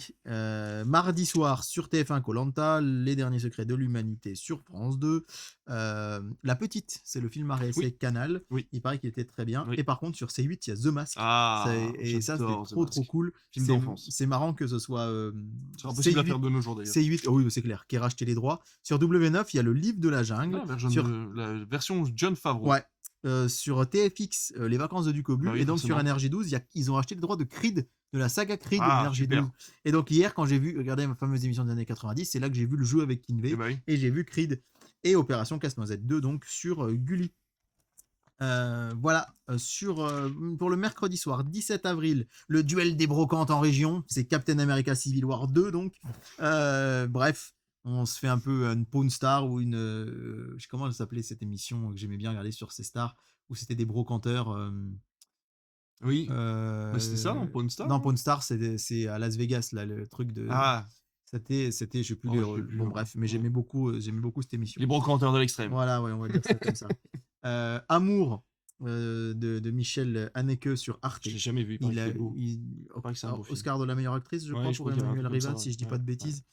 mardi soir sur TF1 Koh-Lanta, Les Derniers Secrets de l'Humanité sur France 2. La Petite, c'est le film à réessai Oui. Canal. Oui. Il paraît qu'il était très bien. Oui. Et par contre, sur C8, il y a The Mask. Ah. Et ça, c'était j'adore The trop Mask. cool. Film d'enfance. C'est marrant que ce soit C'est impossible à C8, faire de nos jours d'ailleurs. C8, oh oui, c'est clair, qui a racheté les droits. Sur W9, il y a le livre de la jungle. La version John Favreau. Ouais. Sur TFX, les vacances de Ducobu. Bah oui, et donc forcément. sur NRJ12, ils ont racheté les droits de Creed, de la saga Creed Ah, NRJ12. super. Et donc hier, quand j'ai vu, regardez ma fameuse émission des années 90, c'est là que j'ai vu le jeu avec Kinvey. Eh bah oui. Et j'ai vu Creed et Opération Casse-Noisette 2, donc sur Gulli. Voilà, pour le mercredi soir, 17 avril, le duel des brocantes en région. C'est Captain America Civil War 2, donc. Bref, on se fait un peu une Pawn Star ou une. Je sais comment elle s'appelait cette émission que j'aimais bien regarder sur C-Star, où c'était des brocanteurs. Oui. Bah, c'était ça, non, Pawn Star. Non, Pawn Star, c'est à Las Vegas, là, le truc de. Ah. C'était, je sais plus. Oh, je sais plus, Bon, ouais. bref, mais j'aimais beaucoup cette émission. Les brocanteurs de l'extrême. Voilà, ouais, on va dire ça comme ça. Amour de Michel Haneke sur Arte. Je l'ai jamais vu. Il a c'est beau. paraît que c'est un beau film. Oscar de la meilleure actrice, je Ouais, crois, je pour crois qu'il y a un Emmanuel truc comme Riva, ça, si je dis ouais. pas de bêtises.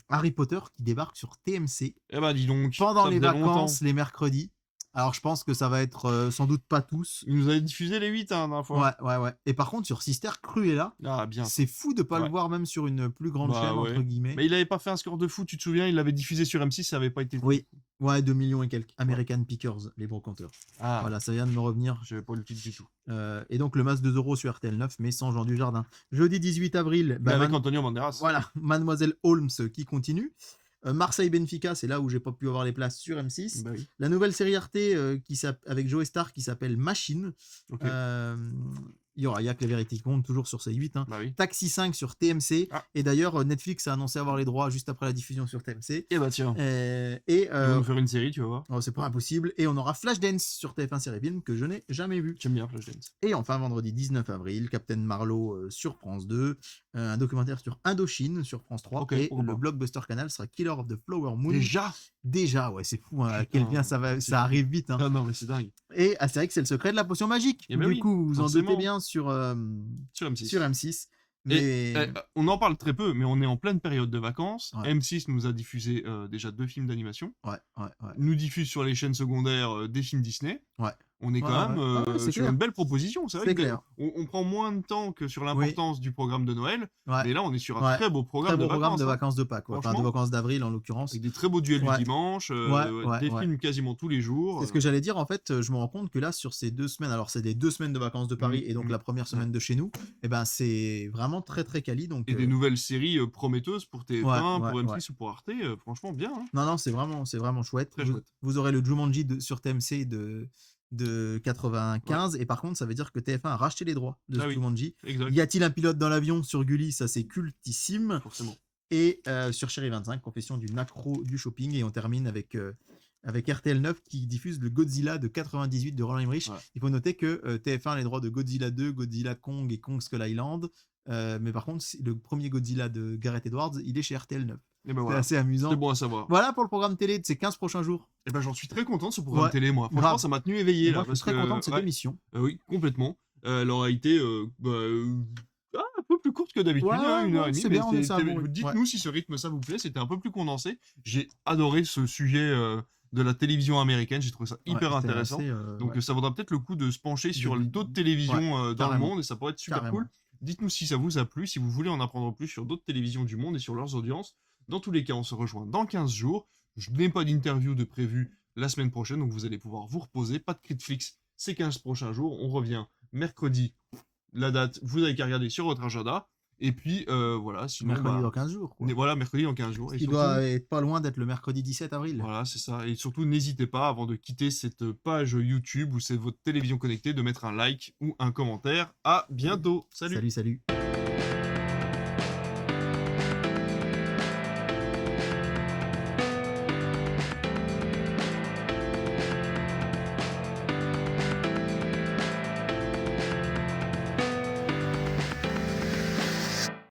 Harry Potter qui débarque sur TMC Eh bah dis donc. pendant ça les faisait longtemps. vacances, les mercredis. Alors je pense que ça va être sans doute pas tous. Il nous avait diffusé les 8 hein, la dernière fois. Ouais. Et par contre, sur Sister Cruella, Ah, bien. c'est fou de pas le Ouais. voir même sur une plus grande Bah, chaîne, ouais. entre guillemets. Mais il avait pas fait un score de fou, tu te souviens, il l'avait diffusé sur M6, ça avait pas été. Oui, ouais, 2 millions et quelques. American Pickers, les brocanteurs. Ah, Voilà, ça vient de me revenir. j'avais pas le titre du tout. Et donc le masque 2 € sur RTL 9, mais sans Jean Dujardin. Jeudi 18 avril, Mais avec Antonio Banderas. voilà, Mademoiselle Holmes qui continue. Marseille-Benfica, c'est là où j'ai pas pu avoir les places sur M6. Bah oui. La nouvelle série Arte avec Joe Star qui s'appelle Machine. Ok. Il y aura Yak les vérités qui comptent toujours sur C8. Hein. Bah oui. Taxi 5 sur TMC. Ah. Et d'ailleurs, Netflix a annoncé avoir les droits juste après la diffusion sur TMC. Et bah tiens. Ils vont nous faire une série, tu vas voir. Oh, c'est pas impossible. Et on aura Flashdance sur TF1 Série Film que je n'ai jamais vu. J'aime bien Flashdance. Et enfin, vendredi 19 avril, Captain Marlowe sur France 2. Un documentaire sur Indochine sur France 3. Ok, et pourquoi le pas. blockbuster Canal sera Killer of the Flower Moon. Déjà Ouais, c'est fou. Hein, à Putain, quel bien ça arrive vite. Hein. Ah non, mais c'est dingue. Et c'est vrai que c'est le secret de la potion magique. Eh ben du oui, coup, vous en forcément. doutez bien sur Sur M6. sur M6. Et, Mais on en parle très peu, mais on est en pleine période de vacances. Ouais. M6 nous a diffusé déjà 2 films d'animation. ouais. Nous diffuse sur les chaînes secondaires des films Disney. Ouais. On est quand même c'est sur clair. une belle proposition. C'est vrai C'est que clair. on prend moins de temps que sur l'importance du programme de Noël. Ouais. Mais là, on est sur un très beau programme Très beau de programme vacances. de hein. vacances de Pâques. Enfin, de Franchement. vacances d'avril en l'occurrence. Avec des très beaux duels Ouais. du dimanche, Ouais, des ouais. films quasiment tous les jours. C'est ce que j'allais dire, en fait, je me rends compte que là, sur ces 2 semaines, alors c'est les 2 semaines de vacances de Paris et donc la première semaine de chez nous, et ben c'est vraiment très très quali. Donc, Et des nouvelles séries prometteuses pour TF1, Ouais, pour M6 ou pour Arte, franchement bien. Hein. Non, c'est vraiment chouette. Très chouette. Vous aurez le Jumanji sur TMC de 95, et par contre, ça veut dire que TF1 a racheté les droits de ce Jumanji. Exact. Y a-t-il un pilote dans l'avion sur Gulli? Ça, c'est cultissime. Forcément. Et sur Chéri 25, confession d'une accro du shopping. Et on termine avec RTL 9 qui diffuse le Godzilla de 98 de Roland Emmerich. Ouais. Il faut noter que TF1 a les droits de Godzilla 2, Godzilla Kong et Kong Skull Island. Mais par contre, le premier Godzilla de Gareth Edwards, il est chez RTL 9. Et ben voilà. C'est assez amusant. C'est bon à savoir. Voilà pour le programme télé de ces 15 prochains jours. Et ben j'en suis très content de ce programme télé, moi. Franchement, ça m'a tenu éveillé. Moi, je suis très content de cette émission. Oui, complètement. Elle aura été un peu plus courte que d'habitude, 1h30. C'est bien, on est ça. Dites-nous si ce rythme, ça vous plaît. C'était un peu plus condensé. J'ai adoré ce sujet de la télévision américaine. J'ai trouvé ça hyper intéressant. Donc ça vaudra peut-être le coup de se pencher sur d'autres télévisions dans le monde et ça pourrait être super cool. Dites-nous si ça vous a plu, si vous voulez en apprendre plus sur d'autres télévisions du monde et sur leurs audiences. Dans tous les cas, on se rejoint dans 15 jours. Je n'ai pas d'interview de prévu la semaine prochaine, donc vous allez pouvoir vous reposer. Pas de Critflix ces 15 prochains jours. On revient mercredi. La date, vous avez qu'à regarder sur votre agenda. Et puis, voilà. Sinon, mercredi dans 15 jours. Quoi. Voilà, mercredi dans 15 jours. Il doit être pas loin d'être le mercredi 17 avril. Voilà, c'est ça. Et surtout, n'hésitez pas, avant de quitter cette page YouTube ou c'est votre télévision connectée, de mettre un like ou un commentaire. À bientôt. Salut. Salut.